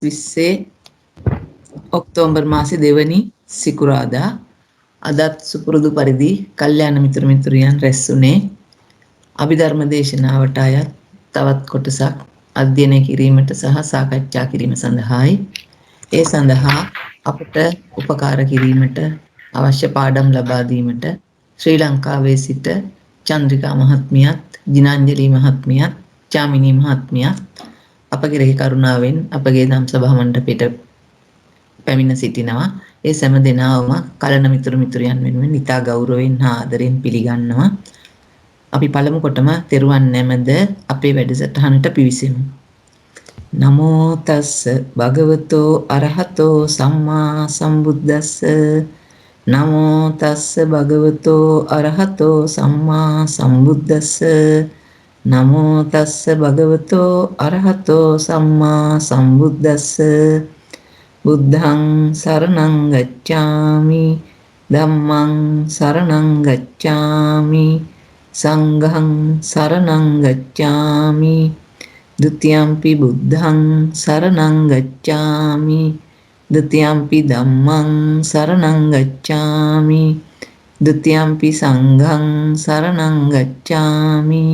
2020 October මාසේ 2 වෙනි සිකුරාදා අදත් සුපුරුදු පරිදි කල්යාණ මිතුරු මිතුරියන් රැස් වුණේ අභිධර්ම දේශනාවට අයත් තවත් කොටසක් අධ්‍යයනය කිරීමට සහ සාකච්ඡා කිරීම සඳහායි. ඒ සඳහා අපට උපකාර කිරීමට අවශ්‍ය පාඩම් ලබා දීමට ශ්‍රී ලංකාවේ සිට චන්ද්‍රිකා මහත්මියත්, ජිනාංජලි මහත්මියත්, චාමිනී මහත්මියත් අප කෙරෙහි කරුණාවෙන් අපගේ දම් සභා මණ්ඩපයට පැමිණ සිටිනවා. ඒ සෑම දෙනාවම කලන මිතුරු මිතුරියන් වෙනුවෙන් ඉතා ගෞරවයෙන් හා ආදරයෙන් පිළිගන්නවා. අපි පළමු කොටම තෙරුවන් නැමද අපේ වැඩසටහනට පිවිසෙමු. නමෝ තස්ස භගවතෝ අරහතෝ සම්මා සම්බුද්දස්ස. නමෝ තස්ස භගවතෝ අරහතෝ සම්මා සම්බුද්දස්ස. නමෝ තස්ස භගවතෝ අරහතෝ සම්මා සම්බුද්දස්ස. බුද්ධං සරණං ගච්ඡාමි, ධම්මං සරණං ගච්ඡාමි, සංඝං සරණං ගච්ඡාමි, ဒ ුතියම්පි බුද්ධං සරණං ගච්ඡාමි, ဒ ුතියම්පි ධම්මං සරණං ගච්ඡාමි, ဒ ුතියම්පි සංඝං සරණං ගච්ඡාමි,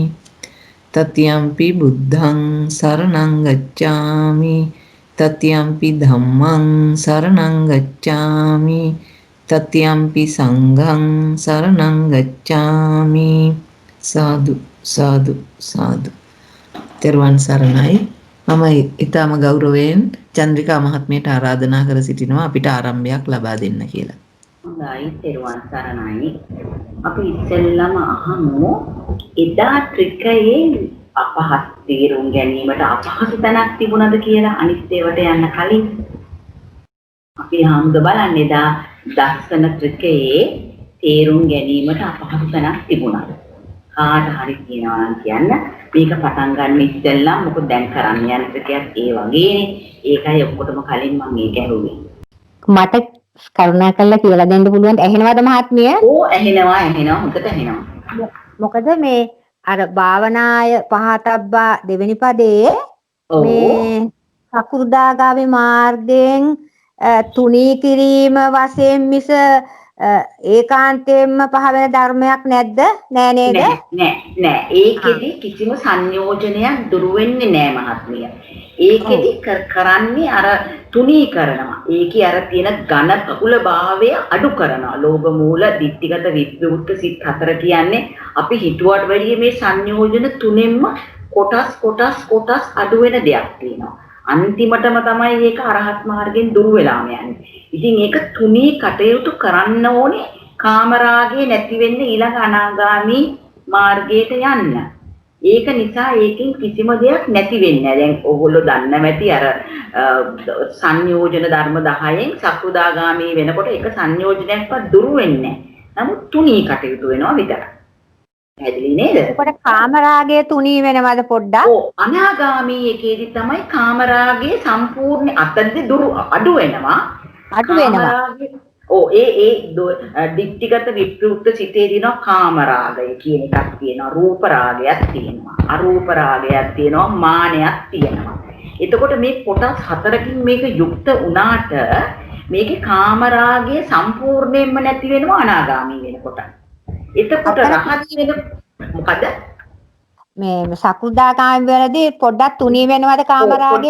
තතියම්පි බුද්ධං සරණං ගච්ඡාමි, තතියම්පි ධම්මං සරණං ගච්ඡාමි, තතියම්පි සංඝං සරණං ගච්ඡාමි. සාදු සාදු සාදු. තෙරුවන් සරණයි. මම ඊටම ගෞරවයෙන් චන්ද්‍රිකා මහත්මියට ආරාධනා කර සිටිනවා අපිට ආරම්භයක් ලබා දෙන්න කියලා. හොඳයි, තෙරුවන් සරණයි. අපි ඉස්සෙල්ලාම අහමු එදා ත්‍රිකයේ අපහත් තේරුම් ගැනීමට අපහසු තැනක් තිබුණද කියලා. අනිත් ඒවාට යන්න කලින් අපි හම්ද බලන්න එදා දර්ශන ත්‍රිකයේ තේරුම් ගැනීමට අපහසු තැනක් තිබුණාද? කාට හරි කියනවා නම් කියන්න. මේක පටන් ගන්න ඉස්සෙල්ලා මොකද දැන් කරන්න යන ත්‍රිකයත් ඒ වගේනේ. ඒකයි ඔක්කොටම කලින් මම මේක ඇහුවේ. මට කරුණාකරලා කියලා දෙන්න පුළුවන්. ඇහෙනවද මහත්මිය? ඕ ඇහෙනවා හොඳට ඇහෙනවා. මොකද මේ අර භාවනාය පහතබ්බා දෙවෙනි පදයේ මේ සකු르දාගාමී මාර්ගයෙන් තුනී කිරීම වශයෙන් මිස ඒකාන්තයෙන්ම පහ වෙන ධර්මයක් නැද්ද? නෑ නේද? නෑ. ඒකෙදි කිසිම සංයෝජනයක් දුරු වෙන්නේ නෑ මහත්මිය. ඒකෙදි කරන්නේ අර තුනී කරනවා. ඒකේ අර තියෙන ඝන බහුල භාවය අඩු කරනවා. ලෝභ මූල, ditthිගත විප්‍රවෘත්ත සිත් 4 කියන්නේ අපි හිතුවට වැඩිය මේ සංයෝජන තුනෙන්ම කොටස් අඩු වෙන දෙයක් තියෙනවා. අන්තිමටම තමයි ඒක අරහත් මාර්ගයෙන් දුරු වෙලාම යන්නේ. ඉතින් ඒක තුනී කටයුතු කරන්න ඕනේ කාමරාගේ නැති වෙන්න ඊළඟ අනාගාමි මාර්ගයට යන්න. ඒක නිසා ඒකෙන් කිසිම දෙයක් නැති වෙන්නේ නැහැ. දැන් ඕගොල්ලෝ දන්නවා ඇති අර සංයෝජන ධර්ම 10න් සක්‍රුදාගාමි වෙනකොට එක සංයෝජනයක්වත් දුරු වෙන්නේ නැහැ. නමුත් තුනී කටයුතු වෙනවා විතරයි. පැහැදිලි නේද? එතකොට කාමරාගය තුනී වෙනවද පොඩ්ඩක්? ඔව්, අනාගාමි එකේදී තමයි කාමරාගයේ සම්පූර්ණ අතද්ද දුරු අඩු වෙනවා. ඔව්, ඒ ditthිගත විප්‍රවෘත්ත සිතේ දිනවා කාමරාගය කියන එකක් තියෙනවා. රූප රාගයක් තියෙනවා. අරූප රාගයක් තියෙනවා. මානයක් තියෙනවා. එතකොට මේ කොටස් 4කින් මේක යුක්ත වුණාට මේකේ කාමරාගය සම්පූර්ණයෙන්ම නැති වෙනවා අනාගාමී වෙනකොට. එතකොට රහත් වෙන මොකද? මේ සකු르දාගාමී වලදී පොඩ්ඩක් තුනී වෙනවද කාමරාගය?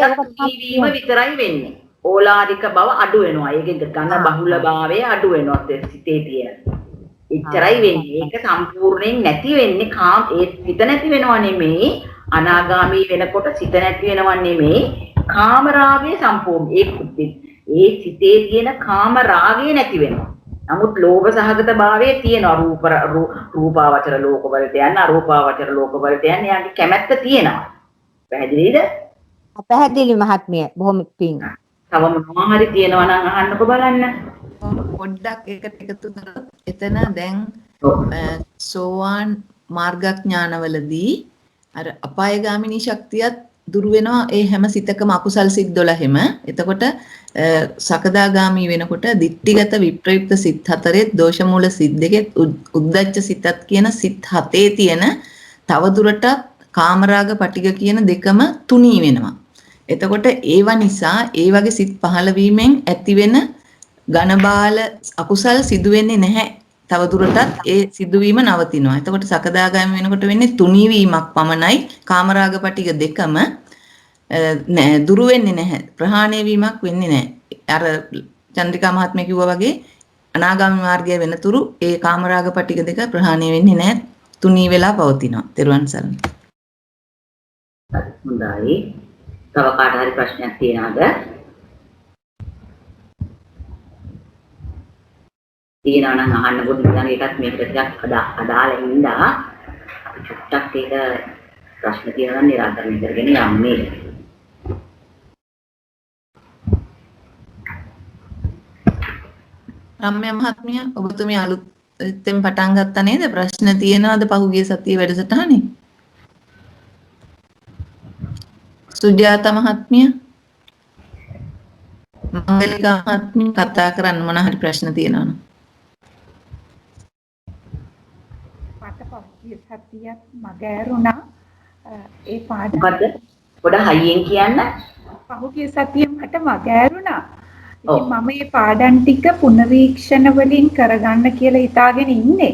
වීම විතරයි වෙන්නේ. ඕලාරික බව අඩු වෙනවා. ඒකේ ඝන බහුල භාවය අඩු වෙනවා සිතේ තියෙන. එච්චරයි වෙන්නේ. ඒක සම්පූර්ණයෙන් නැති වෙන්නේ ඒ සිත නැති වෙනව නෙමෙයි. අනාගාමී වෙනකොට සිත නැති වෙනව නෙමෙයි. කාම රාගය සම්පූර්ණ ඒ සිතේ තියෙන කාම රාගය නැති වෙනවා. නමුත් ලෝභ සහගත භාවයේ තියෙනවා. රූපාවචර ලෝකවලට යන්න, අරූපාවචර ලෝකවලට යන්න යාගේ කැමැත්ත තියෙනවා. පැහැදිලිද? පැහැදිලි මහත්මිය. බොහොම පිං. තව මොනවා හරි තියෙනවා නම් අහන්නකෝ බලන්න. පොඩ්ඩක් ඒකට එකතු කරලා එතන දැන් සෝවාන් මාර්ගඥානවලදී අර අපායගාමිනී ශක්තියත් දුරු වෙනවා ඒ හැම සිතකම අකුසල් සිත් 12ෙම. එතකොට සකදාගාමී වෙනකොට ditthිගත විප්‍රයුක්ත සිත් 4 දෝෂ මූල සිත් 2 උද්දච්ච සිතත් කියන සිත් 7 තියෙන තවදුරටත් කාමරාග පටිග කියන දෙකම තුනී වෙනවා. එතකොට ඒව නිසා ඒ වගේ සිත් පහළ වීමෙන් ඇතිවෙන ඝනබාල අකුසල් සිදු වෙන්නේ නැහැ. තව දුරටත් ඒ සිදුවීම නවතිනවා. එතකොට සකදාගාමී වෙනකොට වෙන්නේ තුනී වීමක් පමණයි. කාමරාග පටික දෙකම දුරු වෙන්නේ නැහැ. ප්‍රහාණය වීමක් වෙන්නේ නැහැ. අර චන්ද්‍රිකා මහත්මිය කිව්වා වගේ අනාගාමී මාර්ගය වෙනතුරු ඒ කාමරාග පටික දෙක ප්‍රහාණය වෙන්නේ නැහැ. තුනී වෙලා පවතිනවා. තෙරුවන් සරණයි. හොඳයි. තව කාට හරි ප්‍රශ්නයක් තියෙනවද? තියෙනවා නම් අහන්න පොඩි ළඟ එකත් මේකට ටිකක් අදාළ ඉඳලා අපි චුට්ටක් ඒක ප්‍රශ්න තියෙනවා නම් නිරාකරණය කරගෙන යන්නේ. රම්‍ය මහත්මිය ඔබතුමිය අලුතෙන් පටන් ගත්තා නේද? ප්‍රශ්න තියෙනවද පහුගිය සතියේ වැඩසටහනේ? සුජාත මහත්මිය මංගලිකා මහත්මිය කතා කරන්න මොන හරි ප්‍රශ්න තියෙනවද? මට පහුගිය සතියත් මග ඇරුණා ඒ පාඩම. මොකද පොඩ හයියෙන් කියන්න. පහුගිය සතියේ මට මග ඇරුණා. ඉතින් මම මේ පාඩම් ටික පුනරීක්ෂණ වලින් කරගන්න කියලා හිතාගෙන ඉන්නේ.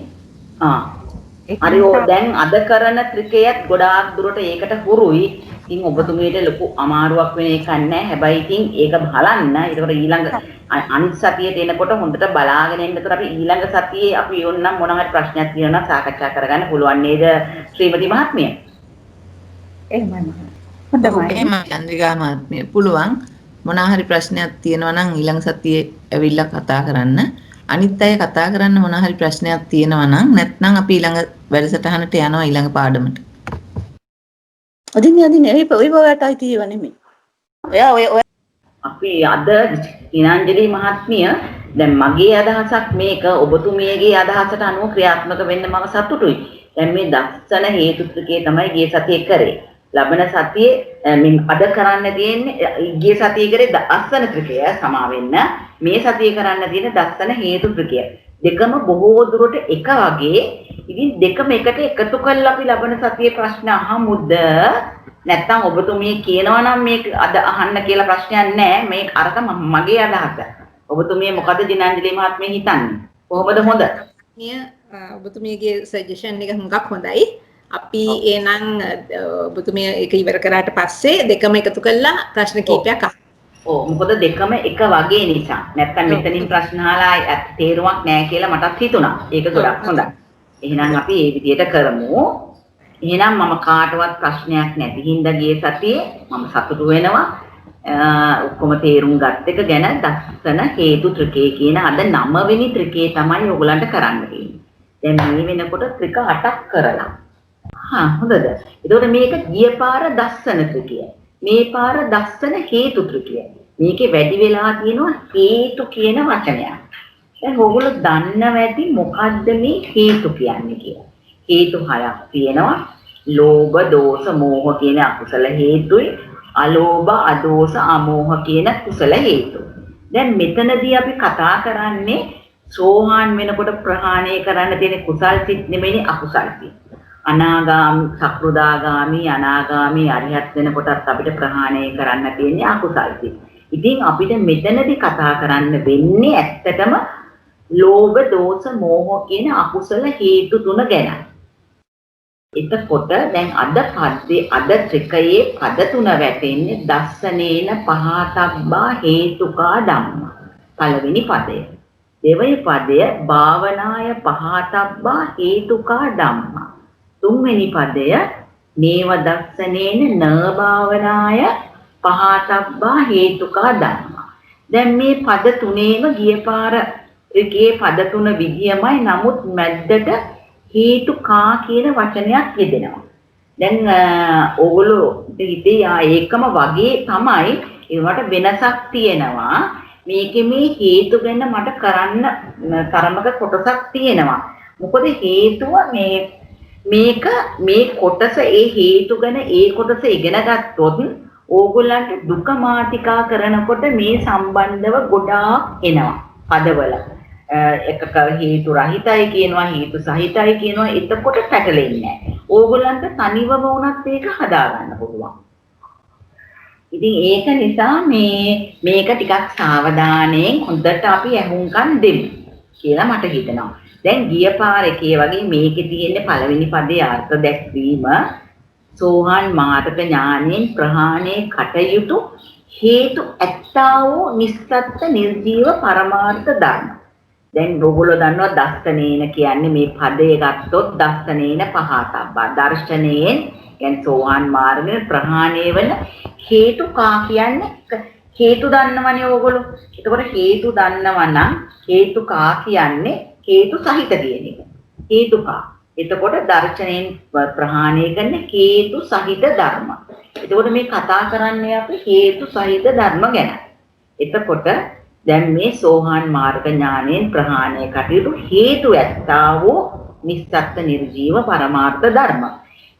හරි දැන් අද කරන ත්‍රිකයත් ගොඩාක් දුරට ඒකට හුරුයි. ඉතින් ඔබතුමීට ලොකු අමාරුවක් වෙන එකක් නැහැ. හැබැයි ඉතින් ඒක බලන්න. ඒකට ඊළඟ අනිත් සතියට එනකොට හොඳට බලාගෙන ඉන්න. ඒතර අපි ඊළඟ සතියේ අපි යොන්නම් මොන හරි ප්‍රශ්නයක් තියෙනවා සාකච්ඡා කරගන්න පුළුවන් නේද ශ්‍රීමති මහත්මිය? එහෙමයි. හොඳයි. එහෙමයි චන්ද්‍රිකා මහත්මිය. පුළුවන්. මොන හරි ප්‍රශ්නයක් තියෙනවා නම් ඊළඟ සතියේ ඇවිල්ලා කතා කරන්න. අනිත් අය කතා කරන්න මොන හරි ප්‍රශ්නයක් තියෙනවා නම් නැත්නම් අපි ඊළඟ වැඩසටහනට යනවා ඊළඟ පාඩමට. අදින් ඒ ඔයවටයි තියෙව නෙමෙයි. ඔය අපි අද ඉනාංජලි මහත්මිය දැන් මගේ අදහසක් මේක ඔබතුමියගේ අදහසට අනුව ක්‍රියාත්මක වෙන්න මම සතුටුයි. දැන් මේ දස්සන හේතු ත්‍රිකය තමයි ගිය සතියේ කරේ. ලබන සතියේ මින් අද කරන්න තියෙන්නේ ගිය සතියේ කරේ දස්සන ත්‍රිකය සමා වෙන්න. මේ සතියේ කරන්න තියෙන දස්සන හේතු ත්‍රිකය. දෙකම බොහෝ දුරට එක වගේ. ඉතින් දෙකම එකට එකතු කරලා අපි ලබන සතියේ ප්‍රශ්න අහමුද? නැත්නම් ඔබතුමිය කියනවා නම් මේක අද අහන්න කියලා ප්‍රශ්නයක් නැහැ. මේක අරක මගේ අදහස. ඔබතුමිය මොකද දිනාංජලි මහත්මිය හිතන්නේ? කොහොමද හොඳ? ඔබතුමියගේ සජෙෂන් එක හුඟක් හොඳයි. අපි එහෙනම් ඔබතුමිය ඒක ඉවර කරාට පස්සේ දෙකම එකතු කරලා ප්‍රශ්න කීපයක් අහමු. ඔව් මොකද දෙකම එක වගේ නිසා. නැත්නම් මෙතනින් ප්‍රශ්න අහලා තේරුමක් නැහැ කියලා මටත් හිතුණා. ඒක ගොඩක් හොඳයි. එහෙනම් අපි මේ විදිහට කරමු. එහෙනම් මම කාටවත් ප්‍රශ්නයක් නැති හින්දා ගිය සතියේ මම සතුටු වෙනවා. ඔක්කොම තේරුම් ගත්ත එක ගැන දස්සන හේතු ත්‍රිකය කියන අද 9 වෙනි ත්‍රිකය තමයි ඔයගලන්ට කරන්න තියෙන්නේ. දැන් මේ වෙනකොට ත්‍රික 8ක් කරලා. හොඳද? එතකොට මේක ගිය පාර දස්සන ත්‍රිකය. මේ පාර දස්සන හේතු ත්‍රිකය. මේකේ වැඩි වෙලා තියෙනවා හේතු කියන වචනයක්. දැන් ඔයගොල්ලෝ දන්නව ඇති මොකද්ද මේ හේතු කියන්නේ කියලා. හේතු 6ක් තියෙනවා. ලෝභ, දෝෂ, මෝහ කියන අකුසල හේතුයි. අලෝභ, අදෝෂ, අමෝහ කියන කුසල හේතු. දැන් මෙතනදී අපි කතා කරන්නේ සෝහාන් වෙනකොට ප්‍රහාණය කරන්න තියෙන කුසල් සිත් නෙමෙයි අකුසල් සිත්. අනාගාමී, සක්‍රුදාගාමී, අනාගාමී, අරිහත් වෙනකොටත් අපිට ප්‍රහාණය කරන්න තියෙන්නේ අකුසල් සිත්. ඉතින් අපිට මෙතනදී කතා කරන්න වෙන්නේ ඇත්තටම ලෝභ, දෝෂ, මෝහ කියන අකුසල හේතු තුන ගැන. එතකොට දැන් අද ත්‍රිකයේ පද තුන වැටෙන්නේ දස්සනේන පහතබ්බා හේතුකා ධම්ම. පළවෙනි පදය. දෙවෙනි පදය භාවනාය පහතබ්බා හේතුකා ධම්ම. තුන්වෙනි පදය නේව දස්සනේන න භාවනාය පහතබ්බා හේතුකා ධම්ම. දැන් මේ පද තුනේම ගිය පාර ත්‍රිකයේ පද තුන විදියමයි. නමුත් මැද්දට හේතුකා කියන වචනයක් යෙදෙනවා. දැන් ඕගොල්ලෝ හිතේ ඒකම වගේ තමයි. ඒවට වෙනසක් තියෙනවා. මේකේ මේ හේතු ගැන මට කරන්න තරමක කොටසක් තියෙනවා. මොකද හේතුව මේක මේ කොටස ඒ හේතු ගැන ඒ කොටස ඉගෙන ගත්තොත් ඕගොල්ලන්ට දුක මාතිකා කරනකොට මේ සම්බන්ධව ගොඩාක් එනවා පදවල. එකක හේතු රහිතයි කියනවා, හේතු සහිතයි කියනවා. එතකොට පැටලෙන්නේ නැහැ. ඕගොල්ලන්ට තනිවම වුණත් ඒක හදා ගන්න පුළුවන්. ඉතින් ඒක නිසා මේක ටිකක් සාවධානයෙන් හොඳට අපි ඇහුම්කන් දෙමු කියලා මට හිතෙනවා. දැන් ගිය පාර එකේ වගේ මේකේ තියෙන පළවෙනි පදයේ අර්ථ දැක්වීම සෝහන් මාර්ග ඥානයෙන් ප්‍රහාණය කටයුතු හේතු ඇත්තා වූ නිස්සත්ත්‍ය නිර්ජීව පරමාර්ථ ධර්ම. දැන් ඔයගොල්ලෝ දන්නවා දස්සනේන කියන්නේ මේ පදේ ගත්තොත් දස්සනේන පහතබ්බා දර්ශනයෙන් කියන්නේ සෝහන් මාර්ගයේ ප්‍රහාණය වෙන හේතු කා කියන්නේ හේතු දන්නවනේ ඕගොල්ලෝ. එතකොට හේතු දන්නවා නම් හේතු කා කියන්නේ හේතු සහිත කියන එක. හේතු කා. එතකොට දර්ශනයෙන් ප්‍රහාණය කරන හේතු සහිත ධර්ම. එතකොට මේ කතා කරන්නේ අපි හේතු සහිත ධර්ම ගැන. එතකොට දැන් මේ සෝහන් මාර්ග ඥානයෙන් ප්‍රහාණය කටයුතු හේතු ඇත්තා වූ නිස්සත්ත්‍ය නිර්ජීව පරමාර්ථ ධර්ම.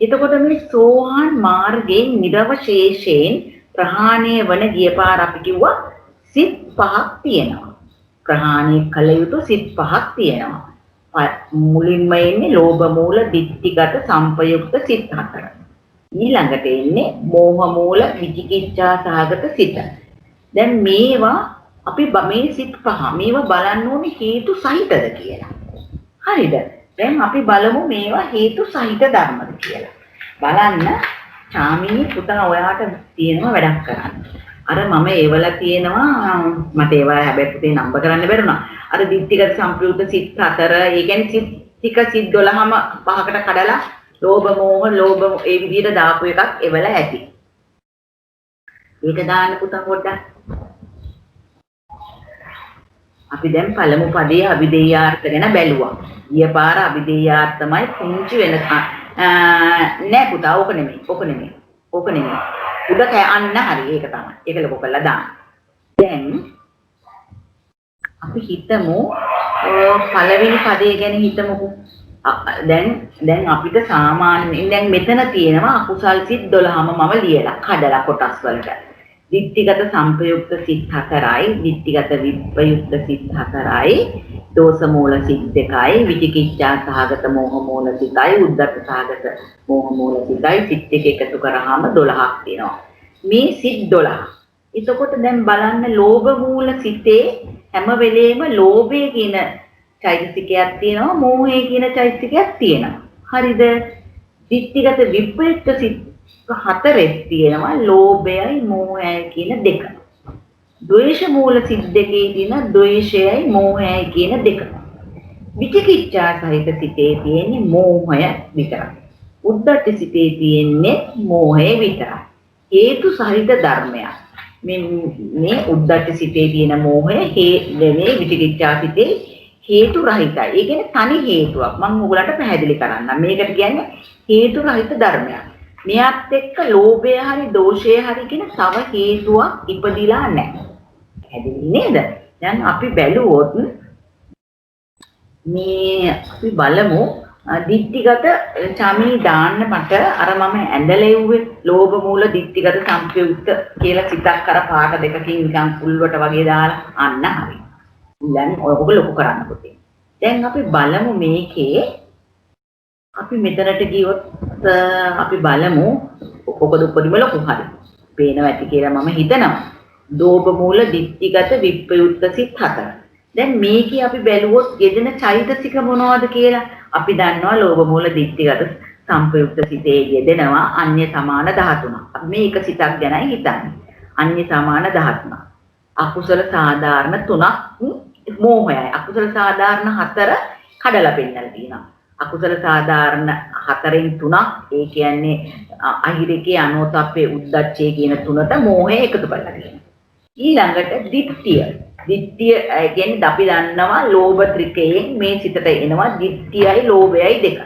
එතකොට මේ සෝහන් මාර්ගයෙන් නිර්වශේෂයෙන් ප්‍රහාණය වන ගිය පාර අපි කිව්වා සිත් පහක් තියෙනවා. ප්‍රහාණය කළ යුතු සිත් පහක් තියෙනවා. මුලින්ම එන්නේ ලෝභ මූල, ditthිගත, සංපයුක්ත සිත් හතර. ඊළඟට එන්නේ මෝහ මූල, විචිකිච්ඡා සහගත සිත. දැන් මේවා අපි මේ සිත් පහ මේවා බලන්න ඕනේ හේතු සහිතද කියලා. හරිද? දැන් අපි බලමු මේවා හේතු සහිත ධර්මද කියලා. බලන්න චාමිනී පුතා ඔයාට තියෙනවා වැඩක් කරන්න. අර මම ඒවල තියෙනවා මට ඒවා හැබැයි පුතේ නම්බර් කරන්න බැරුණා. අර ditthිගත සංප්‍රයුක්ත සිත් 4 ඒ කියන්නේ සිත් ටික සිත් 12ම පහකට කඩලා ලෝභ මෝහ ලෝභ ඒ විදිහට දාපු එකක් ඒවල ඇති. ඒක දාන්න පුතා පොඩ්ඩක්. අපි දැන් පළමු පදයේ අභිධේයාර්ථ ගැන බැලුවා. ඊය පාර අභිධේයාර්ථමයි පුංචි වෙනකන් නෑ පුතා ඕක නෙමෙයි. ඕක නෙමෙයි. උඩ කෑන්න හරි ඒක තමයි. ඒක ලොකු කරලා දාන්න. දැන් අපි හිතමු පළවෙනි පදේ ගැන හිතමුකෝ. දැන් අපිට සාමාන්‍යයෙන් දැන් මෙතන තියෙනවා අකුසල් සිත් 12ම මම ලියලා කඩලා කොටස් වලට. ditthිගත සංපයුක්ත සිත් 4යි, ditthිගත විප්‍රයුක්ත සිත් 4යි, දෝෂ මූල සිත් 2යි, විචිකිච්ඡා සහගත මෝහ මූල සිතයි, උද්ධච්ච සහගත මෝහ මූල සිතයි, සිත් එක එකතු කරාම 12ක් තියෙනවා. මේ සිත් 12. එතකොට දැන් බලන්න ලෝභ මූල සිතේ හැම වෙලේම ලෝභය කියන චෛතසිකයක් තියෙනවා, මෝහය කියන චෛතසිකයක් තියෙනවා. හරිද? ditthිගත විප්‍රයුක්ත සිත් 4 තියෙනවා ලෝභයයි මෝහයයි කියන දෙක. ද්වේෂ මූල සිත් දෙකේ තියෙන ද්වේෂයයි මෝහයයි කියන දෙක. විචිකිච්ඡා සහිත සිතේ තියෙන්නේ මෝහය විතරයි. උද්ධච්ච සිතේ තියෙන්නේ මෝහය විතරයි. හේතු සහිත ධර්මයක්. මේ උද්ධච්ච සිතේ තියෙන මෝහය මේ විචිකිච්ඡා සිතේ හේතු රහිතයි. ඒ කියන්නේ තනි හේතුවක්. මම ඔයගලන්ට පැහැදිලි කරන්නම්. මේකට කියන්නේ හේතු රහිත ධර්මයක්. මෙයත් එක්ක ලෝභය හරි දෝෂය හරි කියන තව හේතුවක් ඉපදිලා නැහැ. පැහැදිලි නේද? දැන් අපි බැලුවොත් මේ අපි බලමු ditthිගත චමී දාන්න මට අර මම ඇඳලෙව්වේ ලෝභ මූල ditthිගත සංප්‍රයුක්ත කියලා සිතක් අර පාට දෙකකින් නිකන් කුල්වට වගේ දාලා අන්න හරි. දැන් ඔයගොල්ලෝ ලොකු කරන්න පුතේ. දැන් අපි බලමු මේකේ අපි මෙතනට ගියොත් අපි බලමු ඔකද උපරිම ලොකු හරි. පේනවා ඇති කියලා මම හිතනවා. ලෝභ මූල ditthිගත විප්‍රයුක්ත සිත් 4. දැන් මේකේ අපි බැලුවොත් යෙදෙන චෛතසික මොනවද කියලා අපි දන්නවා ලෝභ මූල ditthිගත සංප්‍රයුක්ත සිතේ යෙදෙනවා අන්‍ය සමාන 13ක්. අපි මේ එක සිතක් ගැනයි හිතන්නේ. අන්‍ය සමාන 13ක්. අකුසල සාධාරණ 3ක් මෝහයයි. අකුසල සාධාරණ 4 කඩලා පෙන්නලා තියෙනවා. අකුසල සාධාරණ 4න් 3ක් ඒ කියන්නේ අහිරිකේ අනෝතප්පේ උද්දච්චේ කියන තුනට මෝහය එකතු කරලා තියෙනවා. ඊළඟට ditthිය කියන්නේ අපි දන්නවා ලෝභ ත්‍රිකයෙන් මේ සිතට එනවා ditthියයි ලෝභයයි දෙකයි.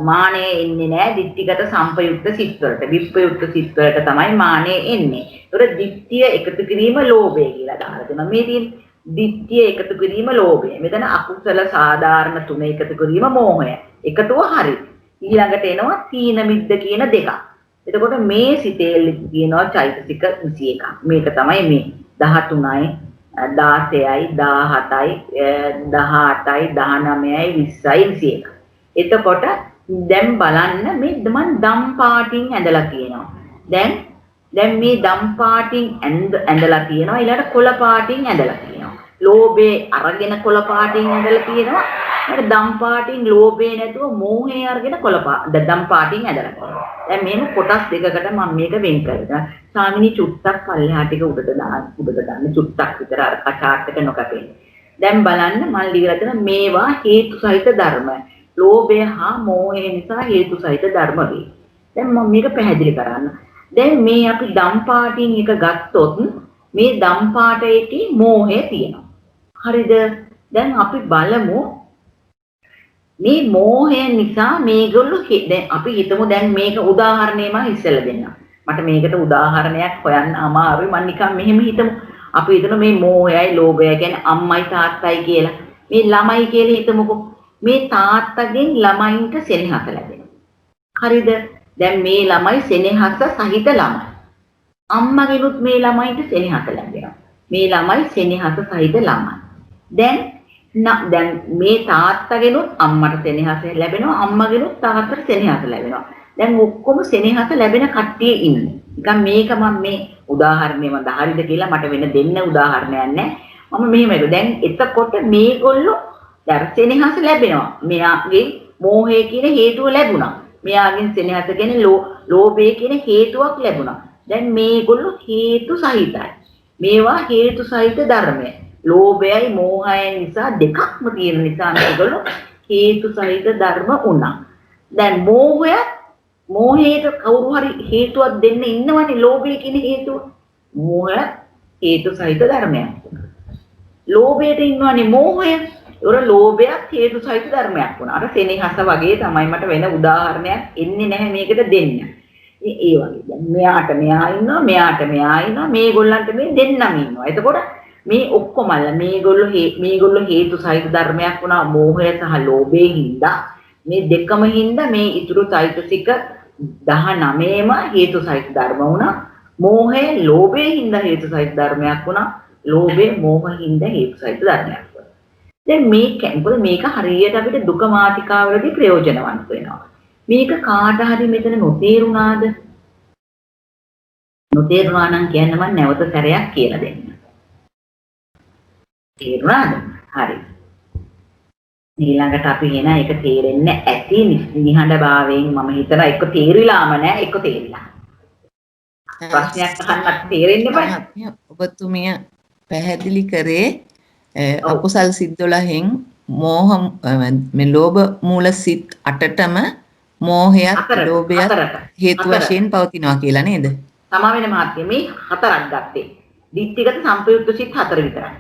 මානෙ එන්නේ නැහැ ditthිගත සංපයුක්ත සිත් වලට. විප්‍රයුක්ත සිත් වලට තමයි මානෙ එන්නේ. ඒතර ditthිය එකතු කිරීම ලෝභය කියලා දාලා තියෙනවා. මේ තියෙන ditthිය එකතු කිරීම ලෝභය. මෙතන අකුසල සාධාරණ 3 එකතු කිරීම මෝහය. එකතුව හරි. ඊළඟට එනවා තීන මිද්ද කියන දෙකක්. එතකොට මේ සිතේ කියනවා චෛතසික 21ක්. මේක තමයි මේ 13යි 16යි 17යි 18යි 19යි 20යි 21. එතකොට දැන් බලන්න මේ මම දම් පාටින් ඇඳලා කියනවා. දැන් දැන් මේ දම් පාටින් ඇඳලා තියෙනවා ඊළඟට කොළ පාටින් ඇඳලා තියෙනවා. ලෝභේ අරගෙන කොළ පාටින් ඇඳලා තියෙනවා. ඊට දම් පාටින් ලෝභේ නැතුව මෝහේ අරගෙන දම් පාටින් ඇඳලා තියෙනවා. දැන් මේක කොටස් දෙකකට මම මේක වෙන් කරලා. සාමිනී චුට්ටක් පල්ලෙහා ටික උඩට දාන්න චුට්ටක් විතර අර කචාට් එක නොකපෙන්න. දැන් බලන්න මම ලියලා තියෙන මේවා හේතු සහිත ධර්ම. ලෝභය හා මෝහය නිසා හේතු සහිත ධර්ම වේ. දැන් මම මේක පැහැදිලි කරන්න. දැන් මේ අපි දම් පාටින් එක ගත්තොත් මේ දම් පාටයේ මෝහය තියෙනවා. හරිද? දැන් අපි බලමු මේ මෝහය නිසා මේගොල්ලෝ දැන් අපි හිතමු දැන් මේක උදාහරණයක් මම ඉස්සෙල්ලා දෙන්නම්. මට මේකට උදාහරණයක් හොයන්න අමාරුයි. මම නිකන් මෙහෙම හිතමු. අපි හිතමු මේ මෝහයයි ලෝභයයි කියන්නේ අම්මයි තාත්තයි කියලා. මේ ළමයි කියලා හිතමුකෝ. මේ තාත්තගෙන් ළමයින්ට සෙනෙහස ලැබෙනවා. හරිද? දැන් මේ ළමයි සෙනෙහස සහිත ළමයි. අම්මගෙනුත් මේ ළමයින්ට සෙනෙහස ලැබෙනවා. මේ ළමයි සෙනෙහස සහිත ළමයි. දැන් මේ තාත්තගෙනුත් අම්මට සෙනෙහස ලැබෙනවා. අම්මගෙනුත් තාත්තට සෙනෙහස ලැබෙනවා. දැන් ඔක්කොම සෙනෙහස ලැබෙන කට්ටිය ඉන්නේ. නිකන් මේක මම මේ උදාහරණේ මම හරිද කියලා මට වෙන දෙන්න උදාහරණයක් නැහැ. මම මෙහෙම හිතුවා. දැන් එතකොට මේගොල්ලෝ සෙනෙහස ලැබෙනවා. මෙයාගේ මෝහය කියන හේතුව ලැබුණා. මෙයාගෙන් සෙනෙහස කියන්නේ ලෝභය කියන හේතුවක් ලැබුණා. දැන් මේගොල්ලෝ හේතු සහිතයි. මේවා හේතු සහිත ධර්මය. ලෝභයයි මෝහයයි නිසා දෙකක්ම තියෙන නිසා මේගොල්ලෝ හේතු සහිත ධර්ම වුණා. දැන් මෝහයට කවුරු හරි හේතුවක් දෙන්න ඉන්නවනේ ලෝභය කියන හේතුව. මෝහය හේතු සහිත ධර්මයක්. ලෝභයට ඉන්නවනේ මෝහය. ඒවල ලෝභයත් හේතු සහිත ධර්මයක් වුණා. අර සෙනෙහස වගේ තමයි මට වෙන උදාහරණයක් එන්නේ නැහැ මේකට දෙන්න. ඒ වගේ. දැන් මෙයාට මෙයා ඉන්නවා, මෙයාට මෙයා ඉන්නවා, මේගොල්ලන්ට මේ දෙන්නම ඉන්නවා. එතකොට මේ ඔක්කොමල මේගොල්ලෝ හේතු සහිත ධර්මයක් වුණා මෝහය සහ ලෝභයෙන් හින්දා. මේ දෙකම හින්දා මේ ඉතුරු චෛතසික 19ම හේතු සහිත ධර්ම වුණා. මෝහය ලෝභයෙන් හින්දා හේතු සහිත ධර්මයක් වුණා. ලෝභය මෝහයෙන් හින්දා හේතු සහිත ධර්මයක්. දැන් මේක හරියට අපිට දුක මාතිකාවලදී ප්‍රයෝජනවත් වෙනවා. මේක කාට හරි මෙතන නොතේරුණාද? නොතේරුණා නම් කියන්න මම නැවත සැරයක් කියලා දෙන්න. තේරුණාද? හරි. ඊළඟට අපි එන එක තේරෙන්නේ ඇති නිහඬභාවයෙන් මම හිතලා එක තේරිලාම නැහැ එක තේරිලා. ප්‍රශ්නයක් අහන්නත් තේරෙන්නේ නැහැ. ඔබතුමිය පැහැදිලි කරේ අකුසල් සිත් 12න් මෝහ මේ ලෝභ මූල සිත් 8ටම මෝහයත් ලෝභයත් හේතු වශයෙන් පවතිනවා කියලා නේද? තමා වෙන මාත්‍ය මේ හතරක් ගත්තේ. දිට්ඨිගත සම්පයුක්ත සිත් 4 විතරයි.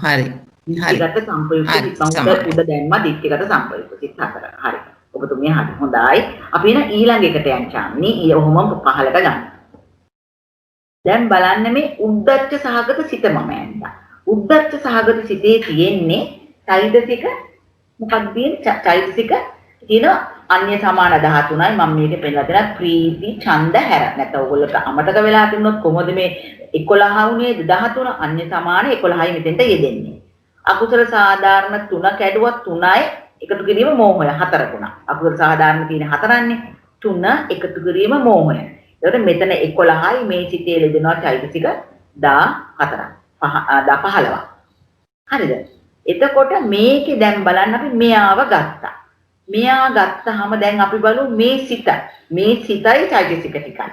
හරි. දිට්ඨිගත සම්පයුක්ත සිත් උඩ දැම්මා දිට්ඨිගත සම්පයුක්ත සිත් 4. හරි. ඔබතුමිය හරි. හොඳයි. අපි එන ඊළඟ එකට යන්න චාන්නේ. ඔහොම පහලට ගන්න. දැන් බලන්න මේ උද්දච්ච සහගත සිත මම ඇන්දා. උද්දච්ච සහගත සිතේ තියෙන්නේ චෛතසික මොකක්ද තියෙන්නේ? චෛතසික කියන අන්‍ය සමාන 13යි මම මේකේ පෙන්නලා දෙනවා ප්‍රීති ඡන්ද හැර. නැත්නම් ඔයගොල්ලෝට අමතක වෙලා තිබුණොත් කොහොමද මේ 11 උනේ 13 අන්‍ය සමාන 11යි මෙතෙන්ට යෙදෙන්නේ. අකුසල සාධාරණ 3 කැඩුවා 3යි එකතු කිරීම මෝහය 4 ගුණා. අකුසල සාධාරණ තියෙන 4න්නේ 3 එකතු කිරීම මෝහය. ඒකට මෙතන 11යි මේ සිතේ ලැබෙනවා චෛතසික 14ක්. 15ක්. හරිද? එතකොට මේකේ දැන් බලන්න අපි මෙයාව ගත්තා. මෙයා ගත්තාම දැන් අපි බලමු මේ සිතයි චෛතසික ටිකයි.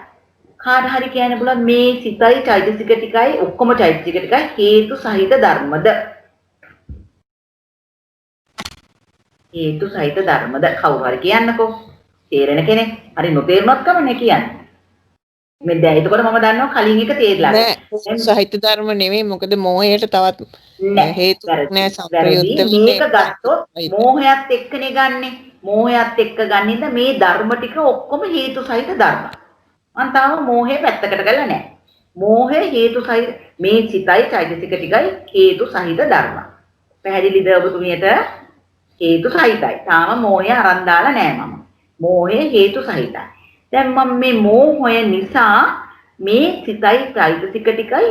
කාට හරි කියන්න පුළුවන් මේ සිතයි චෛතසික ටිකයි ඔක්කොම චෛතසික ටිකයි හේතු සහිත ධර්මද? හේතු සහිත ධර්මද? කවුරු හරි කියන්නකෝ. තේරෙන කෙනෙක්. හරි නොතේරුණත් කමන්නේ කියන්නේ. මේ දැන් එතකොට මම දන්නවා කලින් එක තේරිලා නෑ සහිත ධර්ම නෙමෙයි මොකද මෝහයට තවත් හේතු නෑ සංප්‍රයුක්ත මේක ගත්තොත් මෝහයත් එක්කනේ ගන්නෙ මෝහයත් එක්ක ගන්නින්ද මේ ධර්ම ටික ඔක්කොම හේතු සහිත ධර්ම මම තාම මෝහය පැත්තකට ගලලා නෑ මෝහය හේතු සහිත මේ සිතයි චෛතසික ටිකයි හේතු සහිත ධර්ම පැහැදිලිද ඔබතුමියට හේතු සහිතයි තාම මෝහය අරන් දාලා නෑ මම මෝහය හේතු සහිතයි දැන් මම මේ මෝහය නිසා මේ සිතයි චෛතසික ටිකයි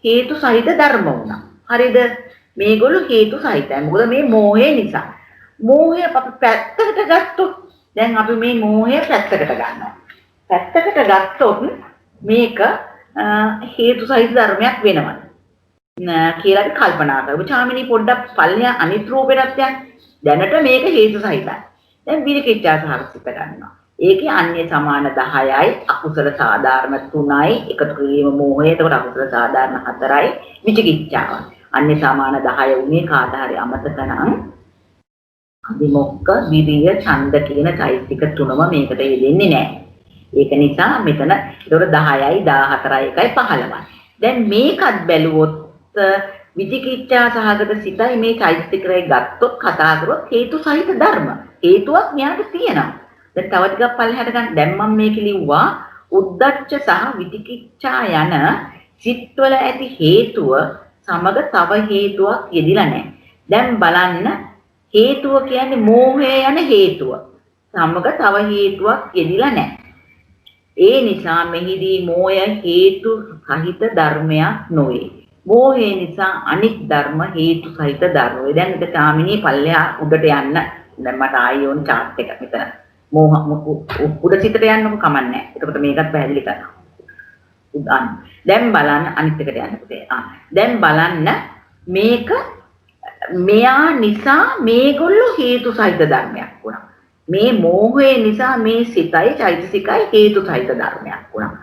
හේතු සහිත ධර්ම වුණා. හරිද? මේගොල්ලෝ හේතු සහිතයි. මොකද මේ මෝහය නිසා. මෝහය අපි පැත්තකට ගත්තොත් දැන් අපි මේ මෝහය පැත්තකට ගන්නවා. පැත්තකට ගත්තොත් මේක හේතු සහිත ධර්මයක් වෙනවා කියලා අපි කල්පනා කරමු. චාමිනී පොඩ්ඩක් පල්ලෙහා අනිත් රූපෙටත් යන්න. දැනට මේක හේතු සහිතයි. දැන් විරිකිච්ඡා සහගත ගන්නවා. ඒකේ අන්‍ය සමාන 10යි අකුසල සාධාරණ 3යි එකතු කිරීම මෝහය. එතකොට අකුසල සාධාරණ 4යි විචිකිච්ඡාව. අන්‍ය සමාන 10 උනේ කාට හරි අමතක නම් අදිමොක්ක විරිය ඡන්ද කියන චෛත්‍යික තුනම මේකට යෙදෙන්නේ නැහැ. ඒක නිසා මෙතන ඒතකොට 10යි 14යි 1යි 15යි. දැන් මේකත් බැලුවොත් විචිකිච්ඡා සහගත සිතයි මේ චෛත්‍යිකරයි ගත්තොත් කතා කරොත් හේතු සහිත ධර්ම. හේතුවක් මෙයාට තියෙනවා. දැන් තව ටිකක් පල්ලෙහාට ගන්න. දැන් මම මේක ලිව්වා උද්දච්ච සහ විචිකිච්ඡා යන සිත්වල ඇති හේතුව සමග තව හේතුවක් යෙදිලා නැහැ. දැන් බලන්න හේතුව කියන්නේ මෝහය යන හේතුව. සමග තව හේතුවක් යෙදිලා නැහැ. ඒ නිසා මෙහිදී මෝහය හේතු සහිත ධර්මයක් නොවේ. මෝහය නිසා අනික් ධර්ම හේතු සහිත ධර්ම වේ. දැන් ඉත කාමිනී පල්ලෙහා උඩට යන්න. දැන් මට ආයෙ ඕන chart එක මෙතන. මෝහ උඩ සිතට යන්නකො කමන්නේ. එතකොට මේකත් පැහැදිලි කරනවා. උදාන්න. දැන් බලන්න අනිත් එකට යන්න පුතේ. දැන් බලන්න මේක මෙයා නිසා මේගොල්ලෝ හේතු සහිත ධර්මයක් වුණා. මේ මෝහය නිසා මේ සිතයි චෛතසිකයි හේතු සහිත ධර්මයක් වුණා.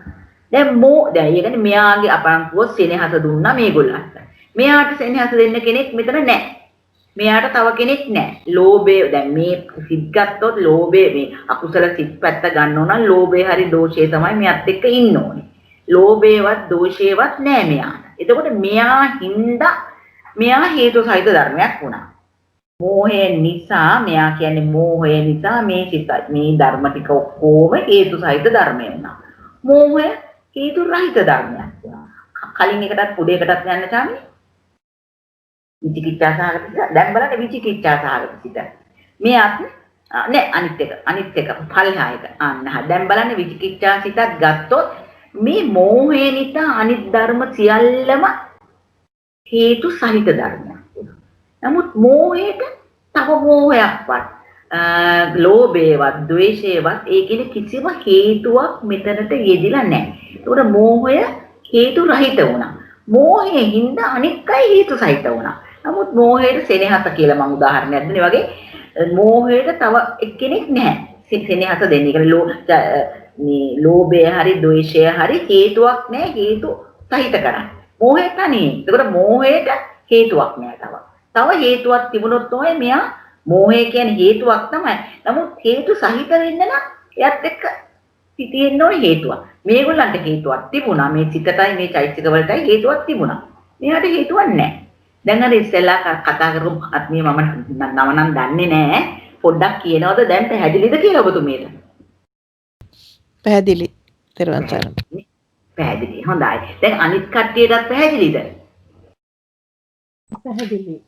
දැන් දැන් ඒ කියන්නේ මෙයාගේ අපරංකුව සෙනෙහස දුන්නා මේගොල්ලන්ට. මෙයාට සෙනෙහස දෙන්න කෙනෙක් මෙතන නැහැ. මෙයාට තව කෙනෙක් නැහැ. ලෝභය දැන් මේ සිත් ගත්තොත් ලෝභය මේ අකුසල සිත් පැත්ත ගන්න ඕන නම් ලෝභය හරි දෝෂය තමයි මෙයත් එක්ක ඉන්න ඕනේ. ලෝභයවත් දෝෂයවත් නැහැ මෙයාට. එතකොට මෙයා හේතු සහිත ධර්මයක් වුණා. මෝහය නිසා මෙයා කියන්නේ මෝහය නිසා මේ සිත මේ ධර්ම ටික ඔක්කොම හේතු සහිත ධර්මය වුණා. මෝහය හේතු රහිත ධර්මයක් වුණා. කලින් එකටත් පුඩේකටත් යන්න චාමි. විචිකිච්ඡා සහගත සිත. දැන් බලන්න විචිකිච්ඡා සහගත සිත. මෙයත් නෑ අනිත් එක පල්හා එක. දැන් බලන්න විචිකිච්ඡා සිතත් ගත්තොත් මේ මෝහය නිසා අනිත් ධර්ම සියල්ලම හේතු සහිත ධර්මයක්. නමුත් මෝහයට තව මෝහයක්වත් ලෝභයවත් ද්වේෂයවත් ඒ කියන්නේ කිසිම හේතුවක් මෙතනට යෙදිලා නැහැ. ඒකට මෝහය හේතු රහිත වුණා. මෝහයෙන් හින්දා අනික්කයි හේතු සහිත වුණා. නමුත් මෝහයට සෙනෙහස කියලා මම උදාහරණයක් දෙන්නේ වගේ මෝහයට තව එක්කෙනෙක් නැහැ. සෙනෙහස දෙන්නේ. ඒ මේ ලෝභය හරි ද්වේෂය හරි හේතුවක් නැහැ හේතු සහිත කරන්නේ. මෝහය තනියෙන්. ඒකට මෝහයට හේතුවක් නැහැ තව හේතුවක් තිබුණොත් තමයි මෙයා මෝහය කියන්නේ හේතුවක් තමයි. නමුත් හේතු සහිත වෙන්න නම් එයත් එක්ක තියෙන්න ඕනේ හේතුවක්. මේගොල්ලන්ට හේතුවක් තිබුණා. මේ සිතටයි මේ චෛත්‍යික වලටයි හේතුවක් තිබුණා. මෙයාට හේතුවක් නැහැ. දැන් අර ඉස්සෙල්ලා කතා කරපු ආත්මීය මම නම නම් දන්නේ නැහැ. පොඩ්ඩක් කියනවද දැන් පැහැදිලිද කියලා ඔබතුමීට? පැහැදිලි. තෙරුවන් සරණයි. පැහැදිලි. හොඳයි. දැන් අනිත් කට්ටියටත් පැහැදිලිද? පැහැදිලි.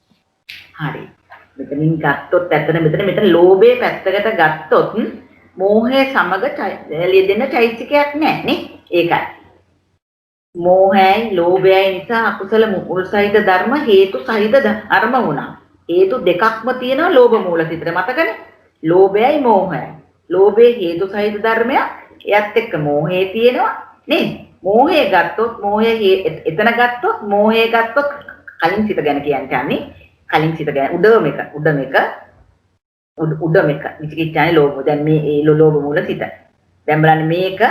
හරි. මෙතනින් ගත්තොත් ඇත්තට මෙතන ලෝභයේ පැත්තකට ගත්තොත් මෝහය සමග ලියදෙන චෛත්‍යිකයක් නැහැ නේ. ඒකයි. මෝහයයි ලෝභයයි නිසා අකුසල මුල් සහිත ධර්ම හේතු සහිත ධර්ම වුණා. හේතු දෙකක්ම තියෙනවා ලෝභ මූල සිතේ මතකනේ. ලෝභයයි මෝහයයි. ලෝභයේ හේතු සහිත ධර්මයක් එයත් එක්ක මෝහය තියෙනවා නේද? මෝහය ගත්තොත් එතන ගත්තොත් මෝහය ගත්තොත් කලින් සිත ගැන කියන්නේ කලින් සිත ගැන උඩම එක විචිකිච්ඡානේ ලෝභ. දැන් මේ ලෝභ මූල සිත. දැන් බලන්න මේක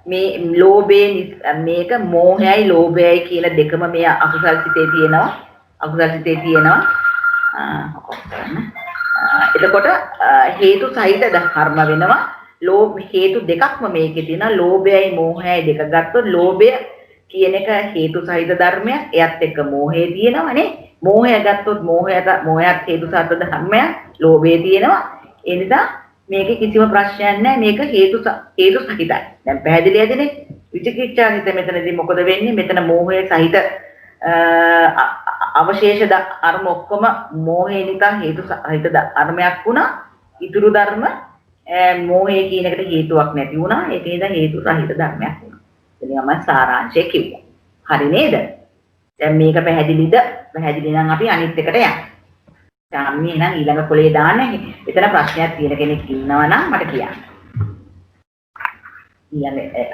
මේ ලෝභයේ මේක මෝහයයි ලෝභයයි කියලා දෙකම මේ අකුසල් සිතේ තියෙනවා. එතකොට හේතු සහිත ධර්ම වෙනවා. ලෝභ හේතු දෙකක්ම මේකේ තියෙනවා. ලෝභයයි මෝහයයි දෙක ගත්තොත් ලෝභය කියන එක හේතු සහිත ධර්මයක්. එයත් එක්ක මෝහය තියෙනවානේ. මෝහය ගත්තොත් මෝහයත් හේතු සහිත ධර්මයක්. ලෝභය තියෙනවා. ඒ නිසා මේකේ කිසිම ප්‍රශ්නයක් නැහැ. මේක හේතු සහිතයි. දැන් පැහැදිලිද නේ? විචිකිච්ඡා හිත මෙතනදී මොකද වෙන්නේ? මෙතන මෝහය සහිත අවශේෂ ධර්ම ඔක්කොම මෝහය නිසා හේතු සහිත ධර්මයක් වුණා. ඉතුරු ධර්ම මෝහය කියන එකට හේතුවක් නැති වුණා. ඒක නේද හේතු රහිත ධර්මයක් වුණා. එතන මම සාරාංශය කිව්වා. හරි නේද? දැන් මේක පැහැදිලිද? පැහැදිලි නම් අපි අනිත් එකට යමු. ඡාම්මී නම් ඊළඟ කොලේ දාන්න. එතන ප්‍රශ්නයක් තියෙන කෙනෙක් ඉන්නවා නම් මට කියන්න. කියන්නේ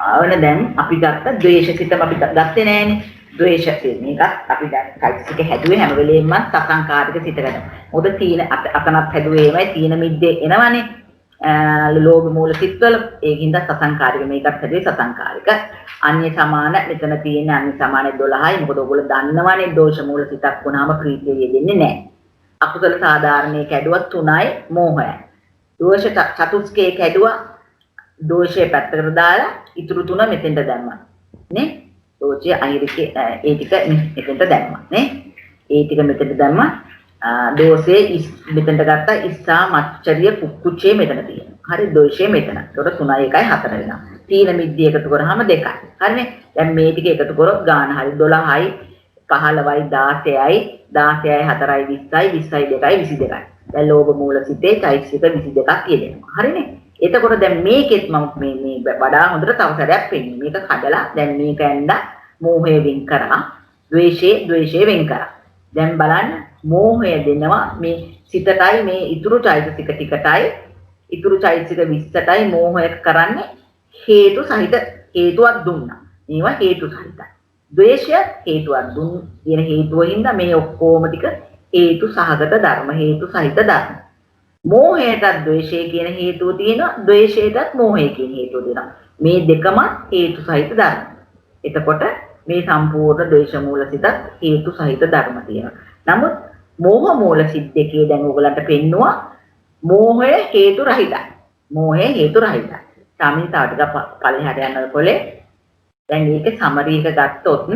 ආවන දැන් අපි ගත්ත ද්වේෂසිතම අපි ගත්තේ නෑනේ. ද්වේෂසිත මේක අපි දැන් චෛතසික හැදුවේ හැම වෙලෙම සසංකාරික සිතකට. මොකද තීන අතනත් හැදුවේ එමය තීන මිද්දේ එනවනේ. ලෝභ මූල සිත්වල ඒකින්ද සසංකාරික මේකත් හැදුවේ සසංකාරික. අන්‍ය සමාන මෙතන තියෙන අන්‍ය සමාන 12යි. මොකද ඔයගොල්ලෝ දන්නවනේ දෝෂ මූල සිතක් වුණාම ප්‍රීතිය යෙදෙන්නේ නෑ. අකුසල සාධාරණේ කැඩුවත් 3යි මෝහයයි. දෝෂ චතුස්කේ කැඩුවා දෝෂයේ පැත්තකට දාලා ඉතුරු 3 මෙතෙන්ට දැම්මා නේ. දෝෂය අහිරිකේ ඒ ටික මෙතෙන්ට දැම්මා නේ. ඒ ටික මෙතෙන්ට දැම්මා. දෝෂයේ මෙතෙන්ට ගත්තා ඉස්සා මච්චරිය කුක්කුච්චේ මෙතන තියෙනවා. හරි දෝෂයේ මෙතන. ඒකට 3යි 1යි 4 වෙනවා. තීන මිද්දී එකතු කරාම 2යි. හරිනේ. දැන් මේ ටික එකතු කරොත් ගාන හරි 12යි 15යි 16යි 16යි 4යි 20යි 20යි 2යි 22යි. දැන් ලෝභ මූල සිතේ චෛතසික 22ක් තියෙනවා. හරිනේ. එතකොට දැන් මේකෙත් මම මේ වඩා හොඳට තව සැරයක් පෙන්නනවා. මේක කඩලා දැන් මේක ඇඳලා මෝහය වෙන් කරා. ද්වේෂය වෙන් කරා. දැන් බලන්න මෝහය දෙනවා මේ සිතටයි මේ ඉතුරු චෛතසික ටිකටයි ඉතුරු චෛතසික 20ටයි මෝහය කරන්නේ හේතු සහිත හේතුවක් දුන්නා. මේවා හේතු සහිතයි. ද්වේෂය හේතුවක් දුන් කියන හේතුව හින්දා මේ ඔක්කොම ටික හේතු සහගත ධර්ම හේතු සහිත ධර්ම. මෝහයටත් ද්වේෂය කියන හේතුව තියෙනවා. ද්වේෂයටත් මෝහය කියන හේතුව තියෙනවා. මේ දෙකම හේතු සහිත ධර්ම. එතකොට මේ සම්පූර්ණ ද්වේෂ මූල සිතත් හේතු සහිත ධර්ම තියෙනවා. නමුත් මෝහ මූල සිත් දෙකේ දැන් ඔයගලන්ට පෙන්නවා මෝහය හේතු රහිතයි. මෝහය හේතු රහිතයි. සාමින් තව ටිකක් පළහැට යනකොලේ දැන් මේකේ සමරි එක ගත්තොත්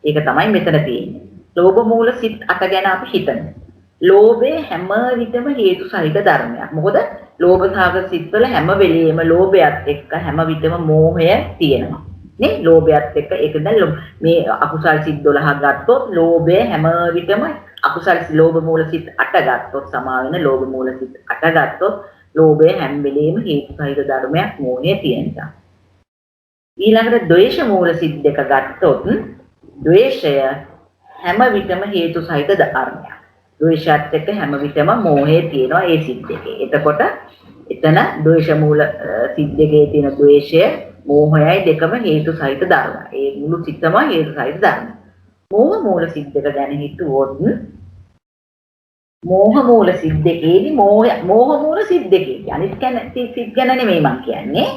ඒක තමයි මෙතන තියෙන්නේ. ලෝභ මූල සිත් 8 ගැන අපි හිතමු. ලෝභය හැම විටම හේතු සහිත ධර්මයක්. මොකද ලෝභ සහගත සිත්වල හැම වෙලෙම ලෝභයත් එක්ක හැම විටම මෝහය තියෙනවා. නේ? ලෝභයත් එක්ක ඒක දැන් මේ අකුසල් සිත් 12 ගත්තොත් ලෝභය හැම විටම අකුසල් ලෝභ මූල සිත් 8 ගත්තොත් සමා වෙන ලෝභ මූල සිත් 8 ගත්තොත් ලෝභය හැම වෙලෙම හේතු සහිත ධර්මයක් මෝහය තියෙනවා. ඊළඟට ද්වේෂ මූල සිත් දෙක ගත්තොත් ද්වේෂය හැම විටම හේතු සහිත ධර්මයක්. ද්වේෂයත් එක්ක හැම විටම මෝහය තියෙනවා ඒ සිත් දෙකේ. එතකොට එතන ද්වේෂ මූල සිත් දෙකේ තියෙන ද්වේෂය මෝහයයි දෙකම හේතු සහිත ධර්ම. ඒ මුළු සිතම හේතු සහිත ධර්ම. මෝහ මූල සිත් දෙක ගැන හිතුවොත් මෝහ මූල සිත් දෙකේදී මෝහ මූල සිත් දෙකේදී අනිත් සිත් ගැන නෙමෙයි මම කියන්නේ.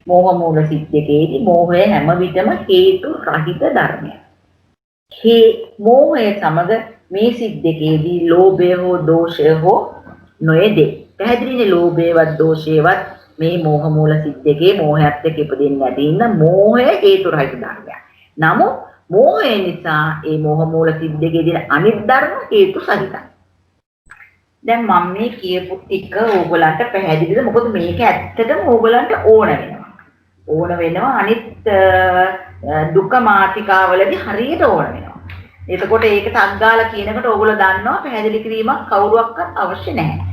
මෝහ මූල සිත් දෙකේදී මෝහය හැම විටම හේතු රහිත ධර්මයක්. මෝහය සමග මේ සිත් දෙකේදී ලෝභය හෝ දෝෂය හෝ නොයදේ. පැහැදිලිනේ ලෝභයවත් දෝෂයවත් මේ මෝහ මූල සිත් දෙකේ මෝහයත් එක්ක ඉපදෙන්නේ නැති ඉන්න මෝහය හේතු රහිත ධර්මයක්. නමුත් මෝහය නිසා ඒ මෝහ මූල සිත් දෙකේ දින අනිත් ධර්ම හේතු සහිතයි. දැන් මම මේ කියපු ටික ඕගලන්ට පැහැදිලිද? මොකද මේක ඇත්තටම ඕගලන්ට ඕන වෙනවා. ඕන වෙනවා අනිත් දුක මාතිකාවලදී හරියට ඕන වෙනවා. එතකොට ඒක සංගාලා කියනකොට ඕගොල්ලෝ දන්නවා පැහැදිලි කිරීමක් කවුරුවක්වත් අවශ්‍ය නැහැ.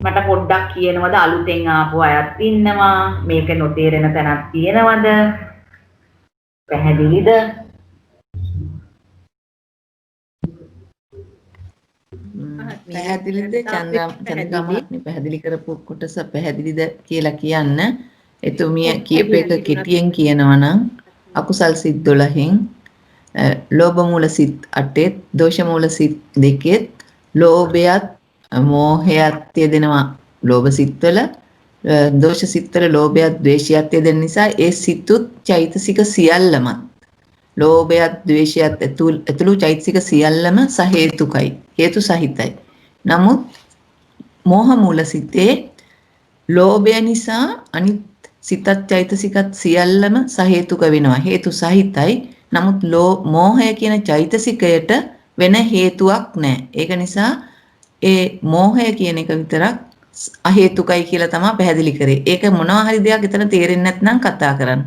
මට පොඩ්ඩක් කියනවද අලුතෙන් ආපු අයත් ඉන්නවා මේක නොතේරෙන තැනක් තියෙනවද? පැහැදිලිද? පැහැදිලිද චන්ද්‍රාමහත්මිය පැහැදිලි කරපු කොටස පැහැදිලිද කියලා කියන්න. එතුමිය කියප එක කෙටියෙන් කියනවා නම් අකුසල් සිත් 12න් ලෝභ මූල සිත් 8ත් දෝෂ මූල සිත් 2ත් ලෝභයත් මෝහයත් යෙදෙනවා ලෝභ සිත්වල දෝෂ සිත්වල ලෝභයත් ද්වේෂයත් යෙදෙන නිසා ඒ සිතුත් චෛතසික සියල්ලම ලෝභයත් ද්වේෂයත් ඇතුළු චෛතසික සියල්ලම සහේතුකයි හේතු සහිතයි. නමුත් මෝහ මූල සිතේ ලෝභය නිසා අනිත් සිතත් චෛතසිකත් සියල්ලම සහේතුක වෙනවා හේතු සහිතයි. නමුත් මෝහය කියන චෛතසිකයට වෙන හේතුවක් නැහැ. ඒක නිසා ඒ මෝහය කියන එක විතරක් අහේතුකයි කියලා තමයි පැහැදිලි කරේ. ඒක මොනවා හරි දෙයක් එතන තේරෙන්නේ නැත්නම් කතා කරන්න.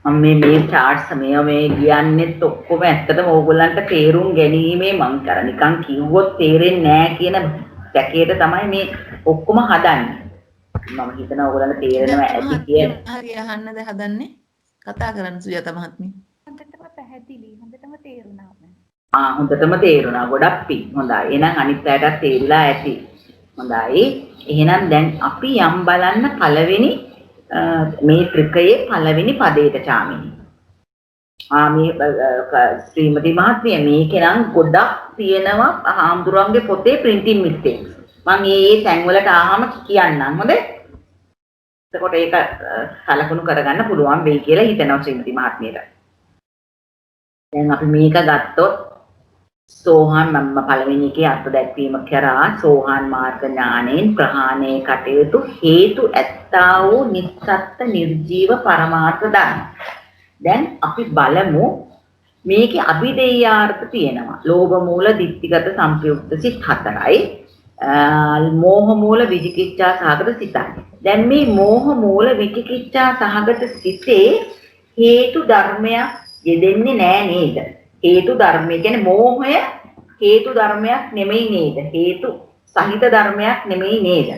මම මේ charts මේ කියන්නේත් ඔක්කොම ඇත්තටම ඕගොල්ලන්ට තේරුම් ගැනීමේ මම කර නිකන් කිව්වොත් තේරෙන්නේ නැහැ කියන පැකේට තමයි මේ ඔක්කොම හදන්නේ. මම හිතනවා ඕගොල්ලන්ට තේරෙනවා ඇති කියලා. හරි අහන්නද හදන්නේ? කතා කරන්න සුජාත මහත්මිය. හොඳටම පැහැදිලි හොඳටම තේරුණා. හොඳටම තේරුණා. ගොඩක් පිං. හොඳයි. එහෙනම් අනිත් අයටත් තේරිලා ඇති. හොඳයි. එහෙනම් දැන් අපි යම් බලන්න පළවෙනි මේ ත්‍රිකයේ පළවෙනි පදයට චාමිනී. මේ ශ්‍රීමති මහත්මිය මේකේ නම් ගොඩක් තියෙනවා හාමුදුරන්ගේ පොතේ printing mistakes. මම මේ තැන්වලට ආවම කියන්නම් හොඳේ. එතකොට ඒක සලකුණු කරගන්න පුළුවන් වෙයි කියලා හිතනවා ශ්‍රීමති මහත්මියට. දැන් අපි මේක ගත්තොත් සෝහන් මම පළවෙනි එකේ අර්ථ දැක්වීම කරා සෝහන් මාර්ග ඥාණයෙන් ප්‍රහාණය කටයුතු හේතු ඇත්තා වූ නිස්සත්ත්‍ය නිර්ජීව පරමාර්ථ ධර්ම. දැන් අපි බලමු මේකේ අභිදේයාර්ථ තියෙනවා. ලෝභ මූල ditthිගත සංපයුක්ත සිත් 4යි. මෝහ මූල විචිකිච්ඡා සහගත සිතයි. දැන් මේ මෝහ මූල විචිකිච්ඡා සහගත සිතේ හේතු ධර්මයක් යෙදෙන්නේ නැහැ නේද? හේතු ධර්මය කියන්නේ මෝහය හේතු ධර්මයක් නෙමෙයි නේද? හේතු සහිත ධර්මයක් නෙමෙයි නේද?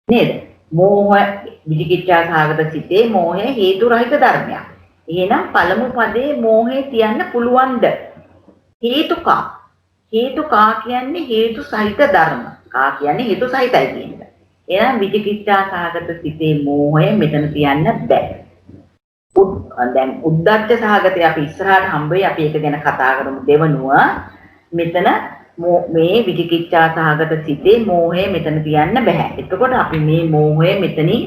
නේද? මෝහ විචිකිච්ඡා සහගත සිතේ මෝහය හේතු රහිත ධර්මයක්. එහෙනම් පළමු පදේ මෝහය තියන්න පුළුවන්ද? හේතුකා. හේතුකා කියන්නේ හේතු සහිත ධර්ම. කා කියන්නේ හේතු සහිතයි කියන එක. එහෙනම් විචිකිච්ඡා සහගත සිතේ මෝහය මෙතන තියන්න බෑ. දැන් උද්දච්ච සහගතය අපි ඉස්සරහට හම්බෙයි අපි ඒක ගැන කතා කරමු දෙවනුව. මෙතන මේ විචිකිච්ඡා සහගත සිතේ මෝහය මෙතන තියන්න බෑ. එතකොට අපි මේ මෝහය මෙතනින්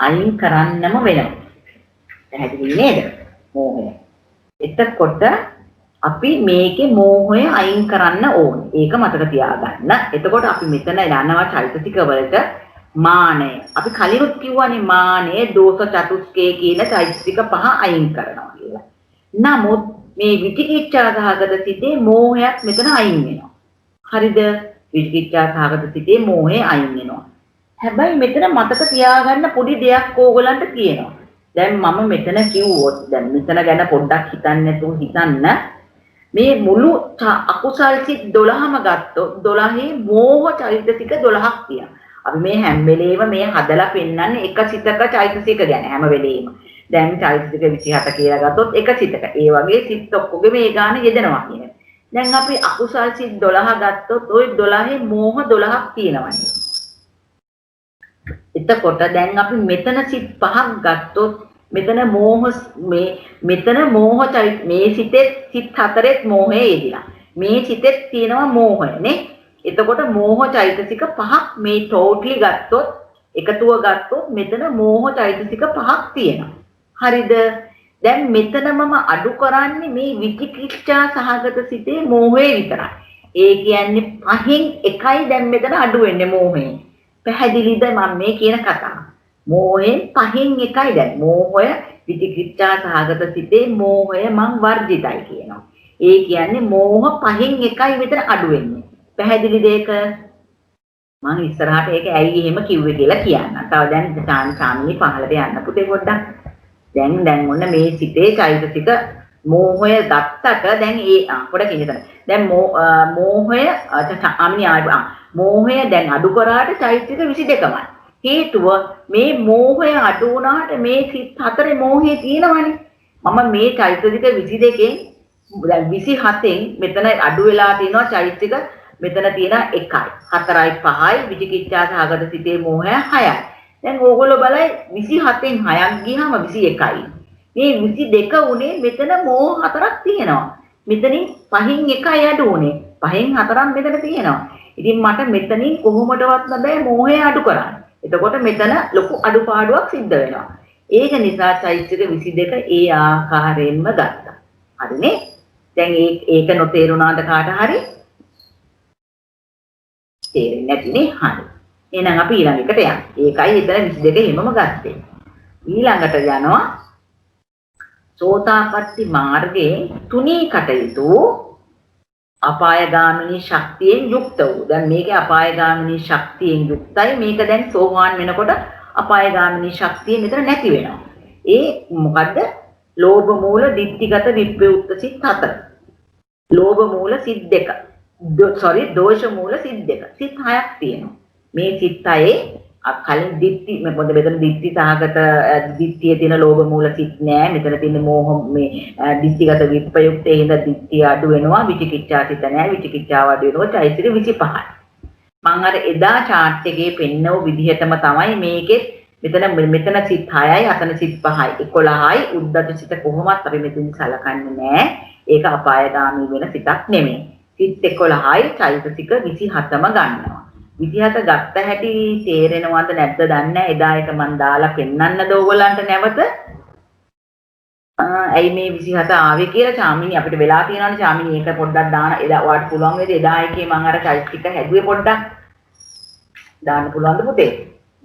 අයින් කරන්නම වෙනවා. පැහැදිලි නේද? මෝහය. එතකොට අපි මේකේ මෝහය අයින් කරන්න ඕනේ. ඒක මතක තියාගන්න. එතකොට අපි මෙතන යනවා චෛතසික වලට මානය. අපි කලිනුත් කිව්වනේ මානය දෝෂ චතුස්කේ කියන චෛතසික 5 අයින් කරනවා කියලා. නමුත් මේ විචිකිච්ඡා සහගත සිතේ මෝහයක් මෙතන අයින් වෙනවා. හරිද? විචිකිච්ඡා සහගත සිතේ මෝහය අයින් වෙනවා. හැබැයි මෙතන මතක තියාගන්න පොඩි දෙයක් ඕගලන්ට කියනවා. දැන් මම මෙතන කිව්වොත් දැන් මෙතන ගැන පොඩ්ඩක් හිතන්න නැතුව හිතන්න. මේ මුළු අකුසල් සිත් 12ම ගත්තොත් 12 මෝහ චෛතසික 12ක් තියෙනවා. අපි මේ හැම වෙලේම මේ හදලා පෙන්නන්නේ එක සිතක චෛතසික ගැන හැම වෙලේම. දැන් චෛතසික 27 කියලා ගත්තොත් එක සිතක. ඒ වගේ සිත් ඔක්කොගේ මේ ගාන යෙදෙනවා කියන්නේ. දැන් අපි අකුසල් සිත් 12 ගත්තොත් ওই 12 මෝහ 12ක් තියෙනවානේ. එතකොට දැන් අපි මෙතන සිත් 5ක් ගත්තොත් මෙතන මෝහ මෙතන මෝහ මේ සිතේ සිත් 4ෙත් මෝහය යෙදිලා. මේ සිතෙත් තියෙනවා මෝහය නේ. එතකොට මෝහ චෛතසික 5ක් මේ ටෝටලි ගත්තොත් එකතුව ගත්තොත් මෙතන මෝහ චෛතසික 5ක් තියෙනවා. හරිද? දැන් මෙතන මම අඩු කරන්නේ මේ විචිකිච්ඡා සහගත සිතේ මෝහය විතරයි. ඒ කියන්නේ 5න් එකයි දැන් මෙතන අඩු වෙන්නේ මෝහයෙන්. පැහැදිලිද මම මේ කියන කතාව? මෝහයෙන් 5න් එකයි දැන්. මෝහය විචිකිච්ඡා සහගත සිතේ මෝහය මං වර්ජිතයි කියනවා. ඒ කියන්නේ මෝහ 5න් එකයි මෙතන අඩු වෙන්නේ. පැහැදිලිද ඒක? මම ඉස්සරහට ඒක ඇයි එහෙම කිව්වේ කියලා කියන්න. තව දැන් සාමිනී පහළට යන්න පුතේ පොඩ්ඩක්. දැන් ඔන්න මේ සිතේ චෛතසික මෝහය ගත්තට දැන් පොඩ්ඩක් ඉන්න. දැන් මෝහය මෝහය දැන් අඩු කරාට චෛතසික 22යි. හේතුව මේ මෝහය අඩු වුණාට මේ සිත් 4 මෝහය තියෙනවනේ. මම මේ චෛතසික 22කින් දැන් 27න් මෙතන අඩු වෙලා තියෙනවා චෛතසික මෙතන තියෙන 1යි 4යි 5යි විචිකිච්ඡා සහගත සිතේ මෝහය 6යි. දැන් ඕගොල්ලෝ බලයි 27න් 6ක් ගියාම 21යි. මේ 22 උනේ මෙතන මෝහ 4ක් තියෙනවා. මෙතනින් 5න් 1යි අඩු උනේ. 5න් 4ක් මෙතන තියෙනවා. ඉතින් මට මෙතනින් කොහොමදවත් බෑ මෝහය අඩු කරන්න. එතකොට මෙතන ලොකු අඩුපාඩුවක් සිද්ධ වෙනවා. ඒක නිසා චෛතසික 22 ඒ ආකාරයෙන්ම ගත්තා. හරිනේ? දැන් ඒක නොතේරුණාද කාට හරි? තේරෙන්නේ නැතිනේ. හරි. එහෙනම් අපි ඊළඟ එකට යමු. ඒකයි එතන 22 හිමම ගත්තේ. ඊළඟට යනවා සෝතාපට්ටි මාර්ගයේ තුනී කටයුතු අපායගාමිනී ශක්තියෙන් යුක්ත වූ. දැන් මේකේ අපායගාමිනී ශක්තියෙන් යුක්තයි. මේක දැන් සෝවාන් වෙනකොට අපායගාමිනී ශක්තිය මෙතන නැති වෙනවා. ඒ මොකද්ද? ලෝභ මූල ditthිගත විප්‍රයුක්ත සිත් 4. ලෝභ මූල සිත් 2. දෝෂ මූල සිත් 2. සිත් 6ක් තියෙනවා. මේ සිත් 6 කලින් දිට්ටි මොකද මෙතන දිට්ටි සහගත දිට්ටියේ තියෙන ලෝභ මූල සිත් නෑ මෙතන තියෙන මෝහ මේ දිට්ටිගත විප්‍රයුක්තේ හින්දා දිට්ටි අඩු වෙනවා විචිකිච්ඡා සිත නෑ විචිකිච්ඡාව අඩු වෙනවා චෛතසික 25යි මම අර එදා chart එකේ පෙන්නව විදිහටම තමයි මේකෙත් මෙතන සිත් 6යි අතන සිත් 5යි 11යි උද්දත සිත කොහොමත් අපි මෙතන සලකන්නේ නෑ ඒක අපායগামী වෙන සිතක් නෙමෙයි සිත් 11යි චෛතසික 27ම ගන්නවා 27 ගත්ත හැටි තේරෙනවද නැද්ද දන්නේ නැහැ. එදා එක මන් දාලා පෙන්නන්නද ඕගොල්ලන්ට නැවත? ඇයි මේ 27 ආවේ කියලා චාමිනී අපිට වෙලා තියෙනවානේ චාමිනී ඒක පොඩ්ඩක් දාන එදා ඔයාලට පුළුවන් වේද එදා එකේ මම අර චෛත්‍යික හැදුවේ පොඩ්ඩක් දාන්න පුළුවන්ද පුතේ?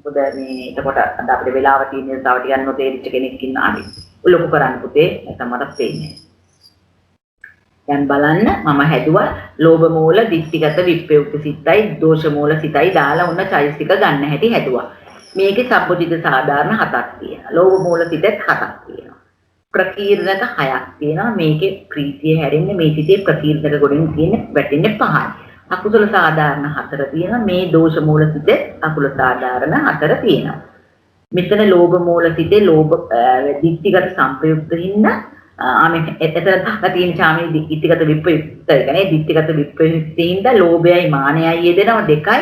මොකද මේ එතකොට අද අපිට වෙලාව තියෙන තව ටිකක් නොතේරිච්ච කෙනෙක් ඉන්නා හරි. ලොකු කරන්න පුතේ නැත්නම් මට පේන්නේ. දැන් බලන්න මම හැදුවා ලෝභ මූල දිට්ඨිගත විප්‍රයුක්ත සිතයි දෝෂ මූල සිතයි දාලා උන්න චෛතසික ගන්න හැටි හැදුවා. මේකේ සම්පෝතිත සාධාරණ 7ක් තියෙනවා. ලෝභ මූල සිතෙත් 7ක් තියෙනවා. ප්‍රකීර්ණක 6ක් තියෙනවා. මේකේ ප්‍රීතිය හැරෙන්නේ මේ සිතේ ප්‍රකීර්ණක ගොඩින් තියෙන වැටෙන්නේ 5යි. අකුසල සාධාරණ 4 තියෙනවා. මේ දෝෂ මූල සිතේ අකුසල සාධාරණ 4 තියෙනවා. මෙතන ලෝභ මූල සිතේ ලෝභ දිට්ඨිගත සංපයුක්ත හින්දා එතන තියෙන චාමී දිට්ඨිගත විප්‍රයුක්ත කියන්නේ දිට්ඨිගත විප්‍රයුක්තින්ද ලෝභයයි මානයයි යෙදෙනව දෙකයි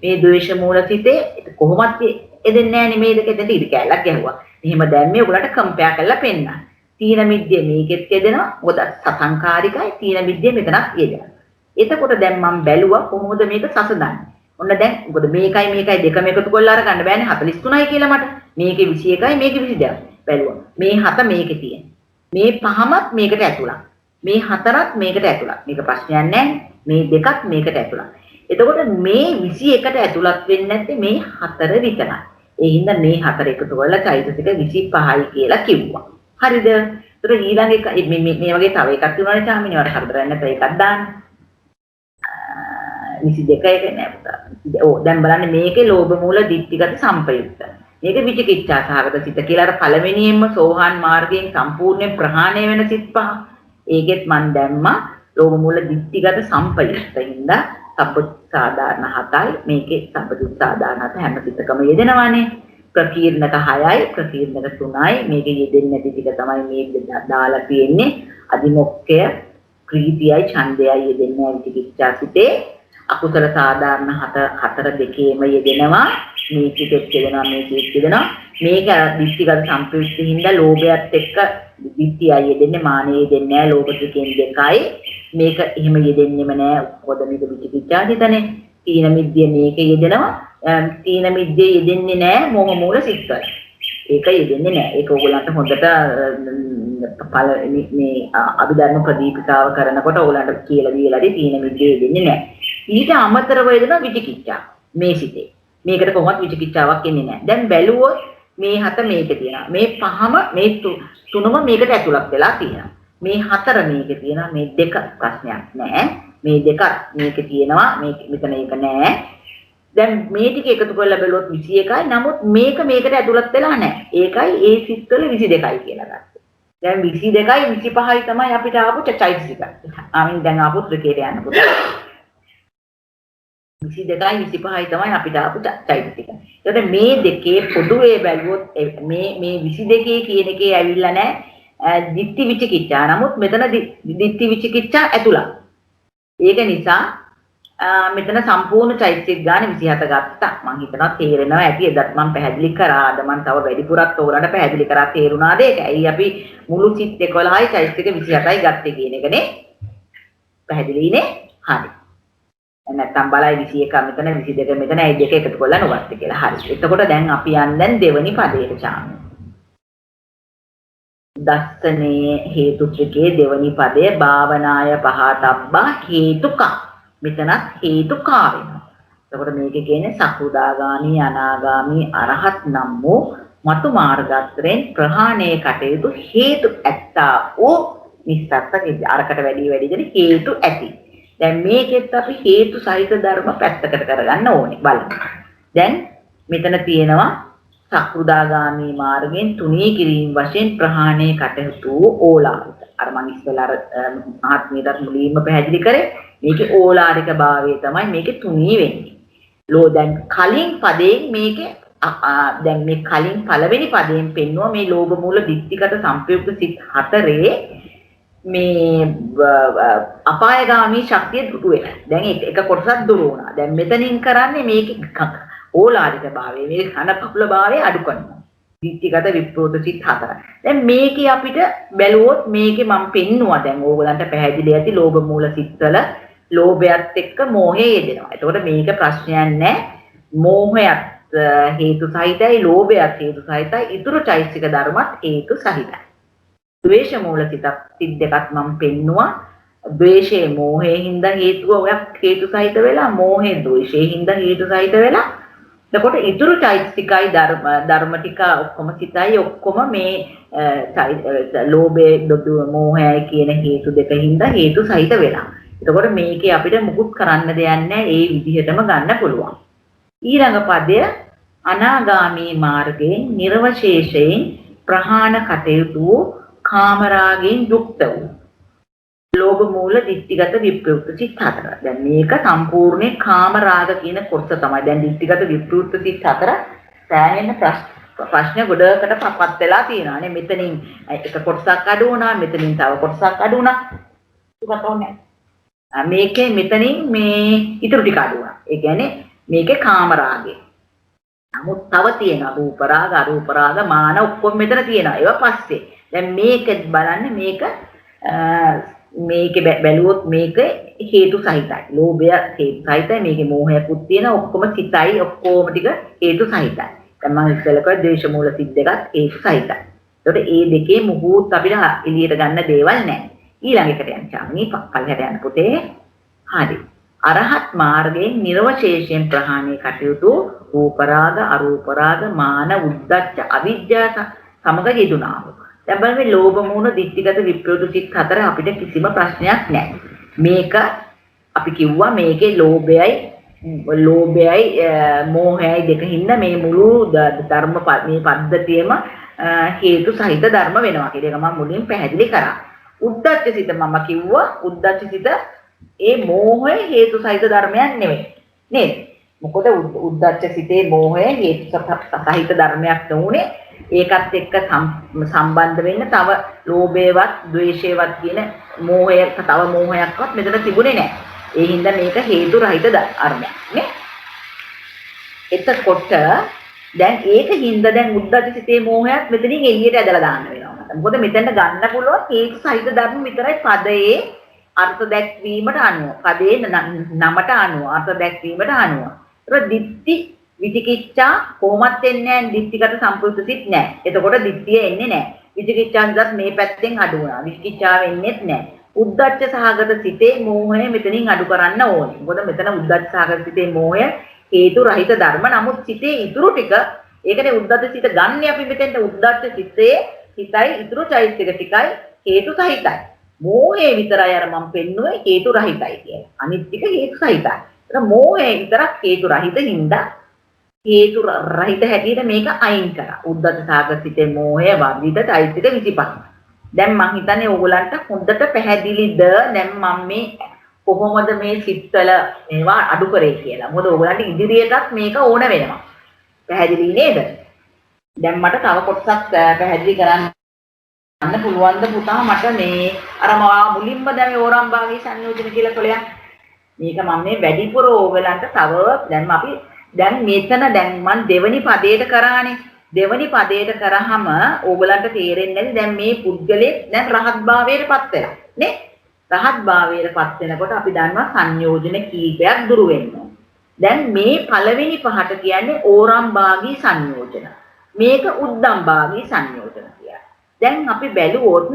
මේ ද්වේෂ මූල සිතේ කොහොමත් යෙදෙන්නේ නැහැ නේ මේ දෙක දෙක ඉරි කැලක් ගැහුවා. එහෙම දැම්මේ ඔයගලට කම්පෙයාර් කරලා පෙන්නන්න. තීන මිද්දේ මේකෙත් යෙදෙනවා. මොකද සසංකාරිකයි තීන මිද්දේ මෙතනක් යෙදෙනවා. එතකොට දැන් මම බැලුවා කොහොමද මේක සසදන්නේ. ඔන්න දැන් මොකද මේකයි දෙකම එකතු කරලා අරගන්න බෑනේ 43යි කියලා මට. මේකේ 21යි මේකේ 22යි. බැලුවා. මේ 7 මේකේ තියෙනවා. මේ පහමත් මේකට ඇතුළත්. මේ හතරත් මේකට ඇතුළත්. මේක ප්‍රශ්නයක් නැහැ. මේ දෙකත් මේකට ඇතුළත්. එතකොට මේ 21ට ඇතුළත් වෙන්නේ නැත්තේ මේ හතර විතරයි. ඒ හින්දා මේ හතර එකතු කරලා චෛතසික 25යි කියලා කිව්වා. හරිද? ඒතර ඊළඟ එක මේ වගේ තව එකක් තියෙනවානේ චාමිනේ වල හතරක් නැත්නම් එකක් දාන්න. 22 එක නෑ පුතා. ඕ දැන් බලන්න මේකේ ලෝභ මූල දිට්ඨිගත සංපයුක්ත. මේක විචිකිච්ඡා සහගත සිත කියලා අර පළවෙනියෙන්ම සෝහාන් මාර්ගයෙන් සම්පූර්ණයෙන් ප්‍රහාණය වෙන සිත් පහ. ඒකෙත් මන් දැම්මා ලෝභ මූල දිට්ඨිගත සංපයුක්තින්ද සබ්බ සාධාරණ 7යි මේකේ සබ්බ සාධාරණ 7 හැම සිතකම යෙදෙනවානේ. ප්‍රකීර්ණක 6යි ප්‍රකීර්ණක 3යි මේකේ යෙදෙන්නේ නැති ටික තමයි මේ දාලා තියෙන්නේ. අදිමොක්කය ප්‍රීතියයි ඡන්දයයි යෙදෙන්නේ විචිකිච්ඡා සිතේ. අකුසල සාධාරණ 4 දෙකේම යෙදෙනවා. මේකෙත් යෙදෙනවා මේකෙත් යෙදෙනවා. මේක දිට්ඨිගත සම්ප්‍රයුක්තියින්ද ලෝභයත් එක්ක දිට්ඨියයි යෙදෙන්නේ මානෙයි යෙදෙන්නේ නැහැ. ලෝභ ත්‍රිකෙන් දෙකයි. මේක එහෙම යෙදෙන්නෙම නැහැ. මොකද මේක විචිකිච්ඡා හිතනේ. තීන මිද්දේ මේක යෙදෙනවා. තීන මිද්දේ යෙදෙන්නේ නැහැ මොහ මූල සිත්වල. ඒක යෙදෙන්නේ නැහැ. ඒක ඕගොල්ලන්ට හොඳට මේ අභිධර්ම ප්‍රදීපිකාව කරනකොට ඕගොල්ලන්ට කියලා දීලාදී තීන මිද්දේ යෙදෙන්නේ නැහැ. ඊට අමතරව යෙදෙන විචිකිච්ඡා මේ සිතේ. මේකට කොහොමවත් විචිකිච්ඡාවක් එන්නේ නැහැ. දැන් බැලුවොත් මේ 7 මේකේ තියෙනවා. මේ පහම මේ තුනම මේකට ඇතුළත් වෙලා තියෙනවා. මේ 4 මේකේ තියෙනවා. මේ දෙක ප්‍රශ්නයක් නැහැ. මේ දෙක මේකේ තියෙනවා. මෙතන ඒක නැහැ. දැන් මේ ටික එකතු කරලා බැලුවොත් 21යි. නමුත් මේක මේකට ඇතුළත් වෙලා නැහැ. ඒකයි ඒ සිත්වල 22යි කියලා ගත්තා. දැන් 22යි 25යි තමයි අපිට ආපු චෛතසික. දැන් ආපු ත්‍රිකේට යන්න පුතා. 22යි 25යි තමයි අපිට ආපු චෛතසික. ඒකට මේ දෙකේ පොදුවේ බැලුවොත් මේ 22 කියන එකේ ඇවිල්ලා නැහැ දිට්ඨි විචිකිච්ඡා. නමුත් මෙතන දිට්ඨි විචිකිච්ඡා ඇතුළත්. ඒක නිසා මෙතන සම්පූර්ණ චෛතසික ගාන 27 ගත්තා. මම හිතනවා තේරෙනවා ඇති. එදත් මම පැහැදිලි කරා. අද මම තව වැඩිපුරත් ඕගොල්ලන්ට පැහැදිලි කරා තේරුණාද ඒක? ඇයි අපි මුළු සිත් 11යි චෛතසික 27යි ගත්තේ කියන එකනේ. පැහැදිලිනේ? හරි. නැත්තම් බලයි 21 මෙතන 22 මෙතන ඒ දෙක එකතු කරලා නොගත්ත කියලා. හරි. එතකොට දැන් අපි යන්නේ දෙවෙනි පදයට චාම. දස්සනේ හේතු ත්‍රිකේ දෙවෙනි පදයේ භාවනාය පහතබ්බා හේතුකා. මෙතනත් හේතුකා වෙනවා. එතකොට මේකේ කියන්නේ සකුදාගාමි අනාගාමි අරහත් නම් වූ මතු මාර්ගත්‍රයෙන් ප්‍රහාණය කටයුතු හේතු ඇත්තා වූ නිස්සත්ත අරකට වැඩි දෙන හේතු ඇති. දැන් මේකෙත් අපි හේතු සහිත ධර්ම පැත්තකට කරගන්න ඕනේ බලන්න. දැන් මෙතන තියෙනවා සක්‍රුදාගාමී මාර්ගයෙන් තුනී කිරීම වශයෙන් ප්‍රහාණය කටයුතු ඕලාරික. අර මම ඉස්සෙල්ලා ආත්මීයදත් මුලින්ම පැහැදිලි කරේ මේකේ ඕලාරික භාවය තමයි මේකේ තුනී වෙන්නේ. දැන් කලින් පදයෙන් මේකේ දැන් මේ කලින් පළවෙනි පදයෙන් පෙන්වුවා මේ ලෝභ මූල දික්තිගත සංපයුක්ත සිත් හතරේ මේ අපායගාමී ශක්තිය දුරු වෙනවා. දැන් එක කොටසක් දුරු වුණා. දැන් මෙතනින් කරන්නේ මේකේ ඕලාරික භාවය, මේ ඝනපහුල භාවය අඩු කරනවා. දික්තිගත විප්‍රෝත සිත් හතර. දැන් මේකේ අපිට බැලුවොත් මේකේ මම පෙන්නුවා දැන් ඕගලන්ට පැහැදිලි ඇති ලෝභ මූල සිත්වල ලෝභයත් එක්ක මෝහය යෙදෙනවා. එතකොට මේක ප්‍රශ්නයක් නැහැ. මෝහයත් හේතු සහිතයි, ලෝභයත් හේතු සහිතයි, ඊතුරු චෛතසික ධර්මත් හේතු සහිතයි. ද්වේෂ මූල සිත් දෙකක් මම පෙන්නුවා. ද්වේෂයේ මෝහයෙන් හින්දා හේතුව ඔයක් හේතු සහිත වෙලා, මෝහයේ ද්වේෂයෙන් හින්දා හේතු සහිත වෙලා. එතකොට ඊතුරු චෛතසිකයි ධර්ම ටික ඔක්කොම සිතයි ඔක්කොම මේ ලෝභය මෝහයයි කියන හේතු දෙක හින්දා හේතු සහිත වෙලා. එතකොට මේකේ අපිට මුකුත් කරන්න දෙයක් නැහැ. ඒ විදිහටම ගන්න පුළුවන්. ඊළඟ පදය අනාගාමී මාර්ගයෙන් නිර්වශේෂයෙන් ප්‍රහාණ කටයුතු කාමරාගෙන් යුක්ත වූ ලෝභ මූල දිට්ඨිගත විප්‍රයුක්ත සිත් හතර. දැන් මේක සම්පූර්ණේ කාමරාග කියන කොටස තමයි. දැන් දිට්ඨිගත විප්‍රයුක්ත සිත් හතර සෑහෙන ප්‍රශ්න ගොඩකට පපත් වෙලා තියෙනවා නේ. මෙතනින් එක කොටසක් අඩු වුණා, මෙතනින් තව කොටසක් අඩු වුණා. මේකේ මෙතනින් මේ ඊටු ටික අඩු වුණා. ඒ කියන්නේ මේකේ කාමරාගය. නමුත් තව තියෙනවා රූප රාග, අරූප රාග, මාන ඔක්කොම මෙතන තියෙනවා. ඒවා පස්සේ. දැන් මේක බලන්න මේක බැලුවොත් මේක හේතු සහිතයි. ලෝභය හේතු සහිතයි. මේකේ මෝහයකුත් තියෙනවා. ඔක්කොම සිතයි ඔක්කොම ටික හේතු සහිතයි. දැන් මම ඉස්සෙල්ලා කිව්වා ද්වේෂ මූල සිත් දෙකත් හේතු සහිතයි. ඒකට ඒ දෙකේ මුහුත් අපිට එළියට ගන්න දේවල් නැහැ. ඊළඟ එකට යන්න චාමිනී පල්ලෙහාට යන්න පුතේ. හරි. අරහත් මාර්ගයෙන් නිර්වශේෂයෙන් ප්‍රහාණය කටයුතු රූප රාග, අරූප රාග, මාන, උද්ධච්ච, අවිජ්ජා සමග යෙදුණා. දැන් බලන්න මේ ලෝභ මූල දිට්ඨිගත විප්‍රයුක්ත සිත් හතර අපිට කිසිම ප්‍රශ්නයක් නැහැ. මේක අපි කිව්වා මේකේ ලෝභයයි මෝහයයි දෙකින්ද මේ මුළු ධර්ම මේ පද්ධතියම හේතු සහිත ධර්ම වෙනවා කියන එක මම මුලින් පැහැදිලි කරා. උද්ධච්ච සිත මම කිව්වා උද්ධච්ච සිත ඒ මෝහය හේතු සහිත ධර්මයක් නෙවෙයි නේද? මොකද උද්ධච්ච සිතේ මෝහය හේතු සහිත ධර්මයක් නුනේ. ඒකත් එක්ක සම්බන්ධ වෙන්න තව ලෝභයවත් ද්වේෂයවත් කියන මෝහය තව මෝහයක්වත් මෙතන තිබුණේ නැහැ. ඒ හින්දා මේක හේතු රහිත ධර්මයක් නේ. එතකොට දැන් ඒක හින්දා දැන් උද්ධච්ච සිතේ මෝහයත් මෙතනින් එළියට ඇදලා දාන්න වෙනවා. මොකද මෙතෙන්ට ගන්න පුළුවන් හේතු සහිත ධර්ම විතරයි පදයේ අර්ථ දැක්වීමට අනුව. පදයේ නමට අනුව අර්ථ දැක්වීමට අනුව. ඒක දිට්ඨි විචිකිච්ඡා කොහොමත් එන්නේ නැහැ. දිට්ඨිගත සම්පූර්ණ සිත් නැහැ. එතකොට දිට්ඨිය එන්නේ නැහැ. විචිකිච්ඡාන්දත් මේ පැත්තෙන් අඩු වෙනවා. විචිකිච්ඡාව එන්නේත් නැහැ. උද්ධච්ච සහගත සිතේ මෝහය මෙතනින් අඩු කරන්න ඕනේ. මොකද මෙතන උද්ධච්ච සහගත සිතේ මෝහය හේතු රහිත ධර්ම. නමුත් සිතේ ඉතුරු ටික ඒකනේ උද්ධච්ච සිත ගන්න අපි මෙතෙන්ට උද්ධච්ච සිතේ හිතයි ඉතුරු චෛත්‍යක ටිකයි හේතු සහිතයි. මෝහය විතරයි අර මම පෙන්නුවේ හේතු රහිතයි කියලා. අනිත් ටික හේතු සහිතයි. ඒක මෝහය විතරක් හේතු රහිත හින්දා හේතු රහිත හැටියට මේක අයින් කරා. උද්ධච්ච සහගත සිතේ මෝහය වර්ධිත චෛත්‍යක 25. දැන් මම හිතන්නේ ඕගලන්ට හොඳට පැහැදිලිද දැන් මම මේ කොහොමද මේ සිත්වල මේවා අඩු කරේ කියලා. මොකද ඕගලන්ට ඉදිරියටත් මේක ඕන වෙනවා. පැහැදිලි නේද? දැන් මට තව කොටසක් පැහැදිලි කරන්න පුළුවන්ද පුතා මට මේ අර මුලින්ම දැන් මේ ඕරම් භාගී සංයෝජන කියලා කොලයක්. මේක මම මේ වැඩිපුර ඕගලන්ට තව දැන් අපි දැන් මෙතන දැන් මම දෙවනි පදයට කරානේ. දෙවනි පදයට කරාම ඕගලන්ට තේරෙන්නේ නැති දැන් මේ පුද්ගලෙක් දැන් රහත් භාවයටපත් වෙලා නේ. රහත් භාවයටපත් වෙනකොට අපි දන්නවා සංයෝජන කීපයක් දුරු වෙනවා. දැන් මේ පළවෙනි පහට කියන්නේ ඕරම් භාගී සංයෝජන. මේක උද්දම් භාගී සංයෝජන කියලා. දැන් අපි බැලුවොත්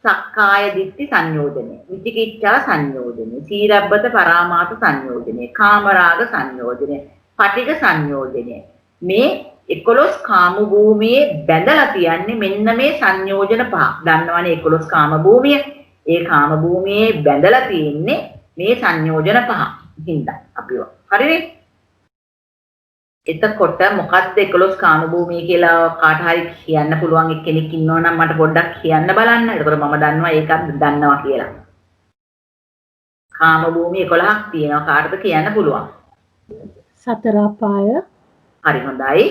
සක්කාය දිට්ඨි සංයෝජනය, විචිකිච්ඡා සංයෝජනය, සීලබ්බත පරාමාස සංයෝජනය, කාමරාග සංයෝජනය, පටිඝ සංයෝජනය. මේ 11 කාම භූමියේ බැඳලා තියන්නේ මෙන්න මේ සංයෝජන පහ. දන්නවනේ 11 කාම භූමිය. ඒ කාම භූමියේ බැඳලා තියෙන්නේ මේ සංයෝජන පහ. හින්දා අපිව. හරිනේ? එතකොට මොකක්ද 11 කාම භූමිය කියලා කාට හරි කියන්න පුළුවන් කෙනෙක් ඉන්නවා නම් මට පොඩ්ඩක් කියන්න බලන්න. එතකොට මම දන්නවා ඒකත් දන්නවා කියලා. කාම භූමිය 11ක් තියෙනවා කාටද කියන්න පුළුවන්? සතර අපාය, හරි හොඳයි.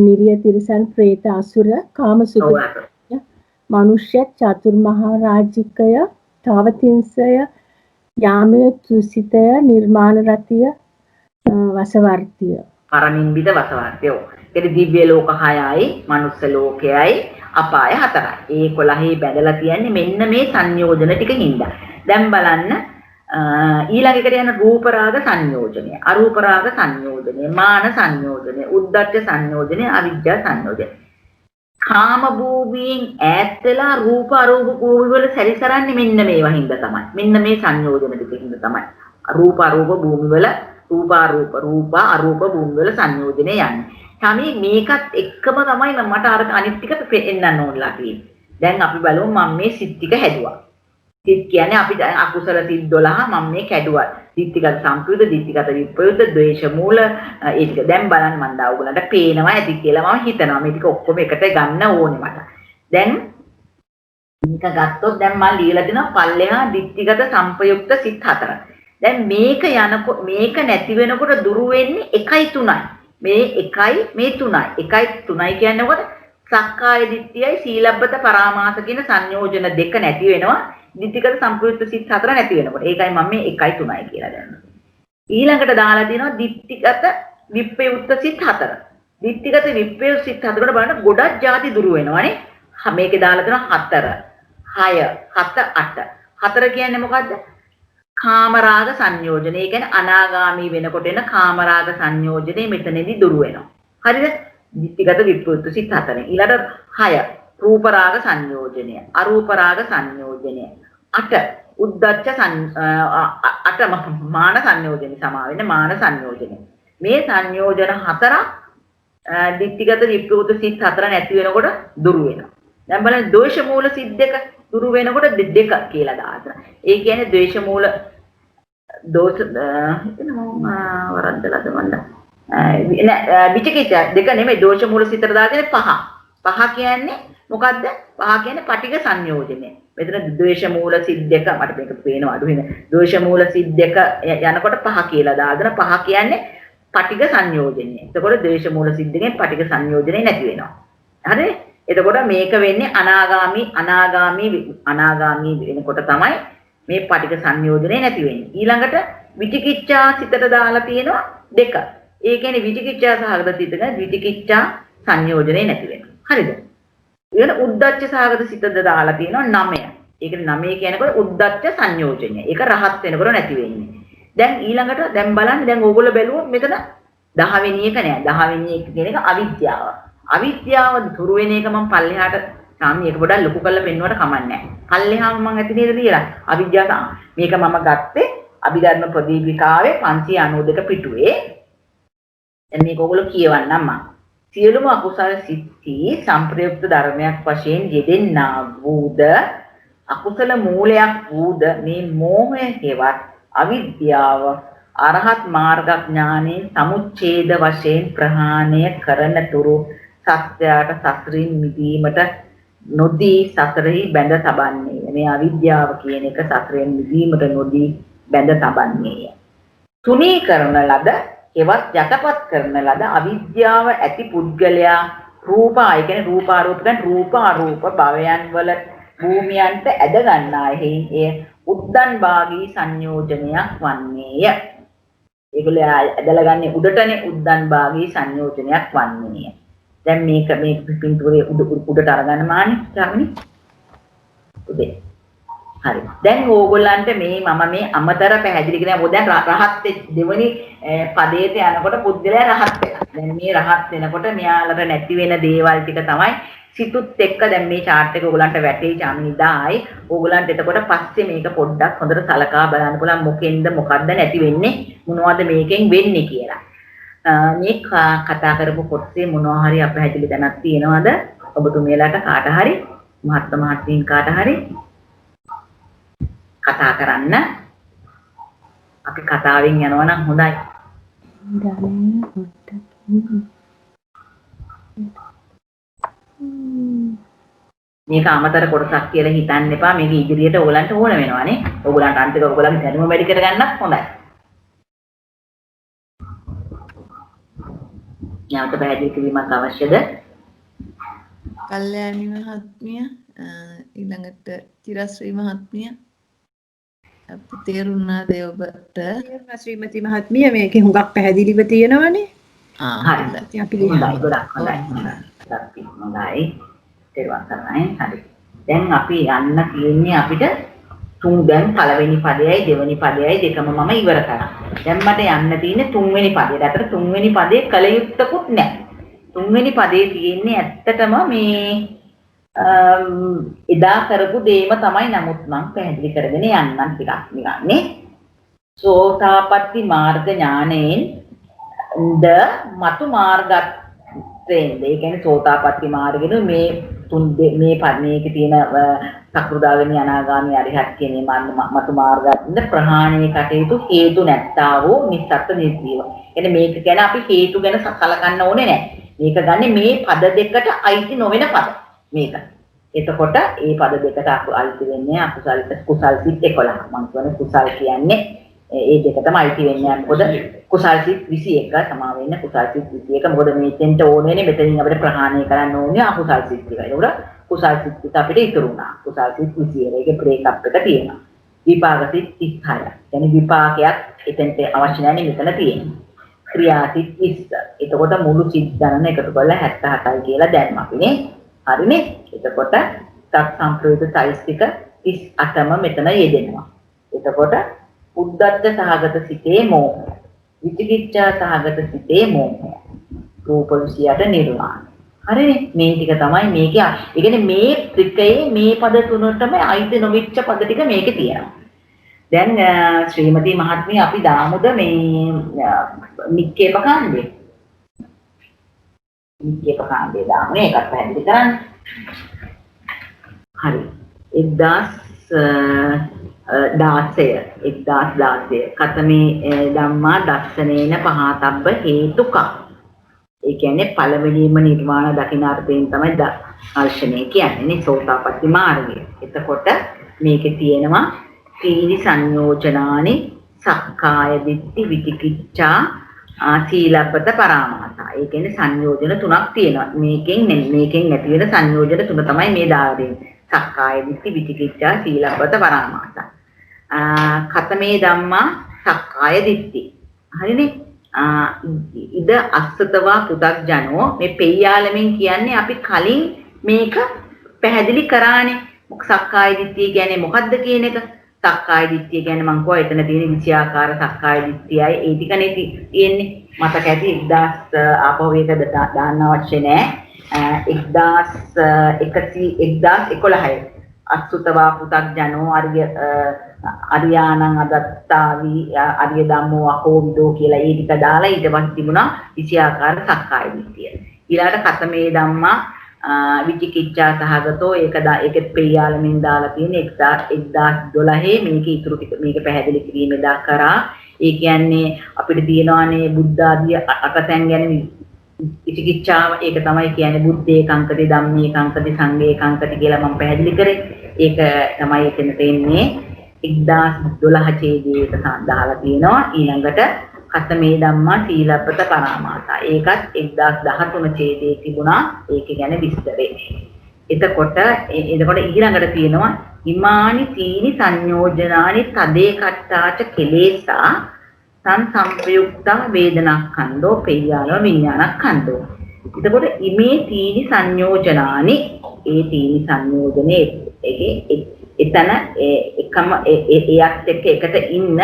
නිරිය තිරිසන් പ്രേත අසුර කාමසුඛ මනුෂ්‍ය චතුර්මහා රාජිකය තාවතිංසය යාමය තුසිතය නිර්මාණ රතිය වසවර්තිය පරනින්දිත වසවර්තිය. ඒ දිව්‍ය ලෝක 6යි, මනුස්ස ලෝකයයි, අපාය 4යි. ඒ 11 බැඳලා තියන්නේ මෙන්න මේ සංයෝජන ටික හින්දා. දැන් බලන්න ඊළඟ එකට යන රූප රාග සංයෝජනය, අරූප රාග සංයෝජනය, මාන සංයෝජනය, උද්ධච්ච සංයෝජනය, අවිජ්ජා සංයෝජනය. කාම භූමියෙන් ඈත් වෙලා රූප අරූප භූමි වල සැරිසරන්නේ මෙන්න මේවා හින්දා තමයි. මෙන්න මේ සංයෝජන ටික හින්දා තමයි. රූප අරූප භූමි වල රූප අරූප භූමි වල සංයෝජනය යන්නේ. තමයි මේකත් එක්කම තමයි මට අර අනිත් ටික පෙන්නන්න ඕනලා තියෙන්නේ. දැන් අපි බලමු මම මේ සිත් ටික හැදුවා. සිත් කියන්නේ අපි අකුසල සිත් 12 මම මේ කැඩුවා. ditthිගත සම්ප්‍රයුක්ත, ditthිගත විප්‍රයුක්ත, ද්වේෂ මූල ඒ ටික දැන් බලන්න මම දා ඔයගලන්ට පේනවා ඇති කියලා මම හිතනවා. මේ ටික ඔක්කොම එකට ගන්න ඕනේ මට. දැන් මේක ගත්තොත් දැන් මම ලියලා දෙනවා පල්ලෙහා ditthිගත සම්ප්‍රයුක්ත සිත් 4. දැන් මේක යනකොට මේක නැති වෙනකොට දුරු වෙන්නේ 1යි 3යි. මේ 1යි මේ 3යි. 1යි 3යි කියන්නේ කොට සක්කාය දිට්ඨියයි සීලබ්බත පරාමාස කියන සංයෝජන දෙක නැති වෙනවා. ditthිගත සම්ප්‍රයුක්ත සිත් 4 නැති වෙනකොට. ඒකයි මම මේ 1යි 3යි කියලා ගන්නවා. ඊළඟට දාලා තියෙනවා ditthිගත විප්‍රයුක්ත සිත් 4. ditthිගත විප්‍රයුක්ත සිත් 4 කට බලන්න ගොඩක් ಜಾති දුරු වෙනවානේ. මේකේ දාලා තියෙනවා 4, 6, 7, 8. 4 කියන්නේ මොකද්ද? කාමරාග සංයෝජන. ඒ කියන්නේ අනාගාමී වෙනකොට එන කාමරාග සංයෝජනේ මෙතනදී දුරු වෙනවා. හරිද? ditthිගත විප්‍රයුක්ත සිත් 4. ඊළඟට 6 රූප රාග සංයෝජනය, අරූප රාග සංයෝජනය. 8 උද්ධච්ච 8 මාන සංයෝජන සමා වෙන්නේ මාන සංයෝජන. මේ සංයෝජන 4 ditthිගත විප්‍රයුක්ත සිත් 4 නැති වෙනකොට දුරු වෙනවා. දැන් බලන්න ද්වේෂ මූල සිත් 2 දුරු වෙනකොට 2 කියලා දානවා. ඒ කියන්නේ ද්වේෂ මූල දෝෂ වරද්දලාද මන්ද විචිකිච්ඡා 2 නෙමෙයි දෝෂ මූල සිතට දාගෙන 5. 5 කියන්නේ මොකද්ද? 5 කියන්නේ පටිඝ සංයෝජනය. මෙතන ද්වේෂ මූල සිත් 2 මට මේක පේනවා අඩු වෙන. ද්වේෂ මූල සිත් 2 යනකොට 5 කියලා දාගෙන 5 කියන්නේ පටිඝ සංයෝජනය. එතකොට ද්වේෂ මූල සිත් 2කින් පටිඝ සංයෝජනය නැති වෙනවා. හරිද? එතකොට මේක වෙන්නේ අනාගාමී වෙනකොට තමයි මේ පටිඝ සංයෝජනය නැති වෙන්නේ. ඊළඟට විචිකිච්ඡා සිතට දාලා තියෙනවා 2. ඒ කියන්නේ විචිකිච්ඡා සහගත සිතක විචිකිච්ඡා සංයෝජනය නැති වෙනවා. හරිද? ඊළඟ උද්ධච්ච සහගත සිතද දාලා තියෙනවා 9. ඒක 9 කියනකොට උද්ධච්ච සංයෝජනය. ඒක රහත් වෙනකොට නැති වෙන්නේ. දැන් ඊළඟට දැන් බලන්න දැන් ඕගොල්ලෝ බැලුවොත් මෙතන 10 වෙනි එක නෑ. 10 වෙනි එක කියන එක අවිද්‍යාව. අවිද්‍යාව දුරු වෙන එක මම පල්ලෙහාට සාමි එක පොඩක් ලොකු කරලා පෙන්නුවට කමක් නැහැ. පල්ලෙහාම මම ඇති නේද කියලා. අවිද්‍යාව මේක මම ගත්තේ අභිධර්ම ප්‍රදීපිකාවේ 592 පිටුවේ. දැන් මේක ඔයගොල්ලෝ කියවන්නම් මම. සියලුම අකුසල සිත්ති සංප්‍රයුක්ත ධර්මයක් වශයෙන් යෙදෙන්නා වූද අකුසල මූලයක් වූද මේ මෝහය හේවත් අවිද්‍යාව අරහත් මාර්ගඥානයේ සමුච්ඡේද වශයෙන් ප්‍රහාණය කරන තුරු සත්‍යයට සසරින් මිදීමට නොදී සසරෙහි බැඳ තබන්නේ. මේ අවිද්‍යාව කියන එක සසරෙන් මිදීමට නොදී බැඳ තබන්නේය. තුනී කරන ලද එවත් යටපත් කරන ලද අවිද්‍යාව ඇති පුද්ගලයා රූපය කියන්නේ රූපාරූප කියන්නේ රූප අරූප භවයන් වල භූමියන්ට ඇද ගන්නාෙහි එය උද්දන් භාගී සංයෝජනයක් වන්නේය. ඒගොල්ලෝ ඇදලා ගන්නේ උඩටනේ උද්දන් භාගී සංයෝජනයක් වන්නේය. දැන් මේක මේ පින්තූරේ උඩට අරගන්න මානේ ගාමිනි. උදේ. හරි. දැන් ඕගොල්ලන්ට මේ මම මේ අමතර පැහැදිලි කරන මොකද දැන් රහත් දෙවනි පදයට යනකොට පුද්ගලයා රහත් වෙනවා. දැන් මේ රහත් වෙනකොට මෙයාලට නැති වෙන දේවල් ටික තමයි සිතුත් එක්ක දැන් මේ chart එක ඕගොල්ලන්ට වැටේ චාමිනි දායි. ඕගොල්ලන්ට එතකොට පස්සේ මේක පොඩ්ඩක් හොඳට සලකා බලන්න පුළුවන් මොකෙන්ද මොකද්ද නැති වෙන්නේ මොනවද මේකෙන් වෙන්නේ කියලා. මේ කතා කරපු කොටසේ මොනවා හරි අපහැදිලි දැනක් තියෙනවද ඔබතුමියලාට කාට හරි මහත්ම මහත්මීන් කාට හරි කතා කරන්න අපි කතාවෙන් යනවා නම් හොඳයි. මේක අමතර කොටසක් කියලා හිතන්න එපා. මේක ඉදිරියට ඕගලන්ට ඕන වෙනවානේ. ඕගලන්ට අන්තිම ඕගලන්ගේ දැනුම වැඩි කරගන්නත් හොඳයි. නැවත පැහැදිලි කිරීමක් අවශ්‍යද? කල්යාණි මහත්මිය ඊළඟට චිරශ්‍රී මහත්මිය අපි තේරුණාද ඔබට? තේරුණා ශ්‍රීමති මහත්මිය මේකේ හුඟක් පැහැදිලිව තියෙනවනේ. හරි. ඉතින් අපි ලියමු. ගොඩක් හොඳයි. තේරුම් ගන්නයි. හරි. දැන් අපි යන්න තියෙන්නේ අපිට දැන් පළවෙනි පදයයි දෙවෙනි පදයයි දෙකම මම ඉවර කරා. දැන් මට යන්න තියෙන්නේ තුන්වෙනි පදයට. අතට තුන්වෙනි පදේ කල යුත්තකුත් නැහැ. තුන්වෙනි පදේ තියෙන්නේ ඇත්තටම මේ එදා කරපු දේම තමයි. නමුත් මම පැහැදිලි කරගෙන යන්නම් ටිකක් නිකන්නේ. සෝතාපට්ටි මාර්ග ඥාණයෙන් ද මතු මාර්ගයෙන් ඒ කියන්නේ සෝතාපට්ටි මාර්ගෙන මේ මේ මේකේ තියෙන සකෘදාගාමී අනාගාමී අරිහත් කියන මතු මාර්ගයෙන් ප්‍රහාණය කටයුතු හේතු නැත්තා වූ නිස්සත්ත්ව නිර්ජීව. එන්නේ මේක ගැන අපි හේතු ගැන කලකන්න ඕනේ නැහැ. මේක ගන්නේ මේ පද දෙකට අයිති නොවන පද මේක. එතකොට මේ පද දෙකට අයිති වෙන්නේ අකුසල් කුසල් සිත් 11. මම කියන්නේ කුසල් කියන්නේ ඒ දෙකටම අයිති වෙන්නේ. මොකද කුසල් සිත් 21 සමා වෙන්නේ කුසල් සිත් 21. මොකද මේකෙන්ට ඕනේ මෙතනින් අපිට ප්‍රහාණය කරන්න ඕනේ අකුසල් සිත් ටික. ඒකට කුසල් සිත් අපිට ඉතුරු වුණා. කුසල් සිත් 21. ඒකේ බ්‍රේක් අප් එක තියෙනවා. විපාක සිත් 36. يعني විපාකයක් එතෙන්ට අවශ්‍ය නැහැ මෙතන තියෙනවා. ක්‍රියා සිත් 20. එතකොට මුළු සිත් ගණන එකතු කරලා 78යි කියලා දැම්ම අපිනේ. හරිනේ? එතකොට සත් සම්ප්‍රයුක්ත චෛතසික 38ම මෙතන යෙදෙනවා. එතකොට උද්දච්ච සහගත සිතේ මෝහය, විචිකිච්ඡා සහගත සිතේ මෝහය, රූප විෂයට නිර්වාණය. හරිනේ? මේ ටික තමයි මේකේ. ඒ කියන්නේ මේ ත්‍රිකයේ මේ පද තුනටම අයිති නොවිච්ච පද ටික මේකේ තියෙනවා. දැන් ශ්‍රීමති මහත්මිය අපි දාමුද මේ නික්කේප කාණ්ඩේ. නික්කේප කාණ්ඩේ දාමු. ඒකත් පැහැදිලි කරන්න. හරි. 1016 කතමේ ධම්මා දස්සනේන පහතබ්බ හේතුක. ඒ කියන්නේ පළවෙනිම නිර්වාණ දකින්න අර්ථයෙන් තමයි දර්ශනය කියන්නේ සෝතාපට්ටි මාර්ගය. එතකොට මේකේ තියෙනවා තීනි සංයෝජනානි සක්කාය දිට්ඨි විචිකිච්ඡා සීලබ්බත පරාමාස. ඒ කියන්නේ සංයෝජන තුනක් තියෙනවා. මේකෙන් ඇති වෙන සංයෝජන තුන තමයි මේ දාගෙන. සක්කාය දිට්ඨි විචිකිච්ඡා සීලබ්බත පරාමාස. කතමේ ධම්මා සක්කාය දිට්ඨි. හරිනේ? ඉද අස්සතවා පුතග්ජනෝ මේ පෙය්‍යාලමින් කියන්නේ අපි කලින් මේක පැහැදිලි කරානේ. සක්කාය දිට්ඨිය කියන්නේ මොකද්ද කියන එක. සක්කාය දිට්ඨිය කියන්නේ මම කිව්වා එතන තියෙන විෂයාකාර සක්කාය දිට්ඨියයි ඒ ටිකනේ තියෙන්නේ. මතක ඇති 1000 ආපහු ඒක දාන්න අවශ්‍ය නැහැ. 1011 අසුතවා පුතග්ජනෝ අරියානං අදත්තාවි අරිය ධම්මෝ අකෝවිදෝ කියලා ඒ ටික දාලා ඊට පස්සේ තිබුණා විෂයාකාර සක්කාය දිට්ඨිය. ඊළඟට කතමේ ධම්මා විචිකිච්ඡා සහගතෝ ඒකෙත් පෙය්‍යාලමින් දාලා තියෙන 1012 මේක ඉතුරු ටික මේක පැහැදිලි කිරීමේ දා කරා. ඒ කියන්නේ අපිට තියෙනවානේ බුද්ධ ආදී අකතැන් ගැන විචිකිච්ඡාව. ඒක තමයි කියන්නේ බුද්ධේ කංකති ධම්මේ කංකති සංඝේ කංකති කියලා මම පැහැදිලි කරේ. ඒක තමයි එතන තියෙන්නේ 1012 ඡේදයේ දාලා තියෙනවා. ඊළඟට කතමේ ධම්මා සීලබ්බත පරාමාස. ඒකත් 1013 ඡේදයේ තිබුණා. ඒක ගැන විස්තරේ. එතකොට ඊළඟට තියෙනවා ඉමානි තීනි සංයෝජනානි තදේ කට්ටාච කෙලේසා සංසම්පයුක්තා වේදනක්ඛන්தோ පෙය්‍යාල විඥානක්ඛන්தோ. එතකොට ඉමේ තීනි සංයෝජනානි ඒ තීනි සංයෝජනේ එතන එකම එයත් එක්ක එකට ඉන්න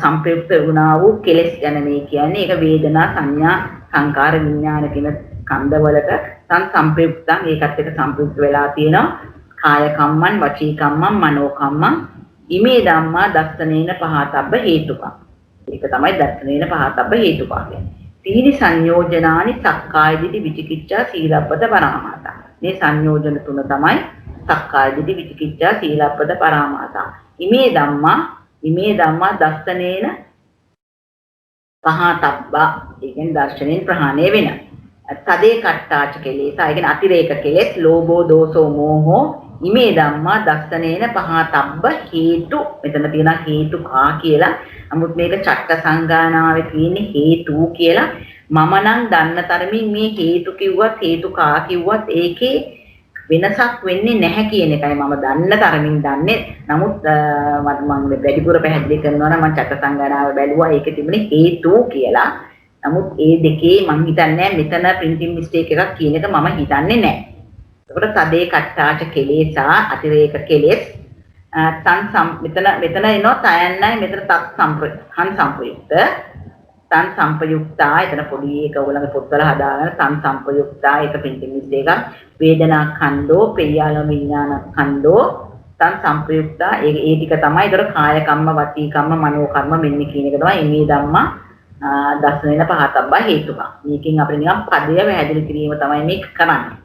සම්ප්‍රයුක්ත වුණා වූ කෙලෙස් ගැන මේ කියන්නේ. ඒක වේදනා සංඥා සංකාර විඥාන කියන කන්දවලට සම්ප්‍රයුක්තන් ඒකත් එක්ක සම්ප්‍රයුක්ත වෙලා තියෙනවා. කාය කම්මං වචී කම්මං මනෝ කම්මං ඉමේ ධම්මා දස්සනේන පහතබ්බ හේතුක. ඒක තමයි දස්සනේන පහතබ්බ හේතුක කියන්නේ. තීනි සංයෝජනානි සක්කාය දිටි විචිකිච්ඡා සීලබ්බත පරාමාස. මේ සංයෝජන තුන තමයි සක්කාය දිටි විචිකිච්ඡා සීලබ්බත පරාමාස. ඉමේ ධම්මා දස්සනේන පහතබ්බ. ඒ කියන්නේ දර්ශනෙන් ප්‍රහාණය වෙන. තදේ කට්ටාච කෙලෙස. ඒ කියන්නේ අතිරේක කෙලෙස් ලෝභෝ දෝසෝ මෝහෝ ඉමේ ධම්මා දස්සනේන පහතබ්බ හේතු. මෙතන තියෙන හේතු කා කියලා. නමුත් මේක චක්ක සංගානාවේ තියෙන හේතු කියලා මම නම් දන්න තරමින් මේ හේතු කිව්වත් හේතු කා කිව්වත් ඒකේ වෙනසක් වෙන්නේ නැහැ කියන එකයි මම දන්න තරමින් දන්නේ. නමුත් මම වැඩිපුර පැහැදිලි කරනවා නම් මම චක්‍ර සංගණනාව බැලුවා ඒකේ තිබුණේ හේතු කියලා. නමුත් ඒ දෙකේ මම හිතන්නේ මෙතන printing mistake එකක් කියන එක මම හිතන්නේ නැහැ. එතකොට සදේ කට්ටාච කෙලෙසා අතිරේක කෙලෙස් මෙතන එනවා තයන්නයි මෙතන හන් සම්පයුක්ත තන් සම්පයුක්තා එතන පොඩි එක ඔයගොල්ලන්ගේ පොත්වල හදාගෙන තන් සම්පයුක්තා ඒක printing mistake එකක් වේදනා ඛණ්ඩෝ පෙය්‍යාල විඥාන ඛණ්ඩෝ තන් සම්පයුක්තා ඒ ටික තමයි ඒතර කාය කම්ම වචී කම්ම මනෝ කර්ම මෙන්න කියන එක තමයි මේ ධම්මා දස්න වෙන පහතබ්බා හේතුක. මේකෙන් අපිට නිකන් පදය පැහැදිලි කිරීම තමයි මේ කරන්නේ.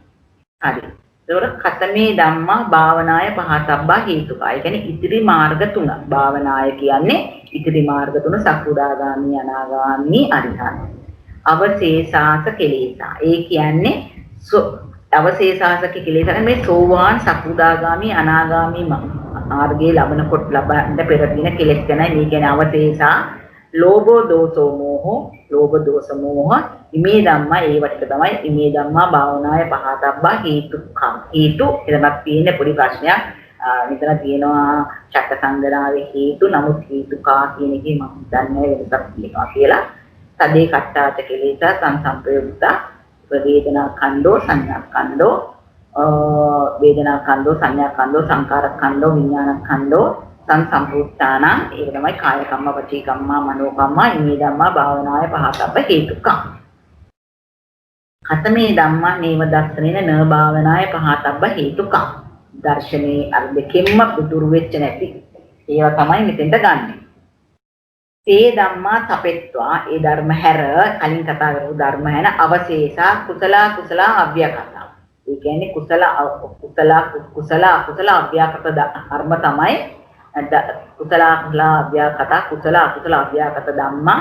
හරි. ඒතකොට කතමේ ධම්මා භාවනාය පහතබ්බා හේතුක. ඒ කියන්නේ ඉතිරි මාර්ග තුන. භාවනාය කියන්නේ ඉතිරි මාර්ග තුන සකුදාගාමි අනාගාමි අරිහත්. අවශේෂාස කෙලෙසා. ඒ කියන්නේ අවශේෂාසක කෙලෙසා මේ සෝවාන් සකුදාගාමි අනාගාමි මාර්ගයේ ලබනකොට ලබන්න පෙර දින කෙලෙස් ගැනයි මේ කියන්නේ අවශේෂා ලෝභෝ දෝසෝ මෝහෝ ලෝභ දෝස මෝහ ඉමේ ධම්මා ඒවට තමයි ඉමේ ධම්මා භාවනාය පහතබ්බා හේතු එතනක් තියෙන පොඩි ප්‍රශ්නයක් මෙතන තියෙනවා චක්ක සංගරාවේ හේතු නමුත් හේතු කා කියන එකේ මම දන්නේ වෙනසක් තියෙනවා කියලා සදේ කට්ටාච කෙලෙසා සංසම්පයුක්තා වේදනා ඛණ්ඩෝ සංඥා ඛණ්ඩෝ වේදනා ඛණ්ඩෝ සංඥා ඛණ්ඩෝ සංකාර ඛණ්ඩෝ විඥාන ඛණ්ඩෝ සංසම්පූර්ණාන ඒක තමයි කාය කම්ම වචී කම්ම මනෝ කම්ම ඉමේ ධම්මා භාවනාය පහතබ්බ හේතුකම්. කතමේ ධම්මා නේව දස්සනේන න භාවනාය පහතබ්බ හේතුකම්. දර්ශනේ අර දෙකෙන්ම පුදුරු වෙච්ච නැති ඒවා තමයි මෙතෙන්ට ගන්නෙ. ඒ ධම්මා තපෙත්වා ඒ ධර්ම හැර කලින් කතා කරපු ධර්ම හැන අවශේෂා කුසල අව්‍යාකතා. ඒ කියන්නේ කුසල අව්‍යාකත ධර්ම තමයි කුසල අකුසල අව්‍යාකත ධම්මා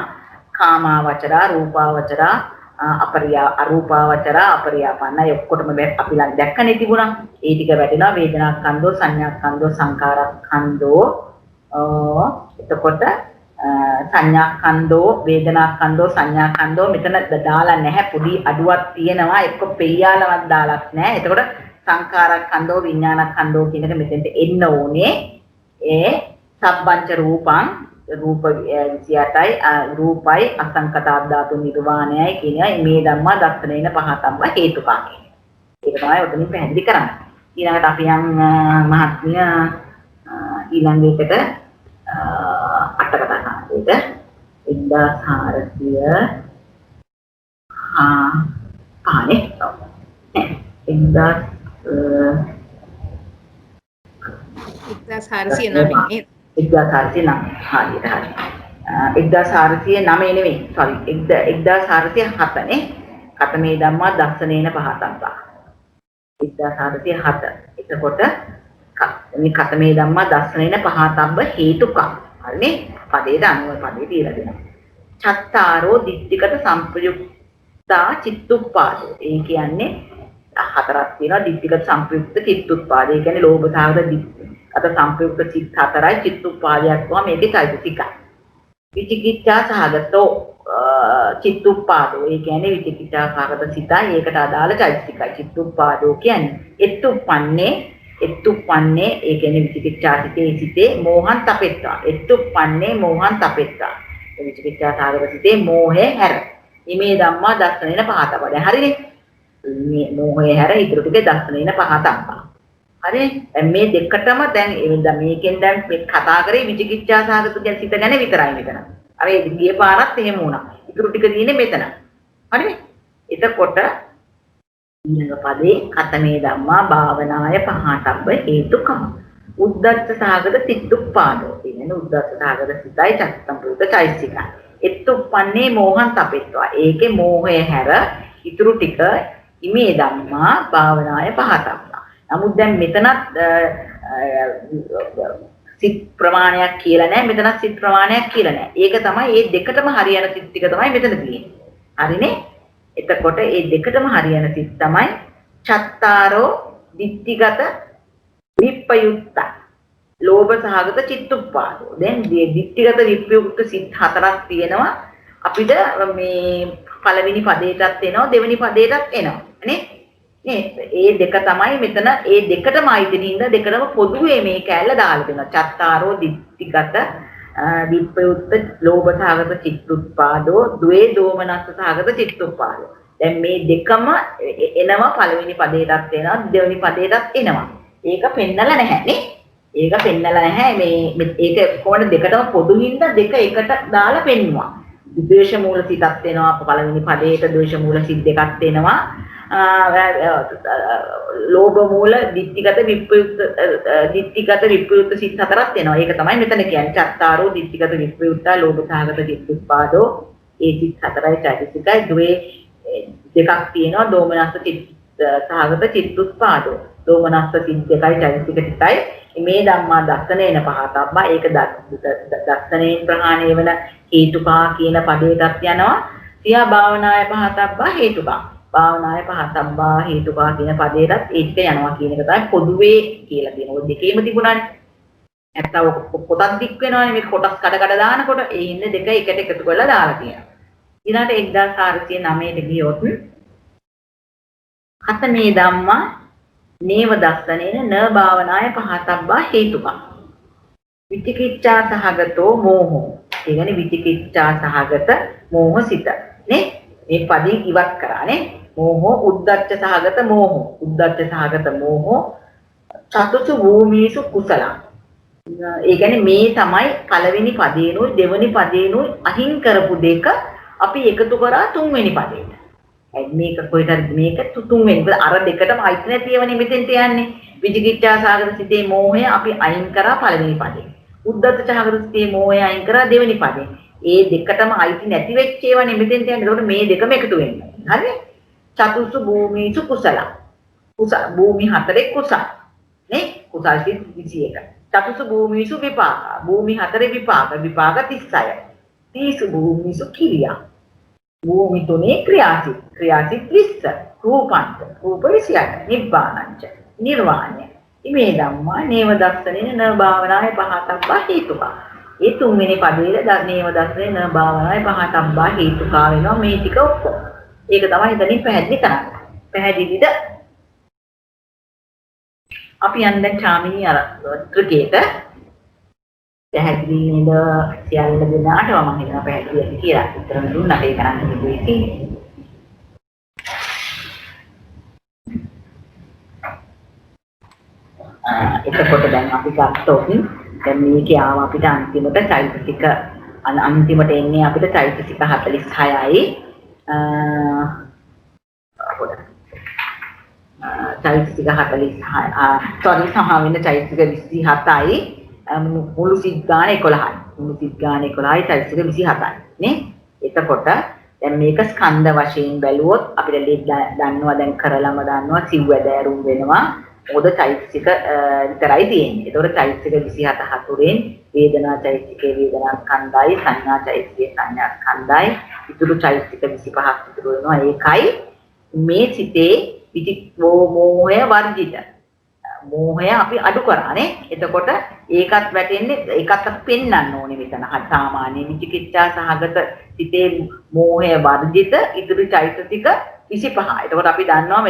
කාමාවචරා රූපාවචරා අරූපාවචරා අපරියාපන්න ඔක්කොටම අපි ළඟ දැක්කනේ තිබුණා. ඒ ටික වැටෙනවා වේදනා ඛණ්ඩෝ සංඥා ඛණ්ඩෝ සංකාර ඛණ්ඩෝ එතකොට සංඥා ඛණ්ඩෝ වේදනා ඛණ්ඩෝ සංඥා ඛණ්ඩෝ මෙතන දාලා නැහැ පොඩි අඩුවක් තියෙනවා එක්ක පෙయ్యාලවත් දාලක් නැහැ. එතකොට සංකාර ඛණ්ඩෝ විඥාන ඛණ්ඩෝ කියන එක මෙතෙන්ට එන්න ඕනේ. ඒ සබ්බංච රූපං රූප 28යි රූපයි අසංකතා ධාතු නිර්වාණයයි කියන මේ ධම්මා දස්සනේන පහතම්ම හේතුකා කියන්නේ. ඒක තමයි ඔතනින් පැහැදිලි කරන්නේ. ඊළඟට අපි යන් මහත්මිය ඊළඟ එකට අට කතා කරන්නේ 1400 පානේ 1409 1409 නෙවෙයි sorry 1407 නේ කතමේ ධම්මා දස්සනේන පහතම්පා 1407 එතකොට මේ කතමේ ධම්මා දස්සනේන පහතම්බ හේතුකම් හරිනේ පදේට අනුව පදේ තියලා දෙනවා චත්තාරෝ දිට්ඨිකට සම්පයුක්තා චිත්තුප්පාදෝ ඒ කියන්නේ හතරක් තියෙනවා දිට්ඨිකට සම්පයුක්ත චිත්තුප්පාදේ ඒ කියන්නේ ලෝභ සාගත අත සම්පයුක්ත චිත්ත හතරයි චිත්තුප්පාදයක් වුණා මේකේ চৈতසිකයි විචිකිච්ඡා සහගතෝ චිත්තුප්පාදෝ ඒ කියන්නේ විචිකිච්ඡා සහගත සිතයි ඒකට අදාළ চৈতසිකයි චිත්තුප්පාදෝ කියන්නේ එත්තුප්පන්නේ ඒ කියන්නේ විචිකිච්ඡා සිතේ මෝහං තපෙත්තා එත්තුප්පන්නේ මෝහං තපෙත්තා ඒ විචිකිච්ඡා සහගත සිතේ මෝහය හැර ඉමේ ධම්මා දස්සනේන පහතබ්බ දැන් හරිනේ මේ මෝහය හැර ඉතුරු ටික දස්සනේන පහතබ්බ හරිනේ මේ දෙකටම දැන් මේකෙන් දැන් මේ කතා කරේ විචිකිච්ඡා සහගත කියන සිත ගැන විතරයි මෙතන. අර ඒ ගිය පාරත් එහෙම වුණා. ඉතුරු ටික තියෙන්නේ මෙතන. හරිනේ? එතකොට ඊළඟ පදේ කතමේ ධම්මා භාවනාය පහතබ්බ හේතුකම්. උද්දච්ච සහගත චිත්තුප්පාදෝ. කියන්නේ උද්දච්ච සහගත සිතයි චත්තම්පූත චෛසිකයි. එත්තුප්පන්නේ මෝහං තපෙත්වා. ඒකේ මෝහය හැර ඉතුරු ටික ඉමේ ධම්මා භාවනාය පහතබ්බ. නමුත් දැන් මෙතනත් සිත් ප්‍රමාණයක් කියලා නැහැ මෙතනත් සිත් ප්‍රමාණයක් කියලා නැහැ. ඒක තමයි මේ දෙකටම හරියන සිත් ටික තමයි මෙතන තියෙන්නේ. හරිනේ? එතකොට මේ දෙකටම හරියන සිත් තමයි චත්තාරෝ දිට්ඨිගත විප්පයුක්ත ලෝභ සහගත චිත්තුප්පාදෝ. දැන් දිට්ඨිගත විප්පයුක්ත සිත් හතරක් තියෙනවා. අපිට මේ පළවෙනි පදයටත් එනවා දෙවෙනි පදයටත් එනවා නේ ඒ දෙක තමයි මෙතන ඒ දෙකටම අයිතිනින්ද දෙකටම පොදුවේ මේ කැලල දාලා දෙනවා චත්තාරෝ දිට්ඨිගත විප්‍රයුක්ත ලෝභසහගත චිත්තුත්පාදෝ ද්වේ දෝමනස්ස සහගත චිත්තුත්පාදෝ දැන් මේ දෙකම එනවා පළවෙනි පදයටත් එනවා දෙවෙනි පදයටත් එනවා ඒක පෙන්නලා නැහැ නේ ඒක පෙන්නලා නැහැ මේ ඒක කොහොමද දෙකටම පොදු හින්දා දෙක එකට දාලා පෙන්නුවා ද්වේෂ මූල සිතක් එනවා පළවෙනි පදයට ද්වේෂ මූල සිත් දෙකක් එනවා ලෝභ මූල දිට්ඨිගත විප්‍රයුක්ත සිත් හතරක් එනවා ඒක තමයි මෙතන කියන්නේ චත්තාරෝ දිට්ඨිගත විප්‍රයුක්ත ලෝභසහගත චිත්තුත්පාදෝ ඒ සිත් හතරයි චෛතසිකයි ද්වේ දෙකක් තියෙනවා දෝමනස්ස සහගත චිත්තුත්පාදෝ දෝමනස්ස සිත් දෙකයි චෛතසික ටිකයි මේ ධම්මා දස්සනේන පහතබ්බා ඒක දස්සනේන් ප්‍රහාණය වෙන හේතුකා කියන පදයටත් යනවා සියා භාවනාය පහතබ්බා හේතුකා භාවනාය පහතබ්බා හේතුකා කියන පදයටත් ඒ ටික යනවා කියන එක තමයි පොදුවේ කියලා තියෙනවා ඔය දෙකේම තිබුණානේ නැත්තම් කොටස් දික් වෙනවානේ මේ කොටස් කඩ දානකොට ඒ ඉන්නේ දෙක එකට එකතු කරලා දාලා තියෙනවා ඊළඟට 1409 ගියොත් හතමේ ධම්මා නේව දස්සනේන න භාවනාය පහතබ්බා හේතුකා විචිකිච්ඡා සහගතෝ මෝහෝ ඒ කියන්නේ විචිකිච්ඡා සහගත මෝහසිත නේ මේ පදින් ඉවත් කරානේ මෝහෝ උද්දච්ච සහගත මෝහෝ උද්දච්ච සහගත මෝහෝ චතුසු භූමීසු කුසල ඒ කියන්නේ මේ තමයි පළවෙනි පදේනොයි දෙවෙනි පදේනොයි අහිං කරපු දෙක අපි එකතු කරා තුන්වෙනි පදේට මේක කොහෙටද මේක තුන්වෙනි අර දෙකටම අයිති නැතිවනේ මෙතෙන්ට යන්නේ විචිකිච්ඡා සාගත සිතේ මෝහය අපි අයින් කරා පළවෙනි පදේ උද්දච්ච සාගත සිතේ මෝහය අයින් කරා දෙවෙනි පදේ ඒ දෙකටම අයිති නැති වෙච්ච ඒවානේ මෙතෙන්ට යන්නේ ඒකට මේ දෙකම එකතු වෙන්නේ හරිද චතුසු භූමීසු කුසල භූමි හතරේ කුසල නේ කුසල සිත් 21 චතුසු භූමීසු විපාක භූමි හතරේ විපාක 36 තීසු භූමීසු කිරියා භූමි තුනේ ක්‍රියාසිත 20 රූපංච රූප 28 නිබ්බානංච නිර්වාණය ඉමේ ධම්මා නේව දස්සනේන න භාවනාය පහතබ්බා හේතුකා ඒ තුන්වෙනි පදයේ නේව දස්සනේ න භාවනාය පහතබ්බා හේතුකා වෙනවා මේ ටික ඔක්කොම ඒක තමයි එතනින් පැහැදිලි කරන්නේ පැහැදිලිද අපි යන්න දැන් චාමිනී අර ත්‍රිකේත පැහැදිලි නේද සියල්ල දෙනාට මම හිතනවා පැහැදිලි කියලා උත්තර දුන්නා ඒක කරන්න කිව්වේ එතකොට දැන් අපි ගත්තොත් දැන් මේකේ ආව අපිට අන්තිමට චෛතසික අන්තිමට එන්නේ අපිට චෛතසික 46යි චෛතසික 46 sorry සහ වෙන චෛතසික 27යි මුළු සිත් ගාන 11යි මුළු සිත් ගාන 11යි චෛතසික 27යි නේ එතකොට දැන් මේක ස්කන්ධ වශයෙන් බැලුවොත් අපිට දන්නවා දැන් කරලම දන්නවා සිව්වැදෑරුම් වෙනවා මොකද චෛතසික විතරයි තියෙන්නේ. ඒතකොට චෛතසික 27 හතුරෙන් වේදනා චෛතසිකේ වේදනා ස්කන්ධයි සංඥා චෛතසිකේ සංඥා ස්කන්ධයි ඉතුරු චෛතසික 25ක් ඉතුරු වෙනවා. ඒකයි මේ සිතේ මෝහය වර්ජිත. මෝහය අපි අඩු කරානේ. එතකොට ඒකත් වැටෙන්නේ ඒකත් පෙන්වන්න ඕනේ මෙතන. සාමාන්‍ය විචිකිච්ඡා සහගත සිතේ මෝහය වර්ජිත ඉතුරු චෛතසික 25. එතකොට අපි දන්නවා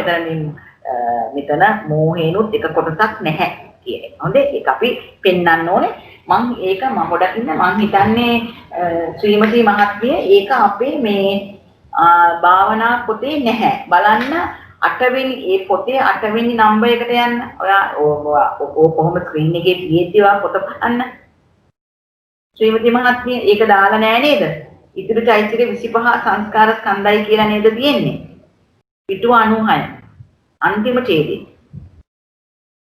මෙතන මෝහේනුත් එක කොටසක් නැහැ කියන එක. හොඳේ ඒක අපි පෙන්වන්න ඕනේ. මම පොඩක් ඉන්න මම හිතන්නේ ශ්‍රීමති මහත්මිය ඒක අපේ මේ භාවනා පොතේ නැහැ. බලන්න 8 වෙනි ඒ පොතේ 8 වෙනි නම්බර් එකට යන්න. ඔයා කොහොම ස්ක්‍රීන් එකේ තියෙද්දි ඔයා පොත බලන්න. ශ්‍රීමති මහත්මිය ඒක දාලා නැහැ නේද? ඉතිරි චෛතසික 25 සංස්කාර ස්කන්ධයි කියලා නේද තියෙන්නේ? පිටුව 96. අන්තිම ඡේදය.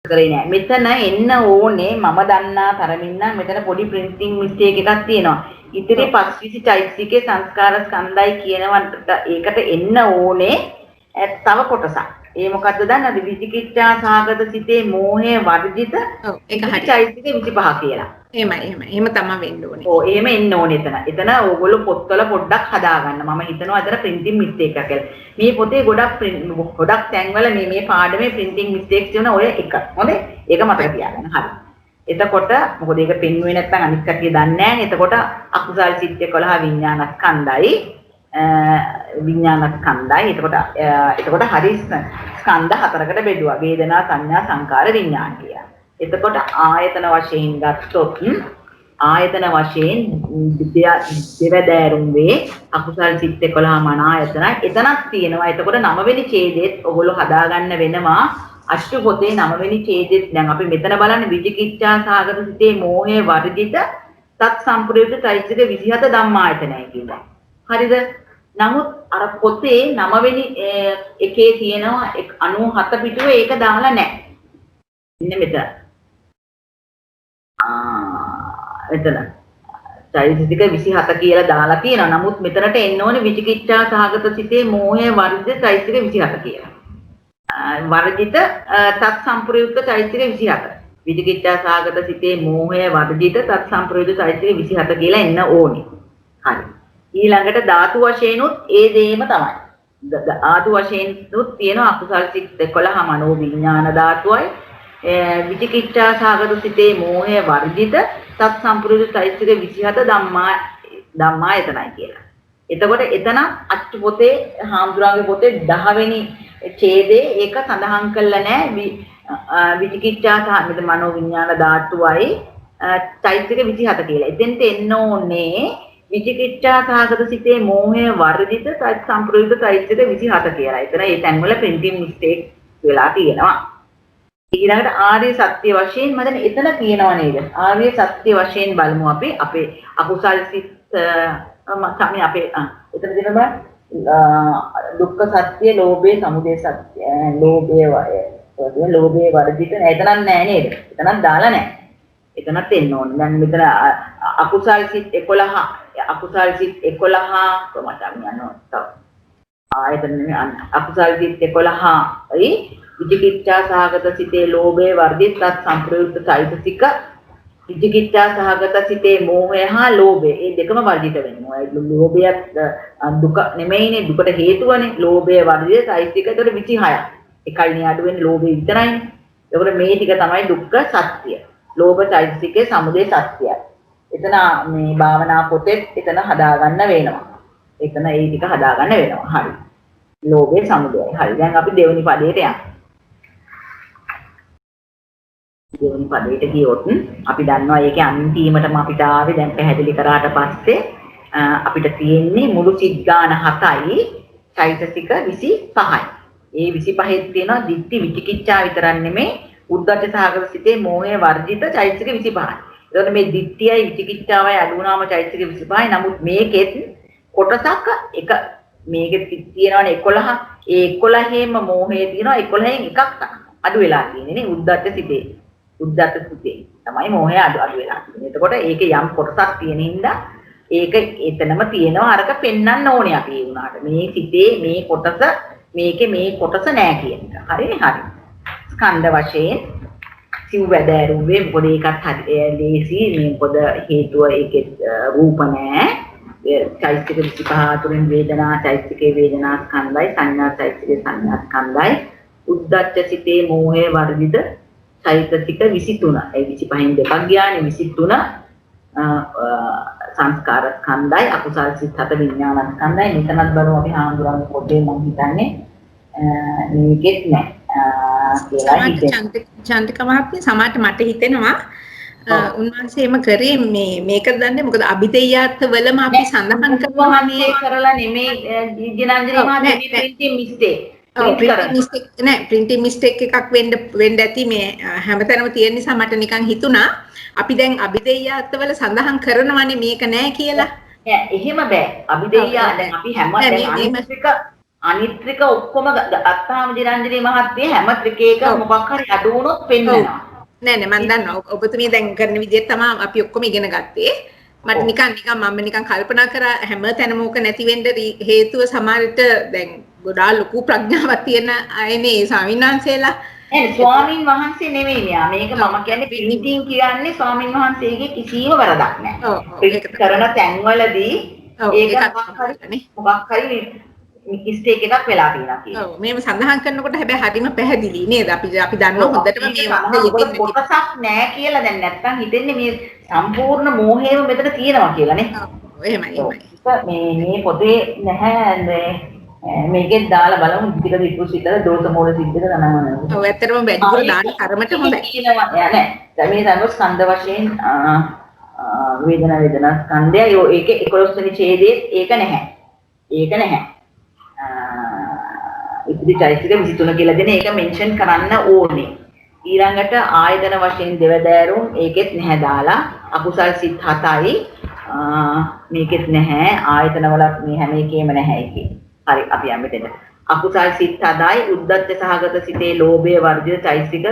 කරේ නෑ. මෙතන එන්න ඕනේ මම දන්නා තරමින් නම් මෙතන පොඩි printing mistake එකක් තියෙනවා. ඉතිරි 5 චෛතසිකේ සංස්කාර ස්කන්ධයි කියනවට ඒකට එන්න ඕනේ තව කොටසක්. ඒ මොකද්ද දන්නවද? විචිකිච්ඡා සාගත සිතේ මෝහය වර්ජිත ඒක හරි. චෛතසික 25 කියලා. එහෙමයි. එහෙම තමයි වෙන්න ඕනේ. ඔව් එහෙම එන්න ඕනේ එතන. එතන ඕගොල්ලෝ පොත්වල පොඩ්ඩක් හදාගන්න. මම හිතනවා එතන printing mistake එකක් කියලා. මේ පොතේ ගොඩක් තැන්වල මේ පාඩමේ printing mistakes තියෙන ඔය එක. හොඳේ? ඒක මතක තියාගන්න. හරි. එතකොට මොකද ඒක පෙන්වුවේ නැත්නම් අනිත් කටිය දන්නේ නැහැ. එතකොට අකුසල් සිත් 11 විඥානස්කන්ධයි විඥාන ස්කන්ධයි. එතකොට හරි ස්කන්ධ හතරකට බෙදුවා. වේදනා, සංඥා, සංකාර, විඥාන කියලා. එතකොට ආයතන වශයෙන් ගත්තොත් ආයතන වශයෙන් දෙවදෑරුම් වේ අකුසල් සිත් 11 මන ආයතනයි. එතනක් තියෙනවා. එතකොට 9 වෙනි ඡේදෙත් ඔයගොල්ලෝ හදාගන්න වෙනවා. අෂ්ටු පොතේ 9 වෙනි ඡේදෙත් දැන් අපි මෙතන බලන්නේ විචිකිච්ඡා සාගත සිතේ මෝහයේ වර්ජිත තත් සම්ප්‍රයුක්ත චෛතසික 27 ධම්මායතනයි කියලා. හරිද? නමුත් අර පොතේ 9 වෙනි එකේ තියෙනවා 97 පිටුවේ ඒක දාලා නැහැ. ඉන්නේ මෙතන. එතන චෛතසික 27 කියලා දාලා තියෙනවා. නමුත් මෙතනට එන්න ඕනේ විචිකිච්ඡා සහගත සිතේ මෝහය වර්ජිත චෛතසික 27 කියලා. වර්ජිත තත් සම්ප්‍රයුක්ත චෛතසික 27. විචිකිච්ඡා සහගත සිතේ මෝහය වර්ජිත තත් සම්ප්‍රයුක්ත චෛතසික 27 කියලා එන්න ඕනේ. හරි. ඊළඟට ධාතු වශයෙන්ුත් ඒ දේම තමයි. ධාතු වශයෙන්ුත් තියෙන අකුසල් සිත් 11 මනෝ විඥාන ධාතුවයි. විචිකිච්ඡා සහගත සිතේ මෝහය වර්ජිත තත් සම්ප්‍රයුක්ත චෛතසික 27 ධම්මායතනයි කියලා. එතකොට එතන අච්චු පොතේ හාමුදුරන්ගේ පොතේ 10 වෙනි ඡේදේ ඒක සඳහන් කළා නෑ. විචිකිච්ඡා සහගත මනෝ විඥාන ධාතුවයි චෛතසික 27 කියලා. එතෙන්ට එන්න ඕනේ විචිකිච්ඡා සහගත සිතේ මෝහය වර්ජිත තත් සම්ප්‍රයුක්ත චෛතසික 27 කියලා. එතන ඒ තැන්වල printing mistake වෙලා තියෙනවා. ඊළඟට ආර්ය සත්‍ය වශයෙන් මම දැන් එතන කියනවා නේද? ආර්ය සත්‍ය වශයෙන් බලමු අපි අපේ අකුසල් සිත් තමයි අපේ එතන දෙනවා දුක්ඛ සත්‍ය, ලෝභය, සමුදය සත්‍ය, ලෝභය වර්ජිත නෑ. එතනක් නෑ නේද? එතනක් දාලා නෑ. එතනත් එන්න ඕනේ. දැන් මෙතන අකුසල් සිත් 11 අකුසල් සිත් 11 කොහොමද යනවා? තව ආයතන අකුසල් සිත් 11යි විචිකිච්ඡා සහගත සිතේ ලෝභය වර්ධිත තත් සම්ප්‍රයුක්ත චෛතසික විචිකිච්ඡා සහගත සිතේ මෝහය හා ලෝභය ඒ දෙකම වර්ධිත වෙනවා. ලෝභයත් දුක නෙමෙයිනේ, දුකට හේතුවනේ. ලෝභය වර්ධිත චෛතසික ඒතකොට 26ක්. එකයිනේ අඩු වෙන්නේ ලෝභය විතරයිනේ. ඒකට මේ ටික තමයි දුක්ඛ සත්‍ය. ලෝභ චෛතසිකේ සමුදය සත්‍යයි. එතන මේ භාවනා පොතේ එතන හදාගන්න වෙනවා. එතන ඒ ටික හදාගන්න වෙනවා. හරි. ලෝභය සමුදයයි. හරි. දැන් අපි දෙවෙනි පදයට යමු. දෙවෙනි පදයට ගියොත් අපි දන්නවා ඒකේ අන්තිමටම අපිට ආවේ දැන් පැහැදිලි කරාට පස්සේ අපිට තියෙන්නේ මුළු සිද්ධාන 7යි චෛතසික 25යි. ඒ 25ෙත් තියෙනවා දිට්ඨි විචිකිච්ඡා විතරක් නෙමෙයි උද්ධච්ච සහගත සිතේ මෝහය වර්ජිත චෛතසික 25යි. ඒතකොට මේ දිට්ඨියයි විචිකිච්ඡාවයි අඩු වුණාම චෛතසික 25යි. නමුත් මේකෙත් කොටසක් එක මේකෙත් තියෙනවනේ 11. ඒ 11ෙම මෝහය තියෙනවා 11න් එකක් අඩු වෙලා තියෙන්නේ නේ උද්ධච්ච සිතේ. උද්ධච්ච සිතේ තමයි මෝහය අඩු වෙලා තියෙන්නේ. එතකොට ඒකේ යම් කොටසක් තියෙන හින්දා ඒක එතනම තියෙනවා අරක පෙන්වන්න ඕනේ අපි ඒ වුණාට. මේ සිතේ මේ කොටස මේකේ මේ කොටස නෑ කියන එක. හරිනේ හරි. ස්කන්ධ වශයෙන් සිව් වැදෑරුවේ මොකද ඒකත් හරි ලේසි. මේ මොකද හේතුව ඒකේ රූප නෑ. චෛතසික 25 තුලින් වේදනා චෛතසිකේ වේදනා ස්කන්ධයි, සංඥා චෛතසිකේ සංඥා ස්කන්ධයි, උද්ධච්ච සිතේ මෝහය වර්ධිත චෛතසික 23. ඒ 25න් දෙකක් ගියානේ 23 සංස්කාර ස්කන්ධයි, අකුසල් සිත් 7 විඥාන ස්කන්ධයි. මෙතනත් බලමු අපි හාමුදුරන්ගේ පොතේ මම හිතන්නේ මේකෙත් නෑ කියලා හිතේ. චන්ද්‍රික මහත්මිය සමහරට මට හිතෙනවා උන්වහන්සේම කරේ මේක දන්නේ මොකද අභිදේයාර්ථ වලම අපි සඳහන් කරනවා මේ කරලා නෙමෙයි ජිනන්ජලි මහත්මිය printing mistake. printing mistake එකක් වෙන්න ඇති මේ හැමතැනම තියෙන නිසා මට නිකන් හිතුණා අපි දැන් අභිදේයාර්ථ වල සඳහන් කරනවානේ මේක නෑ කියලා. නෑ එහෙම බෑ. අභිදේයා දැන් අපි හැම අනිත්‍රික ඔක්කොම අත්තාම ජිනන්ජලි මහත්මිය හැම ත්‍රිකයක මොකක් හරි අඩු වුණොත් පෙන්වනවා. නෑ මම දන්නවා ඔබතුමිය දැන් කරන විදිහට තමයි අපි ඔක්කොම ඉගෙන ගත්තේ. මට නිකන් මම නිකන් කල්පනා කරා හැම තැනම ඕක නැති වෙන්න හේතුව සමහරට දැන් ගොඩාක් ලොකු ප්‍රඥාවක් තියෙන අයනේ ස්වාමීන් වහන්සේලා. නෑ ස්වාමීන් වහන්සේ නෙමෙයි මෙයා. මේක මම කියන්නේ printing කියන්නේ ස්වාමීන් වහන්සේගේ කිසිම වරදක් නෑ. ඒක කරන තැන්වලදී ඒක මොකක් හරි මිස්ටේක් එකක් වෙලා තියෙනවා කියන්නේ. ඔව් මේව සඳහන් කරනකොට හැබැයි හරිම පැහැදිලි නේද? අපි දන්නවා හොඳටම මේ වගේ කොටසක් නෑ කියලා දැන් නැත්තම් හිතෙන්නේ මේ සම්පූර්ණ මෝහයම මෙතන තියෙනවා කියලා නේ. එහෙමයි. මේ පොතේ නැහැ මේකෙත් දාලා බලමු ටික විකුස් විතර දෝෂ මූල සිද්ධක ගණන්. ඔව් ඇත්තටම වැඩිපුර දාන්න තරමට හොඳයි. කියනවා නෑ. දැන් මේ තමයි ස්කන්ධ වශයෙන් වේදනා ස්කන්ධය ඒකේ 11 වෙනි ඡේදයේ ඒක නැහැ. ඒක නැහැ. ඉතිරි චෛතසික 23 කියලා දෙන ඒක මෙන්ෂන් කරන්න ඕනේ. ඊළඟට ආයතන වශයෙන් දෙවදෑරුම් ඒකෙත් නැහැ දාලා අකුසල් සිත් 7යි මේකෙත් නැහැ ආයතන වලත් මේ හැම එකේම නැහැ ඒකේ. හරි අපි යන්න මෙතන. අකුසල් සිත් 7යි උද්දච්ච සහගත සිතේ ලෝභය වර්ජිත චෛතසික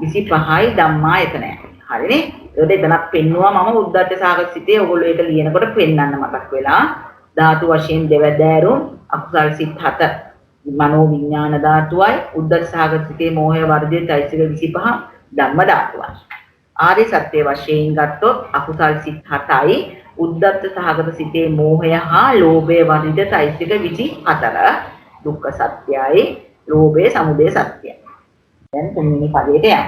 25යි ධම්මායතනය. හරිනේ? ඒකට එතනක් පෙන්නුවා මම උද්දච්ච සහගත සිතේ ඔයගොල්ලෝ ඒක ලියනකොට පෙන්වන්න මතක් වෙලා ධාතු වශයෙන් දෙවදෑරුම් අකුසල් සිත් 7 මනෝ විඥාන ධාතුවයි උද්දච්ච සහගත සිතේ මෝහය වර්ජිත චෛතසික 25 ධම්ම ධාතුවයි. ආර්ය සත්‍ය වශයෙන් ගත්තොත් අකුසල් සිත් 7යි උද්දච්ච සහගත සිතේ මෝහය හා ලෝභය වර්ජිත චෛතසික 24 දුක්ඛ සත්‍යයි ලෝභය සමුදය සත්‍යයි. දැන් තුන්වෙනි පදයට යමු.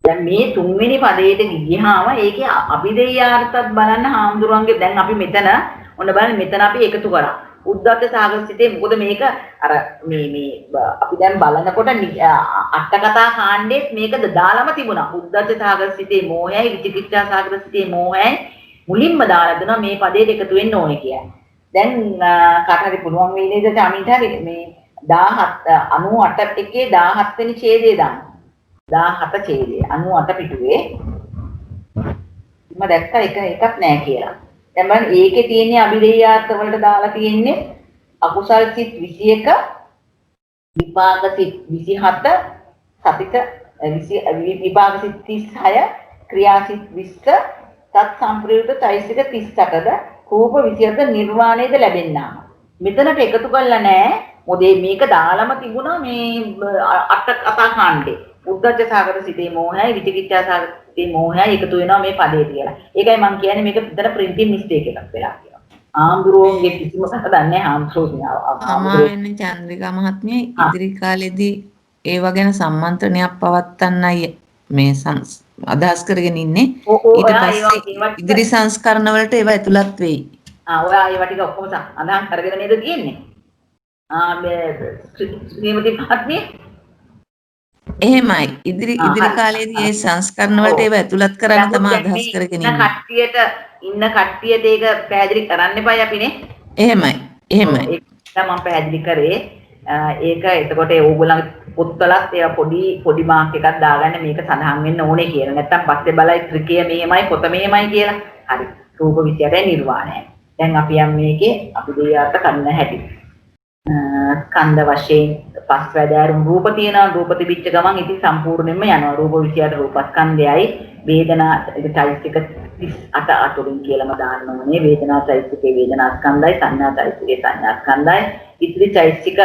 දැන් මේ තුන්වෙනි පදයට ගියාම ඒකේ අභිදේයාර්ථත් බලන්න හාමුදුරන්ගේ දැන් අපි මෙතන ඔන්න බලන්න මෙතන අපි එකතු කරා. උද්දච්ච සහගත සිතේ මොකද මේක අර මේ අපි දැන් බලනකොට අට කතා කාණ්ඩෙත් මේක දාලම තිබුණා. උද්දච්ච සහගත සිතේ මෝහයයි විචිකිච්ඡා සහගත සිතේ මෝහයයි මුලින්ම දාලා දෙනවා මේ පදයට එකතු වෙන්න ඕනේ කියන්නේ. දැන් කාට හරි පුළුවන් වෙයි නේද චාමින්ට හරි මේ 98 එකේ 17 වෙනි ඡේදය දාන්න. 17 ඡේදය 98 පිටුවේ මම දැක්ක එකක් නැහැ කියලා. දැන් බලන්න ඒකේ තියෙන අභිදේයාර්ථ වලට දාලා තියෙන්නේ අකුසල් සිත් 21 විපාක සිත් 27 සතික විපාක සිත් 36 ක්‍රියා සිත් 20 තත් සම්ප්‍රයුක්ත චෛතසික 38ද රූප 27 නිර්වාණයද ලැබෙන්නා. මෙතනට එකතු කරලා නැහැ. මොදේ මේක දාලම තිබුණා මේ අට කතා කාණ්ඩේ. උද්දච්ච සාගත සිතේ මෝහයයි විචිකිච්ඡා සාගත සිතේ මෝහයයි එකතු වෙනවා මේ පදේ කියලා. ඒකයි මම කියන්නේ මේක විතර ප්‍රින්ටින් මිස්ටේක් එකක් වෙලා කියලා. ආම්දුරෝගේ කිසිම සැකයක් නැහැ ආම්දුරෝ. අමාවෙන්නේ චන්ද්‍රිකා මහත්මිය ඉදිරි කාලෙදී ඒවා ගැන සම්මන්ත්‍රණයක් පවත්වන්නයි මේ අදහස් කරගෙන ඉන්නේ. ඊට පස්සේ ඉදිරි සංස්කරණ වලට ඒවා ඇතුළත් වෙයි. ඔයා ඒවා ටික ඔක්කොම අදහස් කරගෙන නේද තියෙන්නේ? මේ ශ්‍රීමති මහත්මිය එහෙමයි ඉදිරි කාලේදී මේ සංස්කරණ වලට ඒවා ඇතුළත් කරන්න තමයි අදහස් කරගෙන ඉන්නේ. ඉන්න කට්ටියට ඒක පැහැදිලි කරන්න එපායි අපිනේ. එහෙමයි. ඒක මම පැහැදිලි කරේ. ඒක එතකොට ඕගොල්ලන්ගේ පොත්වලත් ඒවා පොඩි මාක් එකක් දාගන්න මේක සඳහන් වෙන්න ඕනේ කියලා. නැත්තම් පස්සේ බලයි ත්‍රිකය මෙහෙමයි පොත මෙහෙමයි කියලා. හරි. රූප 28යි නිර්වාණයයි. දැන් අපි යම් මේකේ අපි දෙයාට කරන්න හැටි. ස්කන්ධ වශයෙන් පස්වැදෑරුම් රූප තියෙනවා. රූප තිබිච්ච ගමන් ඉතින් සම්පූර්ණයෙන්ම යනවා. රූප 28 රූපස්කන්ධයයි වේදනා චෛතසික 38 අතුරින් කියලාම දාන්න ඕනේ. වේදනා චෛතසිකේ වේදනා ස්කන්ධයයි සංඥා චෛතසිකේ සංඥා ස්කන්ධයයි ඉතිරි චෛතසික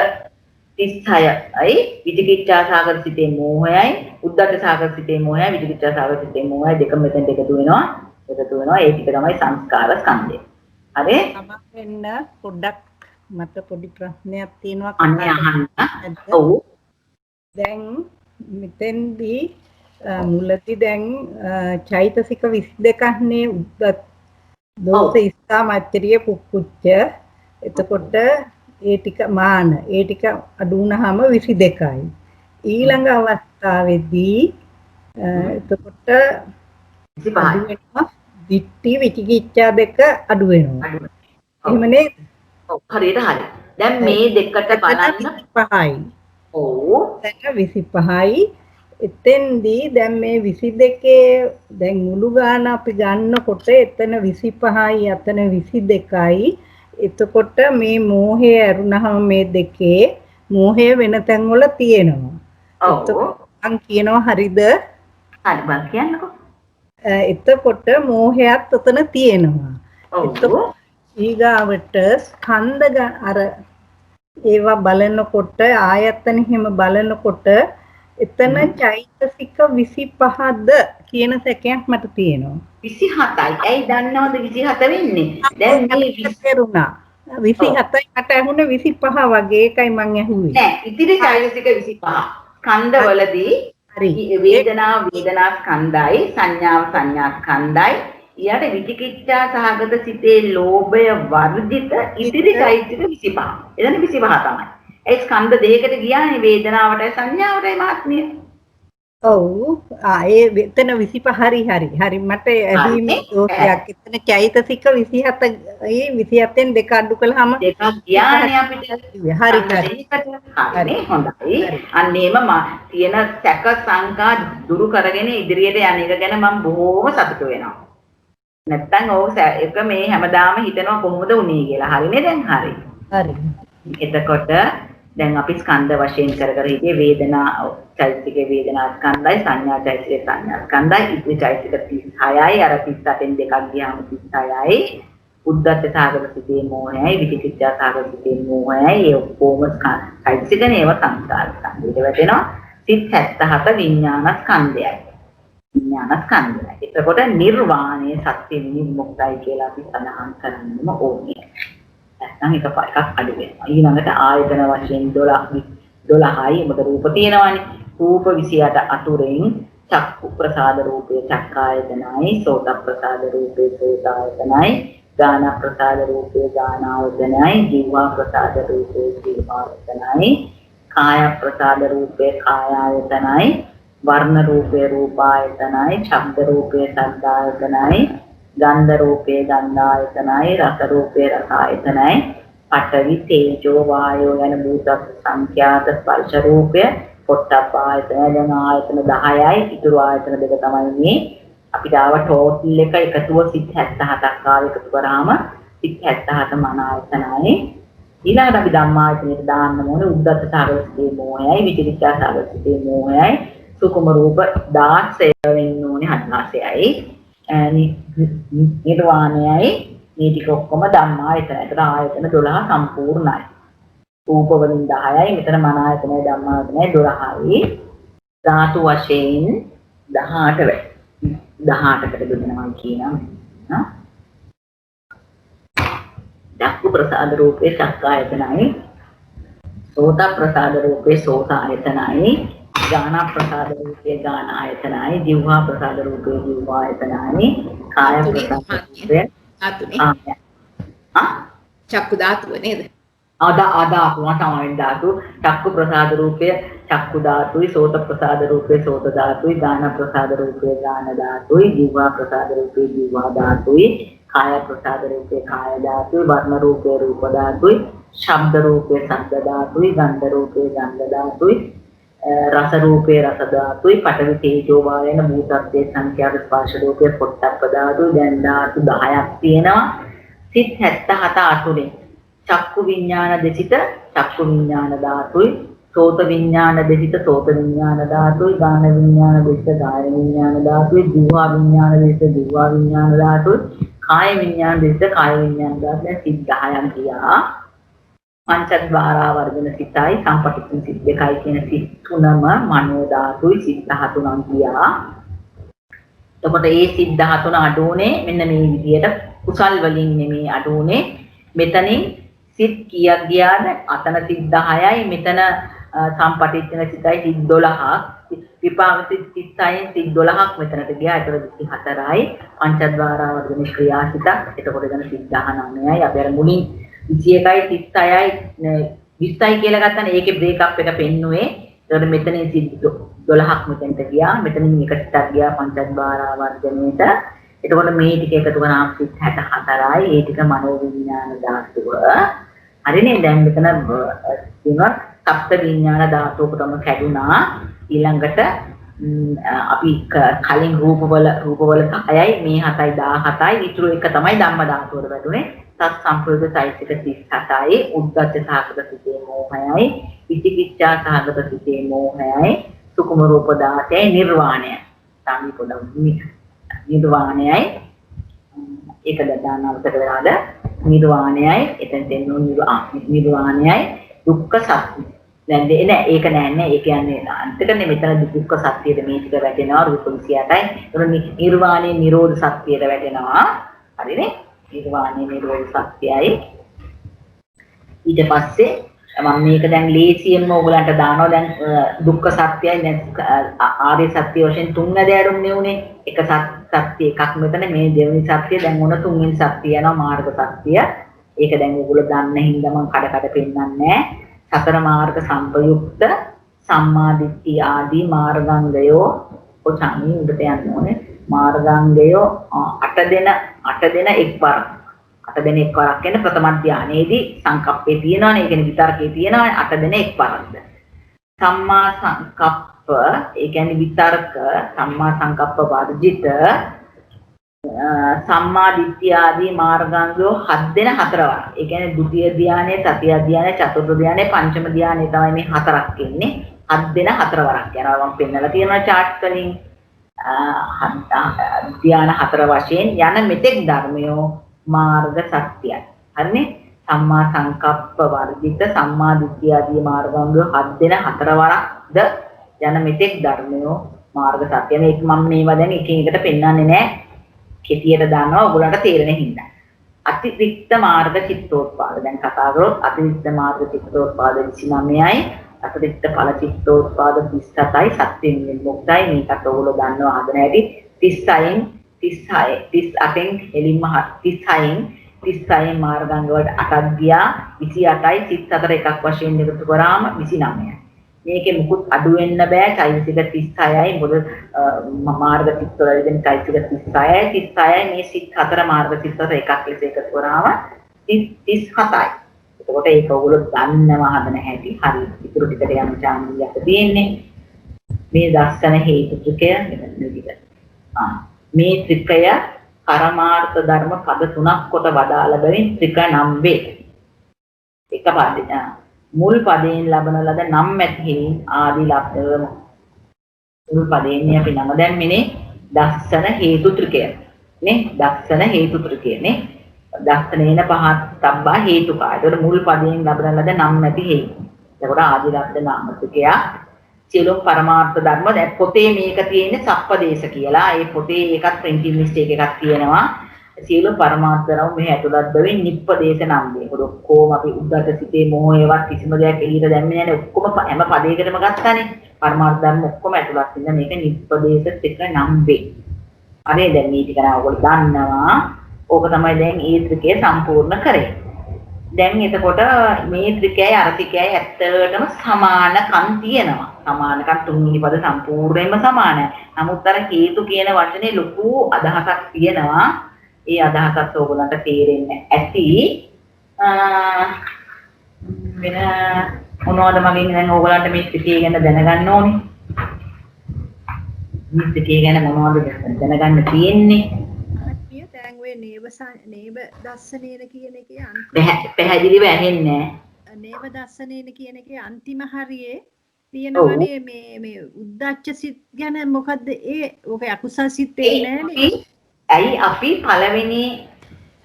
36යි විචිකිච්ඡා සාගත සිතේ මෝහයයි උද්දච්ච සාගත සිතේ මෝහයයි විචිකිච්ඡා සාගත සිතේ මෝහයයි දෙකම මෙතෙන්ට එකතු වෙනවා. ඒ ටික තමයි සංස්කාර ස්කන්ධය. හරි? වෙන්න පොඩ්ඩක් මට පොඩි ප්‍රශ්නයක් තියෙනවා. අනේ අහන්න. ඔව්. දැන් මෙතෙන්දී මුලදී දැන් චෛතසික 22ක් නේ උද්දත් දෝෂ ඉස්සා මෛත්‍රිය කුක්කුච්ච එතකොට ඒ ටික මාන ඒ ටික අඩු වුණාම 22යි ඊළඟ අවස්ථාවේදී එතකොට 25යි දිට්ඨි විචිකිච්ඡා දෙක අඩු වෙනවා එහෙම නේද? ඔව් හරියට හරි. දැන් මේ දෙකට බලන්න 25යි. ඔව්. දැන් 25යි. එතෙන්දී දැන් මේ 22 දැන් මුළු ගාන අපි ගන්නකොට එතන 25යි අතන 22යි. එතකොට මේ මෝහය ඇරුණාම මේ දෙකේ මෝහය වෙන තැන් වල තියෙනවා. එතකොට මං කියනවා හරිද? හරි බං කියන්නකෝ. එතකොට මෝහයත් උතන තියෙනවා. එතකොට ඊගාවට ස්කන්ධ අර ඒවා බලනකොට ආයතන හිම බලනකොට එතන චෛතසික 25ද කියන සැකයක් මට තියෙනවා. 27යි. ඇයි දන්නවද 27 වෙන්නේ? දැන් මේ 27යි මට ඇහුනේ 25 වගේ ඒකයි මං ඇහුවේ. නෑ ඉතිරි චෛතසික 25. ස්කන්ධවලදී හරි වේදනා ස්කන්ධයි සංඥා ස්කන්ධයි ඊට විචිකිච්ඡා සහගත සිතේ ලෝභය වර්ජිත ඉතිරි চৈতසික 25. එතන 25 තමයි. ඒ ස්කන්ධ දෙකකට ගියානේ වේදනාවටයි සංඥාවටයි මහත්මිය. ඔව් ඒ එතන 25 හරි මට ඇදීමේ දෝෂයක්. එතන චෛතසික 27 27න් දෙක අඩු කළාම දෙකක් ගියානේ අපිට. හරි හොඳයි. අන්නේම තියෙන සැක සංකා දුරු කරගෙන ඉදිරියට යන එක ගැන මම බොහෝම සතුටු වෙනවා. නැත්තම් ඕක එක මේ හැමදාම හිතනවා කොහොමද උනේ කියලා. හරිනේ දැන් හරි. එතකොට දැන් අපි ස්කන්ධ වශයෙන් කර හිටියේ වේදනා චෛතසිකේ වේදනා ස්කන්ධයි සංඥා චෛතසිකේ සංඥා ස්කන්ධයි ඉතිරි චෛතසික 36යි අර 38න් දෙකක් ගියාම 36යි උද්දච්ච සාගත සිතේ මෝහයයි විචිකිච්ඡා සාගත සිතේ මෝහයයි ඒ ඔක්කොම චෛතසිකනේ ඒවා සංස්කාර ස්කන්ධයට වැටෙනවා සිත් 77 විඥාන ස්කන්ධයයි විඥාන ස්කන්ධයයි එතකොට නිර්වාණය සත්‍ය විමුක්තයි කියලා අපි සඳහන් කරන්නම ඕනේ නැත්නම් එකක් අඩු වෙනවා. ඊළඟට ආයතන වශයෙන් 12යි මොකද රූප තියෙනවානේ. රූප 28 අතුරෙන් චක්කු ප්‍රසාද රූපේ චක්කායතනයි, සෝත ප්‍රසාද රූපේ සෝතායතනයි, ගාන ප්‍රසාද රූපේ ගානායතනයි, ජීවා ප්‍රසාද රූපේ ජීවායතනයි, කාය ප්‍රසාද රූපේ කායායතනයි, වර්ණ රූපේ රූපායතනයි, ශබ්ද රූපේ ශබ්දායතනයි, ගන්ධ රූපේ ගන්ධායතනයි රස රූපේ රසායතනයි පඨවි තේජෝ වායෝ යන භූත සංඛ්‍යාත ස්පර්ශ රූපය පොට්ටප්ප ආයතන යන ආයතන 10යි ඉතුරු ආයතන දෙක තමයි මේ අපිට ආව ටෝටල් එක එකතුව සිත් 77ක් ආව එකතු කරාම සිත් 77 මන ආයතනයි ඊළඟට අපි ධම්මායතනෙට දාන්න ඕනේ උද්දච්ච සාගතේ මෝහයයි විචිකිච්ඡා සාගතේ මෝහයයි සුකුම රූප 16 වෙන්න ඕනේ 16යි නිර්වාණයයි මේ ටික ඔක්කොම ධම්මායතන. ඒතර ආයතන 12 සම්පූර්ණයි. රූප වලින් 10යි මෙතන මන ආයතනයි ධම්මායතනයි 12යි. ධාතු වශයෙන් 18 වෙයි. 18කට බෙදනවා කියනවා. චක්කු ප්‍රසාද රූපේ චක්කායතනයි. සෝත ප්‍රසාද රූපේ සෝතායතනයි. गाना प्रसाद रूपे गानायतनाय जिह्वा प्रसाद रूपे जिह्वायतनाय काय प्रसाद रूपे චක්කු ධාතුව නේද? ආදාතු තමයි ධාතු චක්කු ප්‍රසාද රූපය චක්කු ධාතුයි සෝත ප්‍රසාද රූපේ සෝත ධාතුයි ගාන ප්‍රසාද රූපේ ගාන ධාතුයි ජීවා ප්‍රසාද රූපේ ජීවා ධාතුයි කාය ප්‍රසාද රූපේ කාය ධාතුයි වර්ණ රූපේ රූප ධාතුයි ශබ්ද රූපේ ශබ්ද ධාතුයි ගන්ධ රූපේ ගන්ධ ධාතුයි රස රූපේ රස ධාතුයි පඨවි තේජෝ වායන භූතත්වයේ සංඛ්‍යාත ස්පර්ශ රූපේ පොට්ටප්ප ධාතුයි දැන් ධාතු 10ක් තියෙනවා සිත් 77 අතුරෙන් චක්කු විඥාන දෙසිත චක්කු විඥාන ධාතුයි සෝත විඥාන දෙසිත සෝත විඥාන ධාතුයි ගාන විඥාන දෙසිත ගාන විඥාන ධාතුයි දිවා විඥාන දෙසිත දිවා විඥාන ධාතුයි කාය විඥාන දෙසිත කාය විඥාන ධාතුයි සිත් 10ක් ගියා පංචද්වාරා වර්ගන සිතයි සම්පටිච්ඡන සිත් දෙකයි කියන සිත් තුනම මනෝ ධාතුයි සිත් 13ක් ගියා. එතකොට මේ සිත් 13 අඩුනේ මෙන්න මේ විදියට කුසල් වලින් නෙමේ අඩුනේ. මෙතනින් සිත් කීයක් ගියාද? අතන සිත් 10යි මෙතන සම්පටිච්ඡන සිතයි සිත් 12ක්. විපාක සිත් 36න් සිත් 12ක් මෙතනට ගියා. ඒතර 24යි පංචද්වාරා වර්ගන ක්‍රියාසිතක්. එතකොට එතන සිත් 19යි. අපි අර මුලින් 21යි 36යි 20යි කියලා ගත්තානේ ඒකේ බ්‍රේක් අප් එක පෙන්නුවේ. ඒතකොට මෙතනින් සිත් 12ක් මෙතෙන්ට ගියා. මෙතනින් එක ටිකක් ගියා පංචද්වාරා වර්ගණයට. එතකොට මේ ටික එකතු කරාම සිත් 64යි. ඒ ටික මනෝ විඥාන ධාතුව. හරිනේ දැන් මෙතන තියෙනවා සප්ත විඥාන ධාතුවකටම කැඩුනා. ඊළඟට අපි කලින් රූපවල 6යි මේ 7යි 17යි ඊටු එක තමයි ධම්ම ධාතුවට වැටුනේ. තත් සම්ප්‍රයුක්ත චෛතසික 37යි උද්දච්ච සහගත සිතේ මෝහයයි විචිකිච්ඡා සහගත සිතේ මෝහයයි සුකුම රූප 16යි නිර්වාණයයි සාමි පොඩි නිර්වාණයයි ඒක දාන අවසර වෙලාද නිර්වාණයයි එතෙන් දෙන්නු නිර්වාණයයි දුක්ඛ සත්‍ය දැන් නෑ ඒක නෑ ඒ කියන්නේ අන්තිකනේ මෙතන දුක්ඛ සත්‍යයේ මේ ටික වැටෙනවා රූප 28යි ඒතර නිර්වාණය නිරෝධ සත්‍යයට වැටෙනවා හරිනේ නිර්වාණය නිරෝධ සත්‍යයි ඊට පස්සේ මම මේක දැන් ලේසියෙන්ම ඕගලන්ට දානවා දැන් දුක්ඛ සත්‍යයි ආර්ය සත්‍ය වශයෙන් තුන් ඇදෑරුම්නේ උනේ එක සත්‍ය එකක් මෙතන මේ දෙවෙනි සත්‍ය දැන් මොන තුන්වෙනි සත්‍ය යනවා මාර්ග සත්‍ය ඒක දැන් ඕගොල්ලෝ දන්න හින්දා මම කඩ පෙන්නන්නේ සතර මාර්ග සම්පයුක්ත සම්මා දිට්ඨිය ආදී මාර්ගාංගයෝ ඔතනින් උඩට යන්න ඕනේ මාර්ගාංගයෝ 8 දෙන එක්වරක් 8 දෙන එක්වරක් කියන්නේ ප්‍රථම ධානයේදී සංකප්පේ තියෙනවනේ ඒ කියන්නේ විතරකේ තියෙනවනේ 8 දෙන එක්වරක්ද සම්මා සංකප්ප ඒ කියන්නේ විතරක සම්මා සංකප්ප වර්ජිත සම්මා දිට්ඨිය ආදී මාර්ගාංගයෝ 7 දෙන 4 වරක් ඒ කියන්නේ ဒုတိ ය ධානය තතිය ධානය චතුර්ථ ධානය පංචම ධානය තමයි මේ හතරක් ඉන්නේ 7 දෙන 4 වරක් යනවා මම පෙන්නලා තියෙනවා chart වලින් ධාන 4 වශයෙන් යන මෙතෙක් ධර්මයෝ මාර්ග සත්‍යයි. හරිනේ? සම්මා සංකප්ප වර්ජිත සම්මා දිට්ඨිය ආදී මාර්ගාංග 7 දෙන 4 වරක්ද යන මෙතෙක් ධර්මයෝ මාර්ග සත්‍ය. මේක මම මේවා දැන් එකින් එකට පෙන්වන්නේ නැහැ. කෙටියට දානවා ඔයගොල්ලන්ට තේරෙන හින්දා. අතිරික්ත මාර්ග චිත්තෝත්පාද. දැන් කතා කරොත් අතිරික්ත මාර්ග චිත්තෝත්පාද 29යි. අතිරික්ත ඵල චිත්තෝත්පාද 37යි. සත්‍යෙන් විමුක්තයි. මේකට ඔයගොල්ලෝ දන්නවා හදන හැටි 36න් 38න් එලින්ම 36න් මාර්ගාංග වලට 8ක් ගියා 28යි සිත් 4 එකක් වශයෙන් එකතු කරාම 29යි. මේකේ මුකුත් අඩු වෙන්න බෑ චෛතසික 36යි මොකද මාර්ග චිත්ත වල දෙන චෛතසික 36යි මේ සිත් 4 මාර්ග චිත්ත 4 එකක් ලෙස එකතු කරාම 37යි. එතකොට ඒක ඔයගොල්ලෝ දන්නවා හදන හැටි හරි ඉතුරු ටිකට යන chance එක තියෙන්නේ. මේ දර්ශන හේතු ත්‍රිකය මෙතන විදිහට. මේ ත්‍රිකය පරමාර්ථ ධර්ම පද තුනක් කොට වදාළ බැවින් ත්‍රික නම් වේ. එක පදේ මුල් පදයෙන් ලබන ලද නම් ඇති ආදී ලක්ෂණ මුල් පදයෙන් අපි නම දැම්මනේ දස්සන හේතු ත්‍රිකය. නේ දස්සන හේතු ත්‍රිකය නේ දස්සනේන පහත් තබ්බා හේතුකා. ඒතකොට මුල් පදයෙන් ලබන ලද නම් ඇති හේතු. එතකොට ආදී ලක්ෂණ නාම ත්‍රිකය සියලුම පරමාර්ථ ධර්ම දැන් පොතේ මේක තියෙන්නේ සප්පදේශ කියලා. ඒ පොතේ එකක් printing mistake එකක් තියෙනවා. සියලුම පරමාර්ථ ධර්ම මෙහි ඇතුළත් බැවින් නිප්පදේශ නම් වේ. ඒක ඔක්කොම අපි උද්දත සිතේ මොහේවත් කිසිම දෙයක් එළියට දැම්මේ නැහැ. ඔක්කොම හැම පදයකටම ගත්තානේ. පරමාර්ථ ධර්ම ඔක්කොම ඇතුළත් ඉන්න මේක නිප්පදේශ ත්‍රික නම් වේ. අනේ දැන් මේ ටික නම් ඔයගොල්ලෝ දන්නවා. ඕක තමයි දැන් ඒ ත්‍රිකය සම්පූර්ණ කරේ. දැන් එතකොට මේ ත්‍රිකයයි අර ත්‍රිකයයි ඇත්තටම සමානකම් තියෙනවා. සමානකම් තුන්වෙනි පද සම්පූර්ණයෙන්ම සමානයි. නමුත් අර හේතු කියන වචනේ ලොකු අදහසක් තියෙනවා. ඒ අදහසත් ඕගොල්ලන්ට තේරෙන්නේ ඇති. වෙන මොනවද මගෙන් දැන් ඕගොල්ලන්ට මේ ත්‍රිකය ගැන දැනගන්න ඕනේ? මේ ත්‍රිකය ගැන මොනවද දැනගන්න තියෙන්නේ? දැන් ඔය නේව දස්සනේන කියන එකේ පැහැදිලිව ඇහෙන්නේ නැහැ. නේව දස්සනේන කියන එකේ අන්තිම හරියේ තියෙනවනේ මේ උද්දච්ච සිත් ගැන මොකද්ද ඒ ඔක අකුසල් සිත් වෙන්නේ නෑනේ. ඇයි අපි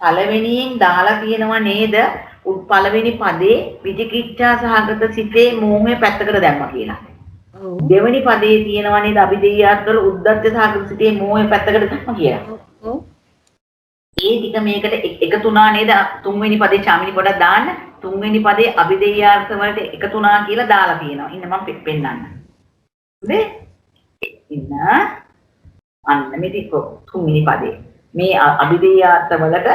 පළවෙනියෙන් දාලා තියෙනව නේද? පළවෙනි පදේ විචිකිච්ඡා සහගත සිතේ මෝහය පැත්තකට දැම්මා කියලා. දෙවෙනි පදේ තියෙනව නේද අභිදේයාත්වල උද්දච්ච සහගත සිතේ මෝහය පැත්තකට දැම්මා කියලා. ඒ ටික මේකට එකතු වුණා නේද? තුන්වෙනි පදේ චාමිනි පොඩක් දාන්න. තුන්වෙනි පදේ අභිදේයාර්ථ වලට එකතු වුණා කියලා දාලා තියෙනවා. ඉන්න මම පෙන්නන්න. හරි? ඉන්න අන්න මේ තුන්වෙනි පදේ. මේ අභිදේයාර්ථ වලට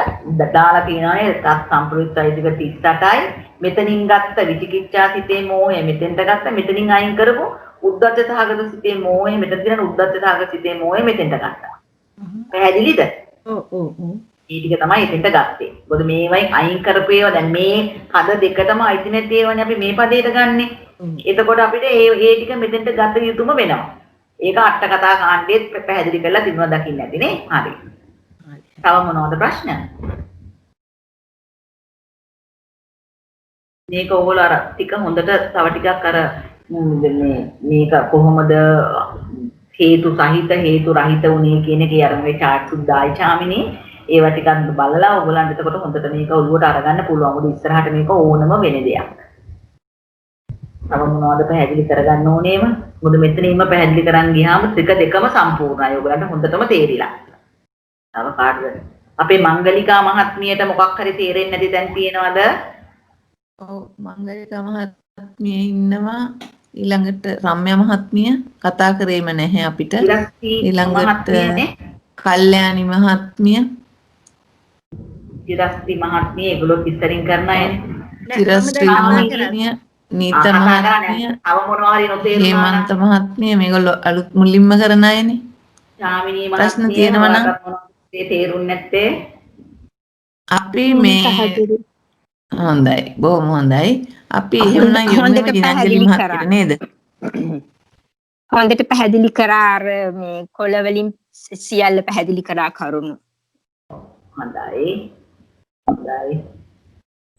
දාලා තියෙනවා නේද? තත් සම්ප්‍රයුක්තයිතික 38යි. මෙතනින් ගත්ත විචිකිච්ඡා සිතේ මෝහය මෙතෙන්ට ගත්ත. මෙතනින් අයින් කරපු උද්දච්ච සහගත සිතේ මෝහය මෙතන තියෙන උද්දච්ච සහගත සිතේ මෝහය මෙතෙන්ට ගත්තා. පැහැදිලිද? මේ ටික තමයි එතෙන්ට ගත්තේ. මොකද මේවයින් අයින් කරපු ඒවා දැන් මේ පද දෙකටම අයිති නැති ඒවානේ අපි මේ පදේට ගන්නෙ. එතකොට අපිට ඒ ටික මෙතෙන්ට ගත යුතුම වෙනවා. ඒක අට කතා කාණ්ඩයේත් පැහැදිලි කරලා තිනවා දකින්න ඇති නේ. හරි. තව මොනවද ප්‍රශ්න? මේක ඕගොල්ලෝ අර ටික හොඳට තව ටිකක් අර මේක කොහොමද හේතු සහිත හේතු රහිත උනේ කියන එකේ අර මේ chart සුද්දායි චාමිනී ඒවා ටිකක් බලලා ඔයගොල්ලන්ට එතකොට හොඳට මේක ඔළුවට අරගන්න පුළුවන්. මොකද ඉස්සරහට මේක ඕනම වෙන දෙයක්. තව මොනවද පැහැදිලි කරගන්න ඕනේම? මොකද මෙතනින්ම පැහැදිලි කරන් ගියාම ත්‍රික දෙකම සම්පූර්ණයි. ඔයගොල්ලන්ට හොඳටම තේරිලා. තව කාටද? අපේ මංගලිකා මහත්මියට මොකක් හරි තේරෙන්නේ නැති තැන් තියෙනවද? ඔව් මංගලිකා මහත්මිය ඉන්නවා. ඊළඟට රම්‍ය මහත්මිය කතා කරේම නැහැ අපිට. ඊළඟට කල්යාණි මහත්මිය, චිරස්ති මහත්මිය ඒගොල්ලෝ ඉස්සරින් කරන අයනේ. චිරස්ත්‍රී මහත්මිය, නීත මහත්මිය, අව මොනවා හරි නොතේරුණා හේමන්ත මහත්මිය මේගොල්ලෝ අලුත් මුලින්ම කරන අයනේ. ශාමිනී ප්‍රශ්න මහත්මිය තියෙනවා නම් තේරුන්නේ නැත්තේ අපි මේ හොඳයි බොහොම හොඳයි. අපි එහෙමනම් හොඳට යොමු පැහැදිලි මහත්මියට කරා. නේද? හොඳට පැහැදිලි කරා අර මේ කොළ වලින් සියල්ල පැහැදිලි කරා කරුණු. හොඳයි.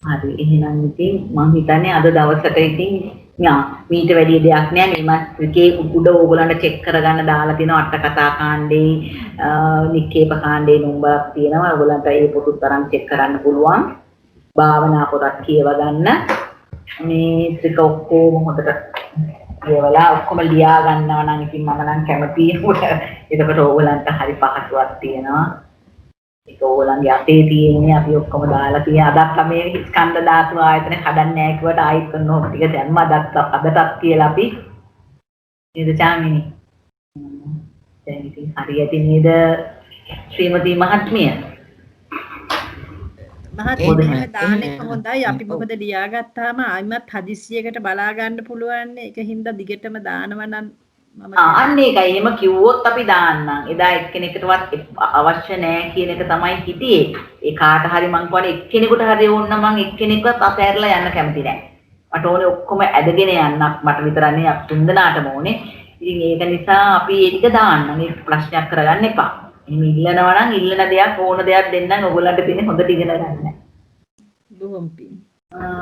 හරි එහෙනම් ඉතින් මම හිතන්නේ අද දවසට ඉතින් මීට වැඩි දෙයක් නෑ. මේ මාත්‍රිකේ උඩ ඕගොල්ලන්ට චෙක් කරගන්න දාලා තියෙනවා අට කතා කාණ්ඩේ නික්කේප කාණ්ඩේ නම්බරක් තියෙනවා. ඕගොල්ලන්ට ඒ පොතුත් තරම් චෙක් කරන්න පුළුවන්. භාවනා පොතක් කියව ගන්න. මේ ත්‍රික ඔක්කොම හොඳට කියවලා ඔක්කොම ලියා ගන්නවා නම් ඉතින් මම නම් කැමතියි. එතකොට ඕගොල්ලන්ට හරි පහසුවක් තියෙනවා. ඒක ඕගොල්ලන්ගේ අතේ තියෙන්නේ අපි ඔක්කොම දාලා තියෙන අදත් මේ ස්කන්ධ ධාතු ආයතන හදන්නේ නැහැ කිව්වට ආයෙත් කරන ඕක ටික දැම්ම අදටත් කියලා අපි නේද චාමිනි? දැන් ඉතින් හරියට නේද ශ්‍රීමති මහත්මිය? මහත්මිය දාන එක හොඳයි. අපි මොකද ලියාගත්තාම ආයිමත් හදිස්සියකට බලා ගන්න පුළුවන්. ඒක හින්දා දිගටම දානවා නම් අන්න ඒකයි. එහෙම කිව්වොත් අපි දාන්නම්. එදා එක්කෙනෙකුටවත් අවශ්‍ය නැහැ කියන එක තමයි හිටියේ. ඒ කාට හරි මං කියවනේ එක්කෙනෙකුට හරි ඕන නම් මං එක්කෙනෙක්වත් අතහැරලා යන්න කැමති නැහැ. මට ඕනේ ඔක්කොම ඇදගෙන යන්නක්. මට විතරක් නෙවෙයි අපි තුන්දෙනාටම ඕනේ. ඉතින් ඒක නිසා අපි ඒ ටික දාන්නම්. ඒක ප්‍රශ්නයක් කරගන්න එපා. එහෙම ඉල්ලනවා නම් ඉල්ලන දෙයක් ඕන දෙයක් දෙන්නම්. ඔයගොල්ලන්ට තියෙන්නේ හොඳට ඉගෙන ගන්න. බොහොම පිං.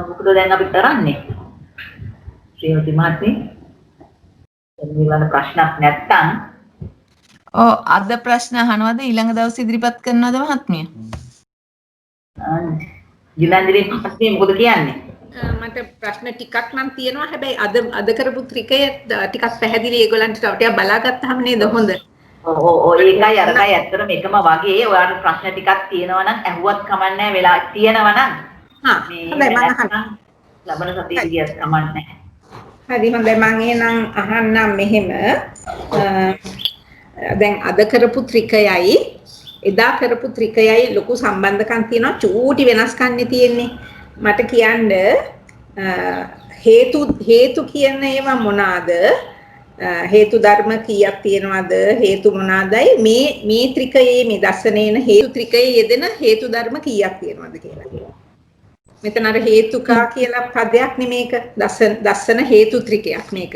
මොකද දැන් අපි කරන්නේ? ශ්‍රීමති මහත්මිය එනිවල ප්‍රශ්නක් නැත්තම් අද ප්‍රශ්න අහනවද ඊළඟ දවස් ඉදිරිපත් කරනවද මහත්මිය? ගිලන්දිරේ මහත්මිය මොකද කියන්නේ? මට ප්‍රශ්න ටිකක් නම් තියෙනවා. හැබැයි අද කරපු ත්‍රිකය ටිකක් පැහැදිලි ඒගොල්ලන්ට ටිකක් බලාගත්තාම නේද හොඳ? ඔව් ඒකයි අරකයි ඇත්තටම එකම වගේ. ඔයාලට ප්‍රශ්න ටිකක් තියෙනවා නම් ඇහුවත් කමන්නේ වෙලා තියෙනවා නම් හොඳයි මම අහන්න. ලබන සතියේ ගියත් කමන්නේ. හරි හොඳයි මම එහෙනම් අහන්නම් මෙහෙම දැන් අද කරපු ත්‍රිකයයි එදා කරපු ත්‍රිකයයි ලොකු සම්බන්ධකම් තියෙනවා. චූටි වෙනස්කම් තියෙන්නේ. මට කියන්න හේතු කියන ඒවා මොනවාද? හේතු ධර්ම කීයක් තියෙනවද? හේතු මොනවාදයි? මේ ත්‍රිකයේ මේ දස්සනේන හේතු ත්‍රිකයේ යෙදෙන හේතු ධර්ම කීයක් තියෙනවද කියලා. මෙතන අර හේතුකා කියලා පදයක් නෙමේක. දස්සන හේතු ත්‍රිකයක් මේක.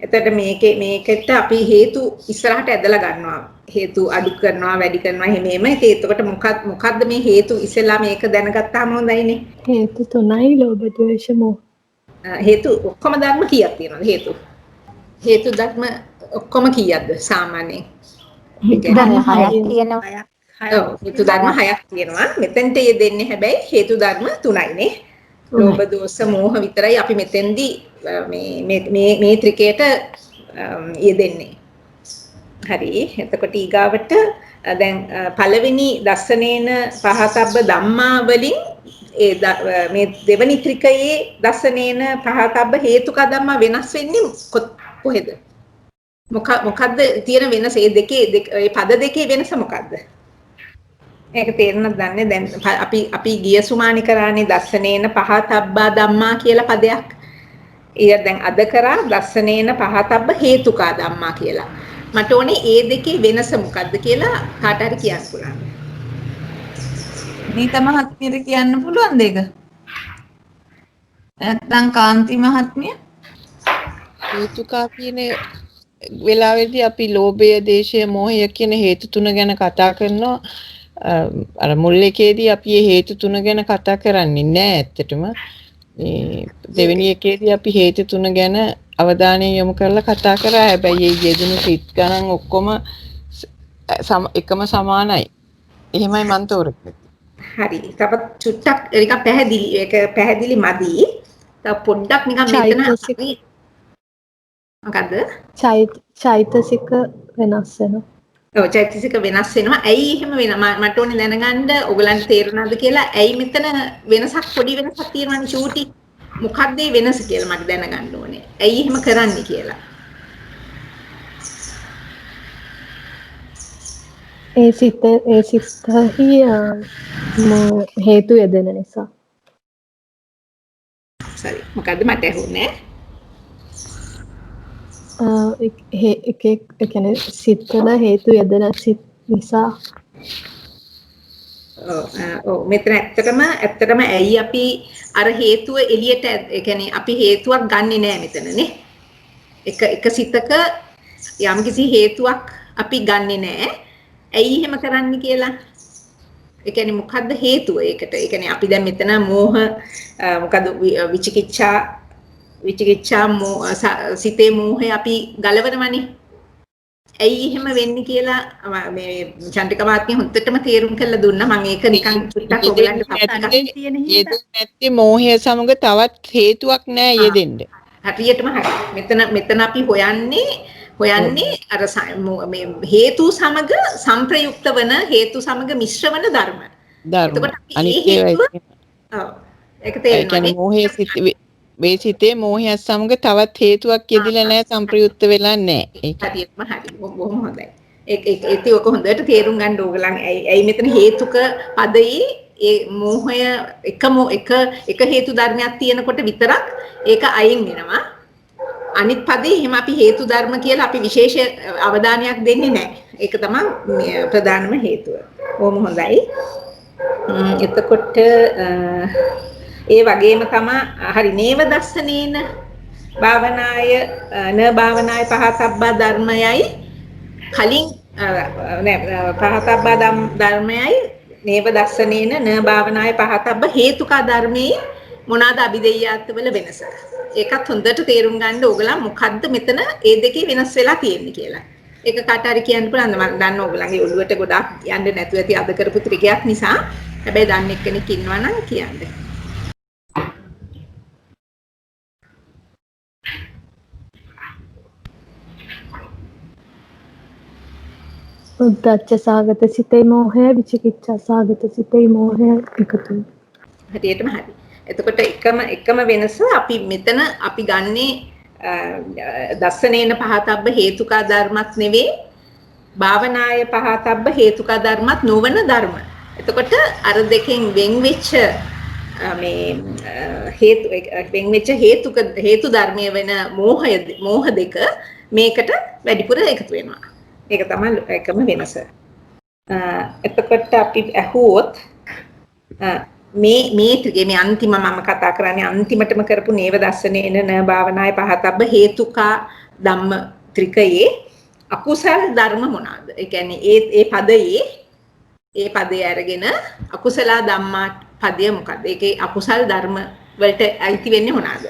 එතකොට මේකට අපි හේතු ඉස්සරහට ඇදලා ගන්නවා. හේතු අඩු කරනවා, වැඩි කරනවා එහෙම. එතකොට මොකද්ද මේ හේතු ඉස්සෙල්ලා මේක දැනගත්තාම හොඳයිනේ. හේතු 3යි ලෝභ ද්වේෂ මෝහ. හේතු ඔක්කොම ධර්ම කීයක් තියෙනවද හේතු ධර්ම ඔක්කොම කීයක්ද සාමාන්‍යයෙන්? හේතු ධර්ම 6ක් තියෙනවා. හේතු ධර්ම 6ක් තියෙනවා. මෙතෙන්ට යෙදෙන්නේ හැබැයි හේතු ධර්ම 3යි නේ. ලෝභ දෝෂ මෝහ විතරයි අපි මෙතෙන්දී මේ ත්‍රිකයට යෙදෙන්නේ. හරි. එතකොට ඊගාවට දැන් පළවෙනි දස්සනේන පහතබ්බ ධම්මා වලින් මේ දෙවනි ත්‍රිකයේ දස්සනේන පහතබ්බ හේතුක ධම්මා වෙනස් වෙන්නේ කොහෙද? මොකද්ද තියෙන වෙනස? මේ පද දෙකේ වෙනස මොකද්ද? ඒක තේරෙන්නද දන්නේ? දැන් අපි ගිය සුමානි කරානේ දස්සනේන පහතබ්බා ධම්මා කියලා පදයක්. ඊය දැන් අද කරා දස්සනේන පහතබ්බ හේතුකා ධම්මා කියලා. මට ඕනේ ඒ දෙකේ වෙනස මොකද්ද කියලා කාට හරි කියන්න පුළුවන්. නීත මහත්මියට කියන්න පුළුවන්ද ඒක? නැත්නම් කාන්ති මහත්මිය? හේතුකා කියන වෙලාවේදී අපි ලෝභය, දේශය, මොහය කියන හේතු තුන ගැන කතා කරනවා. අර මුල් එකේදී අපි මේ හේතු තුන ගැන කතා කරන්නේ නැහැ ඇත්තටම. මේ දෙවෙනි එකේදී අපි හේතු තුන ගැන අවධානය යොමු කරලා කතා කරා. හැබැයි මේ යෙදුණු සිත් ගණන් ඔක්කොම එකම සමානයි. එහෙමයි මම තෝරගත්තේ. හරි. තව චුට්ටක් ඒක පැහැදිලි. ඒක පැහැදිලි මදි. තව පොඩ්ඩක් නිකන් මෙතන මොකද්ද? චෛතසික වෙනස් වෙනවා. ඔව් චෛතසික වෙනස් වෙනවා. ඇයි එහෙම වෙන මට ඕනේ දැනගන්න ඔයගලන්ට තේරුණාද කියලා. ඇයි මෙතන වෙනසක් පොඩි වෙනසක් තියෙනවනේ චූටි. මොකක්ද ඒ වෙනස කියලා මට දැනගන්න ඕනේ. ඇයි එහෙම කරන්නේ කියලා. ඒ සිතෙහි හේතු යෙදෙන නිසා. සරි. මොකද්ද මට ඇහුනේ? ඒ කියන්නේ සිතන හේතු යෙදෙන සිත් නිසා. ඔව් මෙතන ඇත්තටම ඇයි අපි අර හේතුව එළියට ඒ කියන්නේ අපි හේතුවක් ගන්නෙ නෑ මෙතනනේ. එක සිතක යම්කිසි හේතුවක් අපි ගන්නෙ නෑ. ඇයි එහෙම කරන්නේ කියලා? ඒ කියන්නේ මොකද්ද හේතුව ඒකට? ඒ කියන්නේ අපි දැන් මෙතන මෝහ මොකද්ද විචිකිච්ඡා සිතේ මෝහය අපි ගලවනවනේ. ඇයි එහෙම වෙන්නේ කියලා මේ චන්ද්‍රික මාත්මිය හොඳටම තේරුම් කරලා දුන්නා. මම ඒක නිකන් චුට්ටක් ඔයගලන්ට තියෙන නැත්තේ මෝහය සමග තවත් හේතුවක් නෑ යෙදෙන්න. හරියටම හරි. මෙතන අපි හොයන්නේ අර මේ හේතු සමග සංප්‍රයුක්ත වන හේතු සමග මිශ්‍ර වන ධර්ම. අනිත් ඒවා ඒක තේරෙනවා. මෝහයේ මේ සිතේ මෝහයත් සමග තවත් හේතුවක් යෙදිලා නැහැ සංප්‍රයුක්ත වෙලා නැහැ. ඒක හරියටම හරි. බොහොම හොඳයි. ඒක ඔක හොඳට තේරුම් ගන්න ඕගලන්. ඇයි මෙතන හේතුක පදයේ ඒ මෝහය එක හේතු ධර්මයක් තියෙනකොට විතරක් ඒක අයින් වෙනවා. අනිත් පදේ එහෙම අපි හේතු ධර්ම කියලා අපි විශේෂ අවධානයක් දෙන්නේ නැහැ. ඒක තමයි ප්‍රධානම හේතුව. බොහොම හොඳයි. එතකොට ඒ වගේම තමයි හරි නේව දස්සනේන භාවනාය භාවනාය පහතබ්බා ධර්මයයි කලින් පහතබ්බා ධර්මයයි නේව දස්සනේන භාවනාය පහතබ්බ හේතුකා ධර්මයේ මොනවාද අභිදෙය්‍යාත්වල වෙනස? ඒකත් හොඳට තේරුම් ගන්න ඕගලන් මොකද්ද මෙතන ඒ දෙකේ වෙනස් වෙලා තියෙන්නේ කියලා. ඒක කාට හරි කියන්න පුළුවන්ද? මම දන්න ඕගලන්ගේ ඔළුවට ගොඩාක් යන්න නැතුව ඇති අද කරපු ත්‍රිකයක් නිසා. හැබැයි දන්න එක්කෙනෙක් ඉන්නවා නම් කියන්න. උද්දච්ච සාගත සිතේ මෝහය විචිකිච්ඡා සාගත සිතේ මෝහය එකතු. හරියටම හරි. එතකොට එකම වෙනස අපි මෙතන අපි ගන්නේ දස්සනේන පහතබ්බ හේතුකා ධර්මත් නෙවෙයි භාවනාය පහතබ්බ හේතුකා ධර්මත් නොවන ධර්ම. එතකොට අර දෙකෙන් වෙන් වෙච්ච හේතු ධර්මයේ වෙන මෝහ දෙක මේකට වැඩිපුර එකතු වෙනවා. ඒක තමයි එකම වෙනස. එතකොට අපි ඇහුවොත් මේ අන්තිම මම කතා කරන්නේ අන්තිමටම කරපු නේව දස්සනේන භාවනාය පහතබ්බ හේතුකා ධම්ම ත්‍රිකයේ අකුසල් ධර්ම මොනවාද? ඒ කියන්නේ ඒ පදයේ අරගෙන අකුසල ධම්මා පදය මොකද්ද? ඒකේ අකුසල් ධර්ම වලට අයිති වෙන්නේ මොනවාද?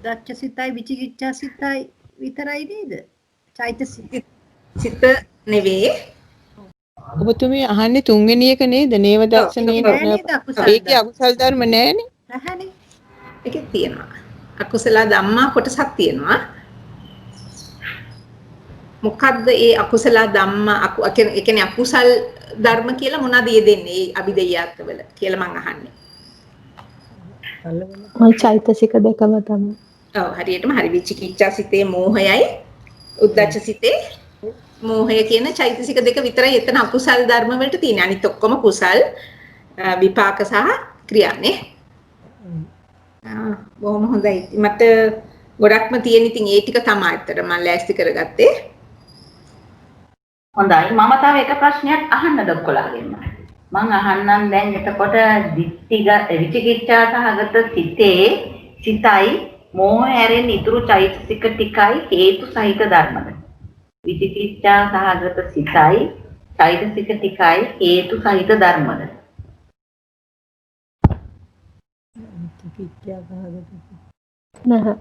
දච්ච සිතයි විචිකිච්ඡා සිතයි විතරයි නේද? චෛතසික සිත නෙවෙයි. ඔබතුමිය අහන්නේ තුන්වෙනි එක නේද? නේව දර්ශනේ ඒකේ අකුසල් ධර්ම නැහැනේ. නැහැනේ. ඒකේ තියෙනවා. අකුසල ධම්මා කොටසක් තියෙනවා. මොකද්ද ඒ අකුසල ධම්මා ඒ කියන්නේ අකුසල් ධර්ම කියලා මොනවද යෙදෙන්නේ? ඒ අභිදෙය්‍යාත්වල කියලා මම අහන්නේ. චෛතසික දෙකම තමයි. ඔව් හරියටම හරි. විචිකිච්ඡා සිතේ මෝහයයි උද්දච්ච සිතේ මෝහය කියන චෛතසික දෙක විතරයි එතන අකුසල් ධර්ම වලට තියෙන්නේ. අනිත් ඔක්කොම කුසල් විපාක සහ ක්‍රියානේ. බොහොම හොඳයි. මට ගොඩක්ම තියෙන ඉතින් ඒ ටික තමයි අතට මම ලෑස්ති කරගත්තේ. හොඳයි. මම තව එක ප්‍රශ්නයක් අහන්නද ඔක්කොලාගෙන්? මම අහන්නම් දැන් එතකොට විචිකිච්ඡා සහගත සිතයි මෝහ ඇරෙන ඉතුරු චෛතසික ටිකයි හේතු සහිත ධර්මද? විචිකිච්ඡා සහගත සිතයි චෛතසික ටිකයි හේතු සහිත ධර්මද? විචිකිච්ඡා සහගත නැහැ.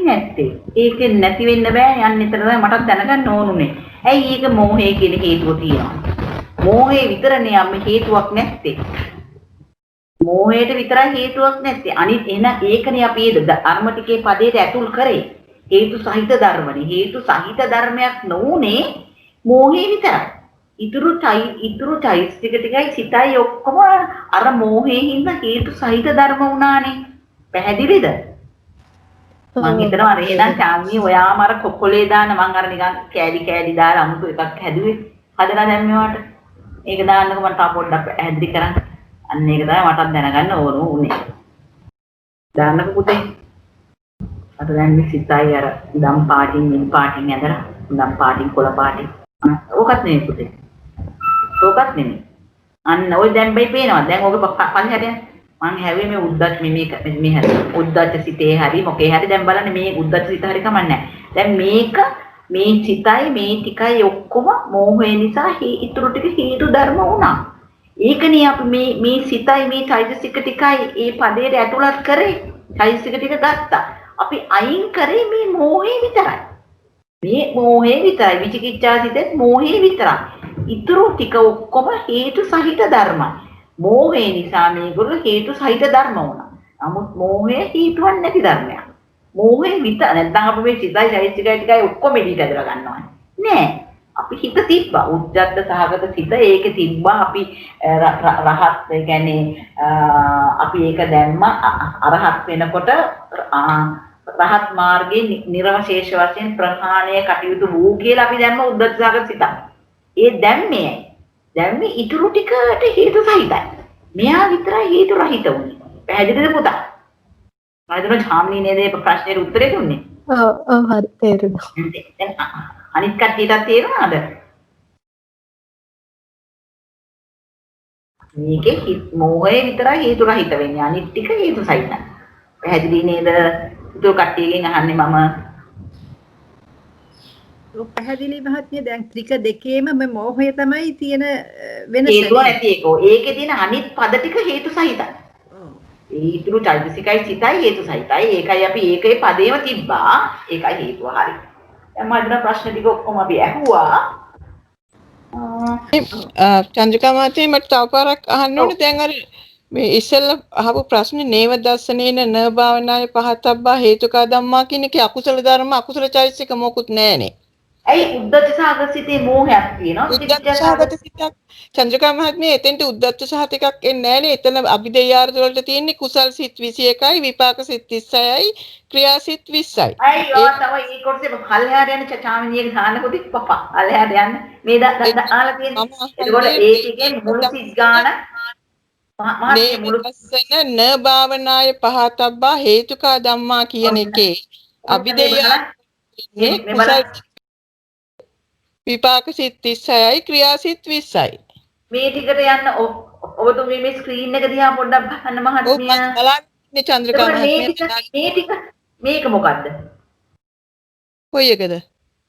නැත්තේ. ඒක නැති වෙන්න බෑ යන්න විතර තමයි මටත් දැනගන්න ඕනුනේ. ඇයි ඒක මෝහය කියන හේතුව තියෙනවා? මෝහේ විතරනේ යම් හේතුවක් නැත්තේ. මෝහයට විතරයි හේතුවක් නැත්තේ. අනිත් එන ඒකනේ අපි අර්ම ටිකේ පදේට ඇතුල් කරේ. හේතු සහිත ධර්මනේ. හේතු සහිත ධර්මයක් නොඋනේ මෝහේ විතරයි. ඉතුරු චෛතසික ටිකයි සිතයි ඔක්කොම අර මෝහයෙන් හින්දා හේතු සහිත ධර්ම වුණානේ. පැහැදිලිද? මම හිතනවා එහෙනම් චාම්මි ඔයාම අර කොකොලේ දාන මම අර නිකන් කෑලි දාලා අමුතු එකක් හැදුවේ. හදලා දැන් මේවට. ඒක දාන්නකො මම තා පොඩ්ඩක් පැහැදිලි කරන්න. අන්න ඒක තමයි මටත් දැනගන්න ඕන උනේ. දාන්නකො පුතේ. අර දැන් මේ සිතයි අර දම් පාටින් මින් පාටින් ඇදලා දම් පාටින් කොළ පාටින්. ඕකත් නෙමෙයි පුතේ. ඕකත් නෙමෙයි. අන්න ඔය දැන් බයි පේනවා. දැන් ඕක පල්හැට යන. මං හැවේ මේ උද්දච්ච මේ හරි. උද්දච්ච සිතේ හරි මොකේ හරි දැන් බලන්න මේ උද්දච්ච සිත හරි කමන්නේ නැහැ. දැන් මේක මේ සිතයි මේ ටිකයි ඔක්කොම මෝහය නිසා ඉතුරු ටික හේතු ධර්ම වුණා. ඒකනේ අපි මේ සිතයි මේ චෛතසික ටිකයි ඒ පදේට ඇතුළත් කරේ. චෛතසික ටික ගත්තා. අපි අයින් කරේ මේ මෝහය විතරයි. මේ මෝහය විතරයි. විචිකිච්ඡා සිතේ මෝහය විතරයි. ඉතුරු ටික ඔක්කොම හේතු සහිත ධර්මයි. මෝහය නිසා මේගොල්ලෝ හේතු සහිත ධර්ම වුණා. නමුත් මෝහය හේතුවක් නැති ධර්මයක්. මෝහය විතර නැත්නම් අපි මේ සිතයි චෛතසිකයි ටිකයි ඔක්කොම එළියට ඇදලා ගන්නවා. නෑ. අපි හිත තිබ්බා. උද්දච්ච සහගත සිත ඒකේ තිබ්බා. අපි රහත් ඒ කියන්නේ අපි ඒක දැම්ම අරහත් වෙනකොට රහත් මාර්ගයේ නිර්වශේෂ වශයෙන් ප්‍රහාණය කටයුතු වූ කියලා අපි දැම්ම උද්දච්ච සහගත සිත. ඒ දැම්මේ දැම්මේ ඉතුරු ටිකට හේතු සහිතයි. මෙයා විතරයි හේතු රහිත වුනේ. පැහැදිලිද පුතා? මම ඡාම්නී නේද මේ ප්‍රශ්නෙට උත්තරේ දුන්නේ? ඔව් හරි තේරුණා. දැන් අනිත් කට්ටියටත් තේරුණාද? මේකේ මෝහය විතරයි හේතු රහිත වෙන්නේ. අනිත් ටික හේතු සහිතයි. පැහැදිලි නේද? ඒක කට්ටියගෙන් අහන්නේ මම. ඔව් පැහැදිලි මහත්මිය දැන් ත්‍රික දෙකේම මේ මෝහය තමයි තියෙන වෙනස. හේතුව නැති එක. ඒකේ තියෙන අනිත් පද ටික හේතු සහිතයි. ඒ ඉතුරු චෛතසිකයි සිතයි හේතු සහිතයි. ඒකයි අපි ඒකේ පදේම තිබ්බා. ඒකයි හේතුව හරි. දැන් මම අද ප්‍රශ්න ටික ඔක්කොම අපි ඇහුවා. චන්ද්‍රිකා මාතේ මට තව පාරක් අහන්න ඕනේ. දැන් අර මේ ඉස්සෙල්ලා අහපු ප්‍රශ්නේ නේව දස්සනේන න භාවනාය පහතබ්බා හේතුකා ධම්මා කියන එකේ අකුසල ධර්ම අකුසල චෛතසික මොකුත් නැහනේ. ඇයි උද්දච්ච සහගත සිතේ මෝහයක් තියෙනවා? උද්දච්ච සහගත සිතක් චන්ද්‍රිකා මහත්මිය එතෙන්ට උද්දච්ච සහතිකක් එන්නේ නැහනේ. එතන අභිදේයාර්ථ වලට තියෙන්නේ කුසල් සිත් 21යි විපාක සිත් 36යි ක්‍රියා සිත් 20යි. ඇයි ඔය තව ඒ කොටසේ කල්හාර යන චාමිනියගේ සානකොටි පපා කල්හාර යන්න මේ දාලා තියෙන්නේ. ඒකෝට ඒ ටිකේ මුළු සිත් ගාන න භාවනාය පහතබ්බා හේතුකා ධම්මා කියන එකේ අභිදේයාර්ථ කුසල් විපාක සිත් 36යි ක්‍රියා සිත් 20යි. මේ ටිකට යන්න ඔබතුමී මේ ස්ක්‍රීන් එක දිහා පොඩ්ඩක් බලන්න මහත්මිය. ඔව් බලන්න චන්ද්‍රිකා මහත්මිය. මේක මොකද්ද? කොයි එකද?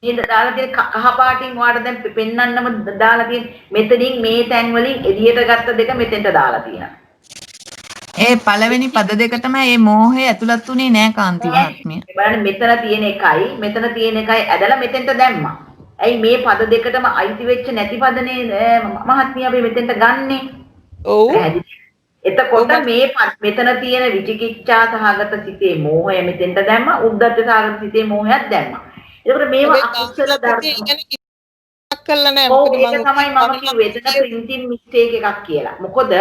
මේ දාලා තියෙන කහ පාටින් වාට දැන් පෙන්නන්නම දාලා තියෙන මෙතනින් මේ තැන් වලින් එළියට ගත්ත දෙක මෙතෙන්ට දාලා තියෙනවා. ඒ පළවෙනි පද දෙක තමයි මේ මෝහය ඇතුළත් උනේ නෑ කාන්ති මහත්මිය. බලන්න මෙතන තියෙන එකයි මෙතන තියෙන එකයි ඇදලා මෙතෙන්ට දැම්මා. ඇයි මේ පද දෙකටම අයිති වෙච්ච නැති පදනේ මහත්මිය අපි මෙතෙන්ට ගන්නෙ? ඔව්. එතකොට මේ මෙතන තියෙන විචිකිච්ඡා සහගත සිතේ මෝහය මෙතෙන්ට දැම්මා. උද්දච්ච සහගත සිතේ මොහයත් දැම්මා. ඒකට මේවා අකුසල ධර්ම කළා නෑ. ඔව් ඒක තමයි මම කිව්වේ. එතන printing mistake එකක් කියලා. මොකද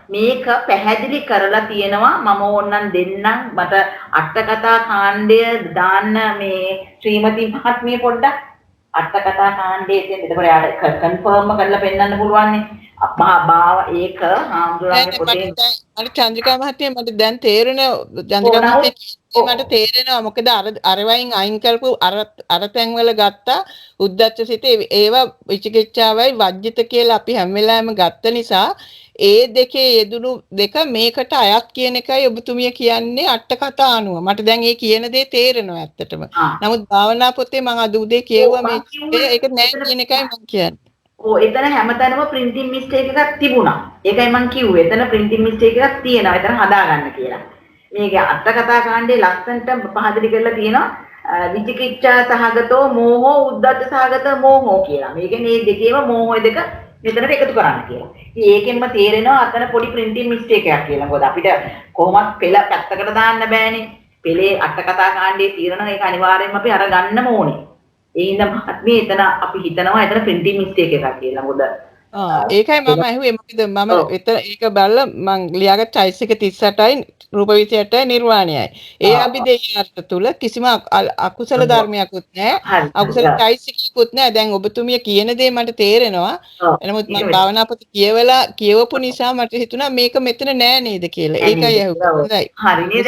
මේක පැහැදිලි කරලා තියෙනවා මම ඕනනම් දෙන්නම් මට අටකතා කාණ්ඩය දාන්න මේ ශ්‍රීමති මහත්මිය පොඩ්ඩක් අටකතා කාණ්ඩයේ තියෙන එතකොට යාට කන්ෆර්ම් කරලා පෙන්නන්න පුළුවන් නේ. මහා භාව ඒක හාමුදුරන්ගේ පොතේ අර චන්ද්‍රිකා මහත්මිය මට දැන් තේරෙනවා චන්ද්‍රිකා මහත්මිය මට තේරෙනවා මොකද අර වයින් අයින් කරපු අර තැන් වල ගත්තා උද්දච්ච සිතේ ඒවා විචිකිච්ඡාවයි වජ්ජිත කියලා අපි හැම වෙලාවෙම ගත්ත නිසා ඒ දෙකේ යෙදුණු දෙක මේකට අයත් කියන එකයි ඔබතුමිය කියන්නේ අට කතා අනුව මට දැන් ඒ කියන දේ තේරෙනවා ඇත්තටම. නමුත් භාවනා පොතේ මම අද උදේ කියුවා මේ ඒක නෑ කියන එකයි මම කියන්නේ. ඔව් එතන හැමතැනම printing mistake එකක් තිබුණා. ඒකයි මම කිව්වේ. එතන printing mistake එකක් තියෙනවා. එතන හදාගන්න කියලා. මේක අටකතා කාණ්ඩේ ලස්සනට පහදලි කරලා තියෙනවා. විචිකිච්ඡා සහගතෝ මෝහෝ උද්දච්ච සහගත මෝහෝ කියලා. මේකේ මේ දෙකේම මෝහය දෙක මෙතනට එකතු කරන්න කියලා. ඉතින් ඒකෙන්ම තේරෙනවා අතන පොඩි printing mistake එකක් කියලා. මොකද අපිට කොහොමත් පෙළ පැත්තකට දාන්න බෑනේ. පෙළේ අට කතා කාණ්ඩයේ තියෙනවා ඒක අනිවාර්යයෙන්ම අපි අරගන්නම ඕනේ. ඒ හින්දා මහත්මිය එතන අපි හිතනවා එතන printing mistake එකක් කියලා. මොකද ඒකයි මම ඇහුවේ මොකද මම එතන ඒක බලලා මං ලියාගත්ත චයිස් එක 38යි රූප 28යි නිර්වාණයයි. ඒ අභිදේය අර්ථ තුල කිසිම අකුසල ධර්මයක්වත් නැහැ. අකුසල චයිස් එකකුත් නැහැ. දැන් ඔබතුමිය කියන දේ මට තේරෙනවා. නමුත් මම භාවනා පොත කියවපු නිසා මට හිතුණා මේක මෙතන නෑ නේද කියලා. ඒකයි ඇහුවේ. හොඳයි. හරිනේ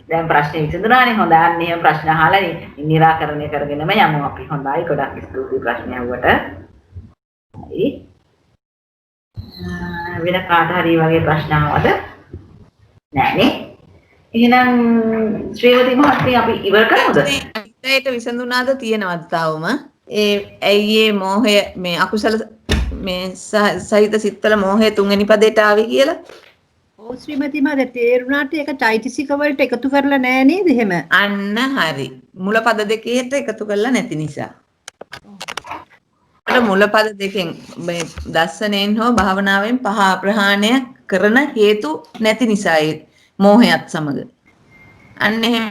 දැන් ප්‍රශ්නේ විසඳුණානේ. හොඳයි. අන්න එහෙම ප්‍රශ්න අහලා නිරාකරණය කරගෙනම යමු අපි. හොඳයි. ගොඩක් ස්තුතියි ප්‍රශ්න අහුවට. හරි. වෙන කාට හරි වගේ ප්‍රශ්න ආවද? නෑනේ. එහෙනම් ශ්‍රීවති මහත්මිය අපි ඉවර කරමුද? ඒක විසඳුණාද තියෙනවද තවම? ඇයි මේ මෝහය මේ අකුසල මේ සහිත සිත්වල මෝහය තුන්වෙනි පදයට ආවේ කියලා? ඔව් ශ්‍රීමති මහත්මිය තේරුණාට ඒක චෛතසික වලට එකතු කරලා නෑ නේද එහෙම? අන්න හරි. මුල පද දෙකේට එකතු කරලා නැති නිසා. මුල පද දෙකෙන් මේ දස්සනෙන් හෝ භාවනාවෙන් පහ ප්‍රහාණය කරන හේතු නැති නිසා ඒ මෝහයත් සමග. අන්න එහෙම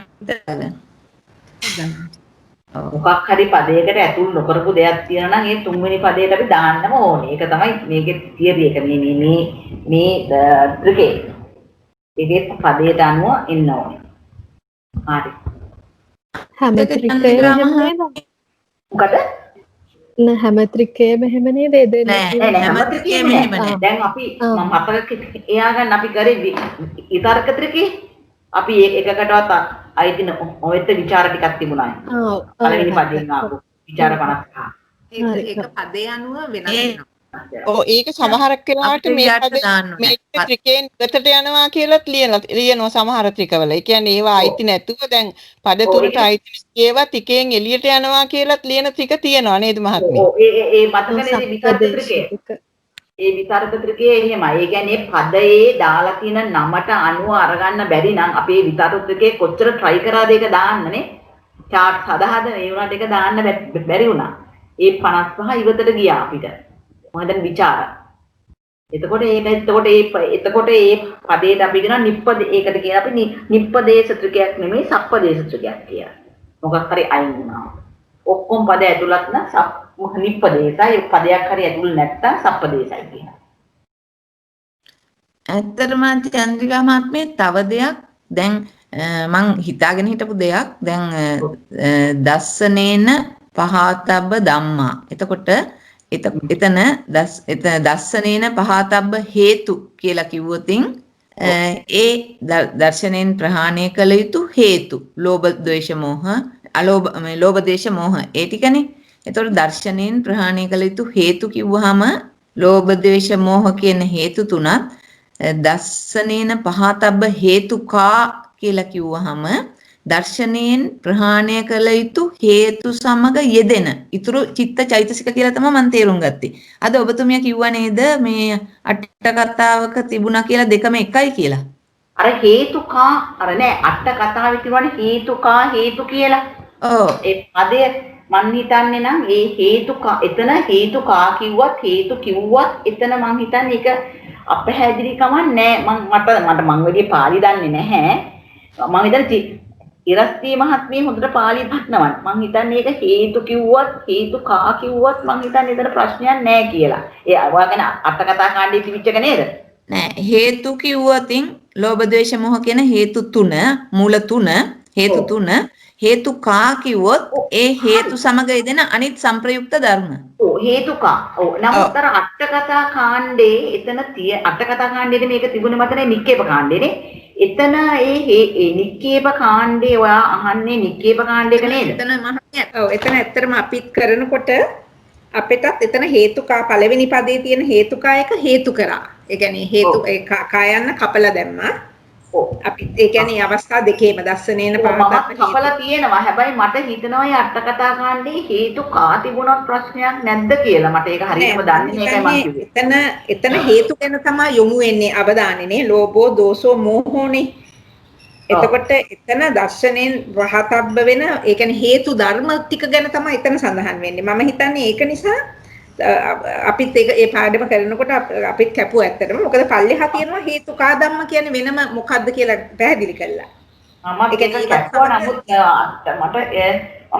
මොකක් හරි පදයකට ඇතුල් නොකරපු දෙයක් තියෙනවා නම් ඒ තුන්වෙනි පදයට අපි දාන්නම ඕනේ. ඒක තමයි මේකේ තියරි එක. මේ ත්‍රිකේ. ඒකේ පදයට අනුව එන්න ඕනේ. හරි. හැම ත්‍රිකේම මොකද? නෑ හැම ත්‍රිකේම එහෙම නේද? නෑ හැම ත්‍රිකේම එහෙම නෑ. දැන් අපි මම අපලක එයා ගන්න අපි කරේ විතර්ක ත්‍රිකේ. අපි එකකටවත් අයිති ඔයත් විචාර ටිකක් තිබුණා. ඔව්. පළවෙනි පදයෙන් ආපු විචාර 50. ඒක පදේ අනුව වෙනස් වෙනවා. ඔව් ඒක සමහරක් වෙලාවට මේ ත්‍රිකේන් දෙකට යනවා කියලාත් ලියනවා සමහර ත්‍රිකවල. ඒ කියන්නේ ඒවා අයිති නැතුව දැන් පද තුනට අයිති ඒවා ත්‍රිකේන් එළියට යනවා කියලාත් ලියන ත්‍රික තියෙනවා නේද මහත්මිය? ඔව් ඒ මතකනේ විතර්ක ත්‍රිකේ. ඒ විතර්ක ත්‍රිකේ එහෙමයි. ඒ කියන්නේ පදයේ දාලා තියෙන නමට අනුව අරගන්න බැරි නම් අපේ විතර්ක ත්‍රිකේ කොච්චර try කරාද ඒක දාන්නනේ. chart හදාගෙන ඒ උනාට ඒක දාන්න බැරි වුණා. ඒ 55 ඉවතට ගියා අපිට. මොකද විචාර. එතකොට ඒ පදේට අපි කියනවා නිප්පද ඒකට කියන අපි නිප්පදේශ ත්‍රිකයක් නෙමෙයි සප්පදේශ ත්‍රිකයක් කියලා. මොකක් හරි අයින් වුණා. ඔක්කොම පද ඇතුළත් නම් නිප්පදේශයි පදයක් හරි ඇතුළ නැත්තම් සප්පදේශයි කියනවා. ඇත්තටම චන්ද්‍රිකා මහත්මිය තව දෙයක් දැන් මං හිතාගෙන හිටපු දෙයක් දැන් දස්සනේන පහතබ්බ ධම්මා. එතකොට එතන දස්සනේන පහතබ්බ හේතු කියලා කිව්වොතින් ඒ දර්ශනයෙන් ප්‍රහාණය කළ යුතු හේතු ලෝභ ද්වේෂ මෝහ අලෝභ මේ ලෝභ දේශ මෝහ ඒ ටිකනේ. එතකොට දර්ශනයෙන් ප්‍රහාණය කළ යුතු හේතු කිව්වහම ලෝභ ද්වේෂ මෝහ කියන හේතු තුනත් දස්සනේන පහතබ්බ හේතුකා කියලා කිව්වහම දර්ශනයෙන් ප්‍රහාණය කළ යුතු හේතු සමග යෙදෙන ඊතුරු චිත්ත චෛතසික කියලා තමයි මම තේරුම් ගත්තේ. අද ඔබතුමිය කිව්වා නේද මේ අට කතාවක තිබුණා කියලා දෙකම එකයි කියලා. අර හේතුකා අර නෑ අට කතාවේ තිබුණේ හේතුකා හේතු කියලා. ඔව්. ඒ පදය මන් හිතන්නේ නම් ඒ හේතුකා එතන හේතුකා කිව්වත් හේතු කිව්වත් එතන මං හිතන්නේ ඒක අපහැදිලි කමක් නෑ. මට මං වෙලේ පාලි දන්නේ නැහැ. මං හිතන්නේ ඉරස්ති මහත්මිය හොඳට පාලි දන්නවා. මං හිතන්නේ ඒක හේතු කිව්වත් හේතු කා කිව්වත් මං හිතන්නේ එතන ප්‍රශ්නයක් නෑ කියලා. ඒ ඔයාගෙන අට කතා කාණ්ඩයේ තිබිච්ච එක නේද? නෑ හේතු කිව්වොතින් ලෝභ ද්වේෂ මොහ කියන හේතු තුන මූල තුන හේතු තුන හේතු කා කිව්වොත් ඒ හේතු සමග යෙදෙන අනිත් සංප්‍රයුක්ත ධර්ම. ඔව් හේතුකා. ඔව් නමුත් අර අට කතා කාණ්ඩේ එතන අට කතා කාණ්ඩේදී මේක තිබුණේ මතනේ නික්කේප කාණ්ඩේනේ. එතන ඒ නික්කේප කාණ්ඩේ ඔයා අහන්නේ නික්කේප කාණ්ඩේක නේද? එතන මහත්මිය ඔව් එතන ඇත්තටම අපිත් කරනකොට අපිටත් එතන හේතුකා පළවෙනි පදේ තියෙන හේතුකා එක හේතු කරා. ඒ කියන්නේ හේතු ඒ කායන්න කපලා දැම්මා. ඔව් අපි ඒ කියන්නේ අවස්ථා දෙකේම දස්සනේන පහතක් කපලා තියෙනවා. හැබැයි මට හිතෙනවා මේ අට කතා කාණ්ඩේ හේතුකා තිබුණොත් ප්‍රශ්නයක් නැද්ද කියලා. මට ඒක හරියටම දන්නේ නැහැ මම කිව්වේ. එතන හේතු ගැන තමයි යොමු වෙන්නේ අවධානයනේ. ලෝභෝ දෝසෝ මෝහෝනේ. එතකොට එතන දර්ශනයෙන් වහතබ්බ වෙන ඒ කියන්නේ හේතු ධර්ම ටික ගැන තමයි එතන සඳහන් වෙන්නේ. මම හිතන්නේ ඒක නිසා අපිත් ඒක ඒ පාඩම කරනකොට අපිත් කැපුවා ඇත්තටම. මොකද පල්ලෙහා තියෙනවා හේතුකා ධම්ම කියන්නේ වෙනම මොකද්ද කියලා පැහැදිලි කළා. මම ඒක කැපුවා නමුත්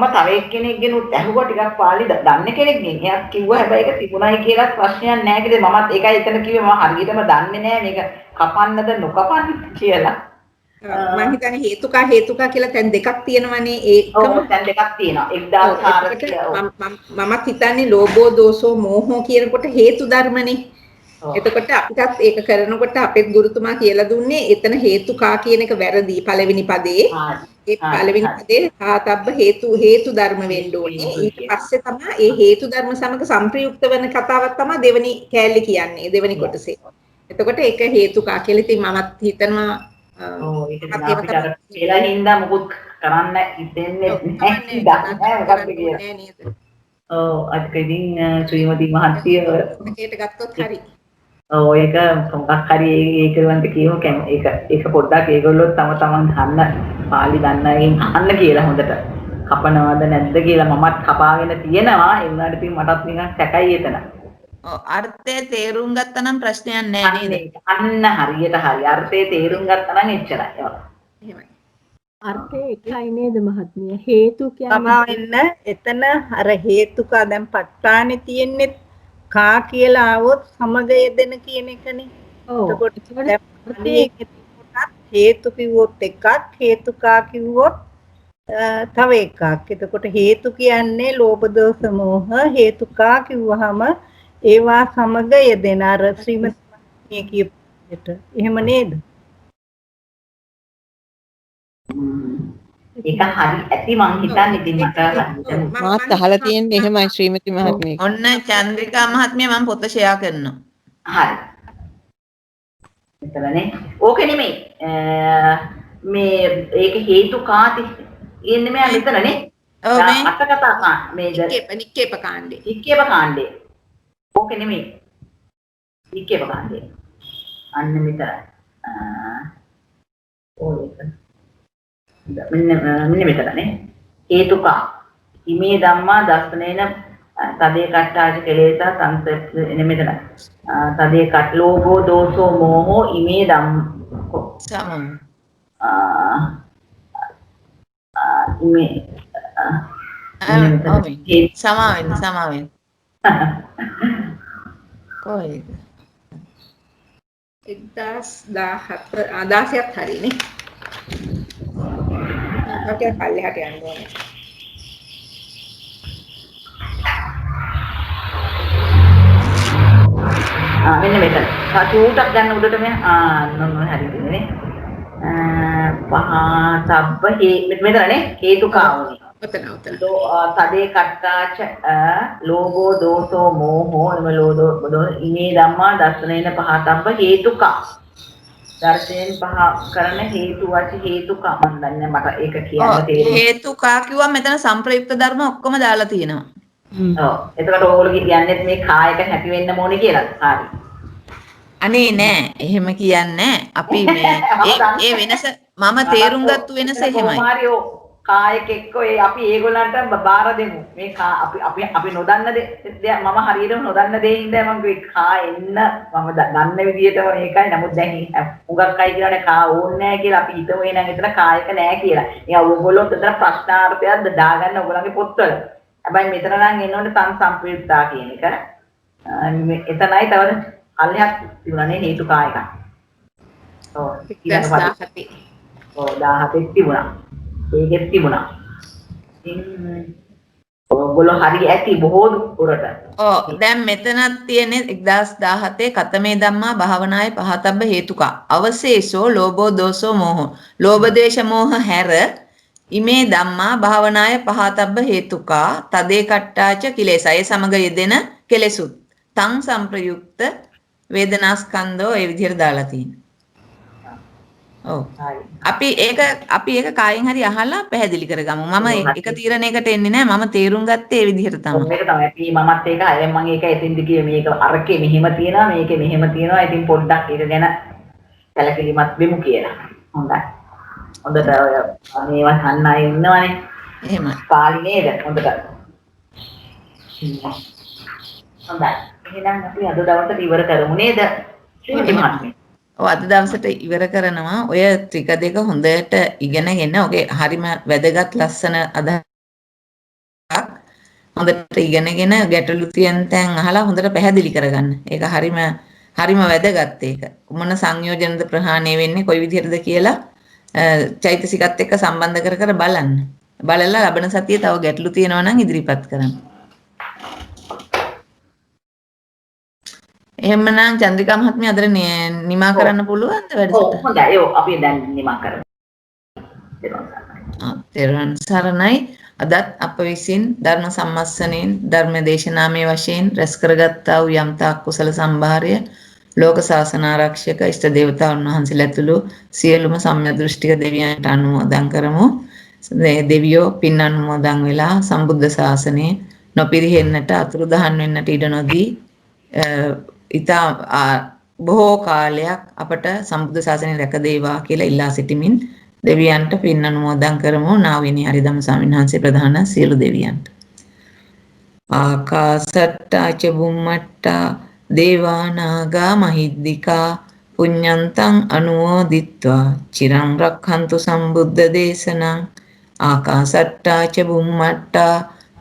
මට තව එක්කෙනෙක්ගෙන ඇහුවා ටිකක් පාළි දන්න කෙනෙක් නේ. එයා කිව්වා හැබැයි ඒක තිබුණයි කියලා ප්‍රශ්නයක් නැහැ කියලා. මමත් ඒකයි එතන කිව්වේ මම හරියටම දන්නේ නැහැ මේක කපන්නද නොකපන්නද කියලා. මම හිතන්නේ හේතුකා කියලා තැන් දෙකක් තියෙනවනේ ඒකම. ඔව් තැන් දෙකක් තියෙනවා. 1400 මමත් හිතන්නේ ලෝභෝ දෝසෝ මෝහෝ කියනකොට හේතු ධර්මනේ. එතකොට අපිටත් ඒක කරනකොට අපේ ගුරුතුමා කියලා දුන්නේ එතන හේතුකා කියන එක වැරදි පළවෙනි පදේ. ඒ පළවෙනි පදේ කාතබ්බ හේතු ධර්ම වෙන්න ඕනේ. ඊට පස්සේ තමයි ඒ හේතු ධර්ම සමග සංප්‍රයුක්ත වෙන කතාවක් තමයි දෙවෙනි කෑල්ල කියන්නේ දෙවෙනි කොටසේ. එතකොට ඒක හේතුකා කියලා ඉතින් මමත් හිතනවා ඔව් ඒක අපිට කියලා හින්දා මොකුත් කරන්න හිතෙන්නේ නැහැ මොකක්ද කියලා. ඔව් අද ඉතින් ශ්‍රීමති මහත්මිය මේකට ගත්තොත් හරි. ඔව් ඒක මොකක් හරි ඒකවන්ට කියමු ඒක පොඩ්ඩක් ඒගොල්ලෝ තමන් දන්න පාලි දන්නයින් අහන්න කියලා හොඳට කපනවද නැද්ද කියලා මමත් කපාගෙන තියෙනවා ඒ වුණාට ඉතින් මටත් නිකන් සැකයි එතන. ඔව් අර්ථය තේරුම් ගත්තා නම් ප්‍රශ්නයක් නැහැ නේද? අන්න හරියට හරි අර්ථය තේරුම් ගත්තා නම් එච්චරයි. එහෙමයි. අර්ථය එකයි නේද මහත්මිය? හේතු කියන්නේ එතන අර හේතුකා දැන් ප ဋ ාණේ තියෙන්නේ කා කියලා આવොත් සමග යෙදෙන කියන එකනේ. ඔව්. එතකොට හේතු කිව්වොත් එකක් හේතුකා කිව්වොත් තව එකක්. එතකොට හේතු කියන්නේ ලෝභ දෝෂ මෝහ හේතුකා කිව්වහම ඒවා සමග යෙදෙන අර ශ්‍රීමති කියපු විදිහට. එහෙම නේද? ඒක හරි ඇති මං හිතන්නේ ඉතින් මට මාත් අහලා තියෙන්නේ එහෙමයි ශ්‍රීමති මහත්මිය. ඔන්න චන්ද්‍රිකා මහත්මිය මම පොත ෂෙයා කරනවා. හරි. එතනනේ ඕක නෙමෙයි. මේ ඒක හේතු කාටි ඉන්නේ මේ මෙතනනේ. ඔව් මේ අට කතා කාණ්ඩ මේ නික්කේප කාණ්ඩේ. නික්කේප කාණ්ඩේ. ඕක නෙමෙයි. නික්කේප කාණ්ඩේ. අන්න මෙතන. ඕක මෙන්න මෙතනනේ හේතුකා ඉමේ ධම්මා දස්සනේන තදේ කට්ටාච කෙලේසා සංසප්ත එන මෙතන තදේ කට් ලෝභෝ දෝසෝ මෝහෝ ඉමේ ධම්ම සමම් ඉමේ සමාවෙන්න කොහෙද 1017 හරිනේ. Oke, පල්ලෙහාට යන්න ඕනේ. මෙන්න මෙතන. චූටක් ගන්න උඩට මෙන්න නෝන හරියනේ. පහතබ්බ මෙතනනේ හේතුකාවනේ. ඔතන. තදේ කට්ටාච ලෝභෝ දෝසෝ මෝහෝ එම ලෝභෝ ඉමේ ධම්මා දස්සනේන පහතබ්බ හේතුකා. දර්ශයෙන් පහ කරන හේතු වච හේතුකා මන් දන්නේ මට ඒක කියන්න තේරෙන්නේ. හේතුකා කිව්වම මෙතන සංප්‍රයුක්ත ධර්ම ඔක්කොම දාලා තියෙනවා. ඔව්. එතකොට ඕගොල්ලෝ කියන්නේ මේ කායක හැපි වෙන්න ඕනේ කියලා. හරි. අනේ නෑ එහෙම කියන්නේ අපි මේ ඒ වෙනස මම තේරුම් ගත්ත වෙනස එහෙමයි. මාරියෝ කායක එක්ක අපි ඒගොල්ලන්ට බාර දෙමු. මේ අපි නොදන්න දේ මම හරියටම නොදන්න දේ හින්දා මම කිව්වේ කා එන්න මම දන්න විදියටම මේකයි. නමුත් දැන් උගක් අය කියලානේ කා ඕනේ නැහැ කියලා අපි හිතුවේ එහෙනම් එතන කායක නැහැ කියලා. ඒ ඕගොල්ලෝ එතන ප්‍රශ්නාර්ථයක් දාගන්න ඕගොල්ලන්ගේ පොත්වල. හැබැයි මෙතන නම් එන්නෝනේ සංසම්ප්‍රයුක්තා කියන එක. එතනයි තව අල්ලයක් තිබුණානේ හේතු කායක. ඔව් 17. ඔව් 17 තිබුණා. ඒකෙත් තිබුණා. ඔයගොල්ලෝ හරි ඇති බොහෝ දුරට. ඔව් දැන් මෙතනත් තියෙන්නේ 1017 කතමේ ධම්මා භාවනායේ පහතබ්බ හේතුකා. අවශේෂෝ ලෝභෝ දෝසෝ මෝහෝ. ලෝභ දේශ මෝහ හැර ඉමේ ධම්මා භාවනායේ පහතබ්බ හේතුකා තදේ කට්ටාච කිලේසය සමග යෙදෙන කෙලෙසුත්. තං සංප්‍රයුක්ත වේදනාස්කන්ධෝ ඒ විදිහට දාලා තියෙනවා. ඔව්. අපි ඒක කායෙන් හරි අහලා පැහැදිලි කරගමු. මම එක තීරණයකට එන්නේ නැහැ. මම තේරුම් ගත්තේ ඒ විදිහට තමයි. මේක තමයි. අපි මමත් ඒක අය මම ඒක එතින්ද කියේ මේක අරකේ මෙහෙම තියෙනවා මේකේ මෙහෙම තියෙනවා. ඉතින් පොඩ්ඩක් ඒක ගැන සැලකිලිමත් වෙමු කියලා. හොඳයි. හොඳට ඔය මේවා ගන්න අය ඉන්නවනේ. එහෙමයි. පාලි නේද? හොඳට. හොඳයි. එහෙනම් අපි අද දවසට ඉවර කරමු නේද? ශ්‍රීමති මහත්මිය. ඔව් අද දවසට ඉවර කරනවා. ඔය ටික දෙක හොඳට ඉගෙනගෙන ඔගේ හරිම වැදගත් ලස්සන අදහසක් හොඳට ඉගෙනගෙන ගැටලු තියෙන තැන් අහලා හොඳට පැහැදිලි කරගන්න. ඒක හරිම වැදගත් ඒක. මොන සංයෝජනද ප්‍රහාණය වෙන්නේ කොයි විදිහටද කියලා චෛතසිකත් එක්ක සම්බන්ධ කර බලන්න. බලලා ලබන සතියේ තව ගැටලු තියෙනවා නම් ඉදිරිපත් කරන්න. එහෙමනම් චන්ද්‍රිකා මහත්මිය අදට නිමා කරන්න පුළුවන්ද වැඩසටහන? ඔව් හොඳයි. ඔව් අපි දැන් නිමා කරමු. තෙරුවන් සරණයි. අදත් අප විසින් ධර්ම සම්මස්සනෙන් ධර්ම දේශනාමය වශයෙන් රැස් කරගත්තා වූ යම් තාක් කුසල සම්භාරය ලෝක ශාසන ආරක්ෂක ඉෂ්ට දේවතාවුන් වහන්සේලා ඇතුළු සියලුම සම්‍යක් දෘෂ්ටික දෙවියන්ට අනුමෝදන් කරමු. දෙවියෝ පින් අනුමෝදන් වෙලා සම්බුද්ධ ශාසනය නොපිරිහෙන්නට අතුරුදහන් වෙන්නට ඉඩ නොදී ඉතා බොහෝ කාලයක් අපට සම්බුද්ධ ශාසනය රැකදේවා කියලා ඉල්ලා සිටිමින් දෙවියන්ට පින් අනුමෝදන් කරමු. නාවිනී හරිදම් ස්වාමීන් වහන්සේ ප්‍රධාන සියලු දෙවියන්ට. ආකාසට්ටා ච බුම්මට්ටා දේවා නාග මහිද්దికා පුඤ්ඤන්තං අනුමෝදිත්වා චිරං රක්ඛන්තු සම්බුද්ධ දේශනං. ආකාසට්ටා ච බුම්මට්ටා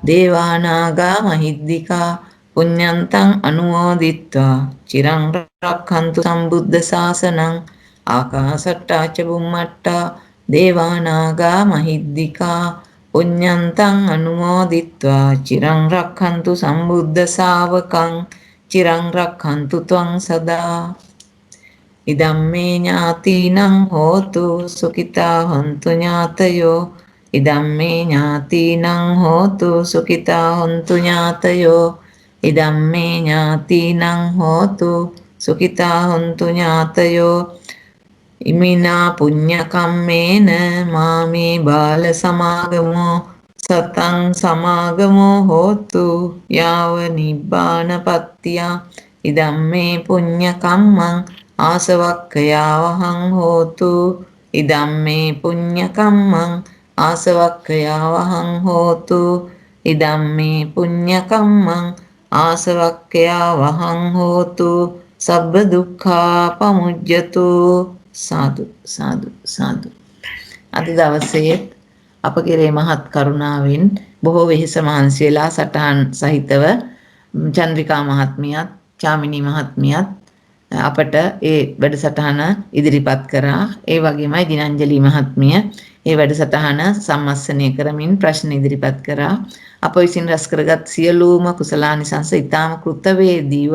දේවා නාග මහිද්దికා පුඤ්ඤන්තං අනුමෝදිත්වා චිරං රක්ඛන්තු සම්බුද්ධ ශාසනං. ආකාසට්ටා ච බුම්මට්ටා දේවා නාග මහිද්దికා පුඤ්ඤන්තං අනුමෝදිත්වා චිරං රක්ඛන්තු සම්බුද්ධ ශාවකං. චිරං රක්ඛන්තු ත්වං සදා. ඉදම්මේ ඥාතිනං හෝතු සුඛිතා හොන්තු ඥාතයෝ. ඉදම්මේ ඥාතිනං හෝතු සුඛිතා හොන්තු ඥාතයෝ. ඉදම්මේ ඥාතිනං හෝතු සුඛිතා හොන්තු ඥාතයෝ. ඉමිනා පුඤ්ඤ කම්මේන මාමේ බාල සමාගමෝ සතං සමාගමෝ හෝතු යාව නිබ්බානපත්තිය. ඉදම්මේ පුඤ්ඤ කම්මං ආසවක්ඛයාවහං හෝතු. ඉදම්මේ පුඤ්ඤ කම්මං ආසවක්ඛයාවහං හෝතු. ඉදම්මේ පුඤ්ඤ කම්මං ආසවක්ඛයාවහං හෝතු. සබ්බ දුක්ඛා පමුජ්ජතු. සාදු සාදු සාදු. අද දවසේ අප කෙරේ මහත් කරුණාවෙන් බොහෝ වෙහෙස මහන්සි වෙලා සටහන් සහිතව චන්ද්‍රිකා මහත්මියත් චාමිනී මහත්මියත් අපට ඒ වැඩසටහන ඉදිරිපත් කරා. ඒ වගේමයි දිනංජලි මහත්මිය ඒ වැඩසටහන සම්මස්සනය කරමින් ප්‍රශ්න ඉදිරිපත් කරා. අප විසින් රැස් කරගත් සියලුම කුසලානිසංස ඊටාම කෘතවේදීව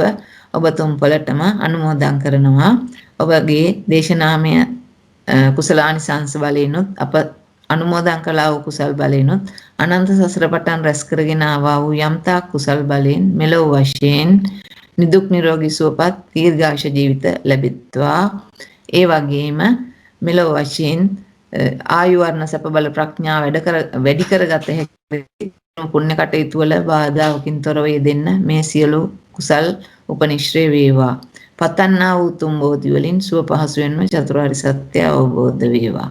ඔබ තුම්පලටම අනුමෝදන් කරනවා. ඔබගේ දේශනාමය කුසලානිසංස බලෙනුත් අප අනුමෝදන් කළා වූ කුසල් බලෙනුත් අනන්ත සසර පටන් රැස් කරගෙන ආවා වූ යම්තාක් කුසල් බලෙන් මෙලොව වශයෙන් නිදුක් නිරෝගී සුවපත් දීර්ඝායුෂ ජීවිත ලැබෙත්වා. ඒ වගේම මෙලොව වශයෙන් ආයු වර්ණ සැප බල ප්‍රඥා වැඩි කරගත හැකි පුණ්‍ය කටයුතු වල බාධාකින් තොරව යෙදෙන්න මේ සියලු කුසල් උපනිශ්‍රේ වේවා. පතන්නා වූ තුන් බෝධි වලින් සුව පහසුවෙන්ම චතුරාර්ය සත්‍ය අවබෝධ වේවා.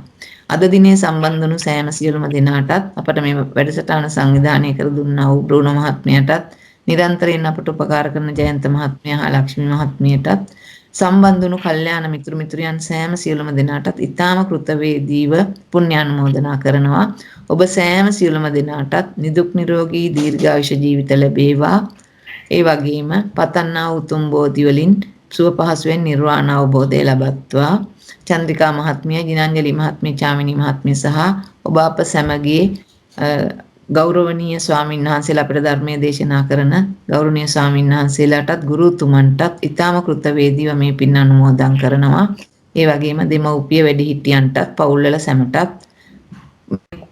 අද දිනේ සම්බන්ධ වුණු සෑම සියලුම දෙනාටත් අපට මේ වැඩසටහන සංවිධානය කර දුන්නා වූ බ්‍රෝණ මහත්මයාටත් නිරන්තරයෙන් අපට උපකාර කරන ජයන්ත මහත්මයා හා ලක්ෂ්මී මහත්මියටත් සම්බන්ධ වුණු කල්යාණ මිතුරු මිතුරියන් සෑම සියලුම දෙනාටත් ඊටාම කෘතවේදීව පුණ්‍යානුමෝදනා කරනවා. ඔබ සෑම සියලුම දෙනාටත් නිදුක් නිරෝගී දීර්ඝායුෂ ජීවිත ලැබේවා. ඒ වගේම පතන්නා උතුම් බෝධි වලින් සුව පහසුවෙන් නිර්වාණ අවබෝධය ලබත්වා. චන්ද්‍රිකා මහත්මිය, ජිනංජලි මහත්මිය, චාමිනී මහත්මිය සහ ඔබ අප සැමගේ ගෞරවනීය ස්වාමීන් වහන්සේලා අපට ධර්මයේ දේශනා කරන ගෞරවනීය ස්වාමීන් වහන්සේලාටත් ගුරුතුමන්ටත් ඊටාම කෘතවේදීව මේ පින් අනුමෝදන් කරනවා. ඒ වගේම දෙමව්පිය වැඩිහිටියන්ටත් පවුල්වල සැමටත්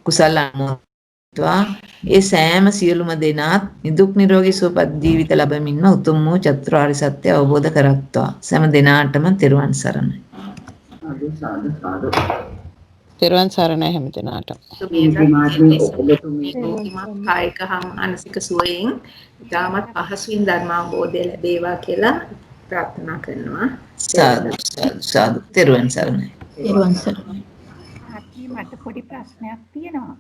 කුසල අනුමෝදන්වා. ඒ සෑම සියලුම දෙනාත් නිදුක් නිරෝගී සුවපත් ජීවිත ලැබමින්ම උතුම් වූ චතුරාර්ය සත්‍ය අවබෝධ කරගත්වා. සෑම දෙනාටම තෙරුවන් සරණයි. සාදු සාදු සාදු. තෙරුවන් සරණයි හැම දෙනාටම. කායික හා මානසික සුවයෙන් ඉතාමත් පහසුවෙන් ධර්ම අවබෝධය ලැබේවා කියලා ප්‍රාර්ථනා කරනවා. සාදු සාදු තෙරුවන් සරණයි. මට පොඩි ප්‍රශ්නයක් තියෙනවා.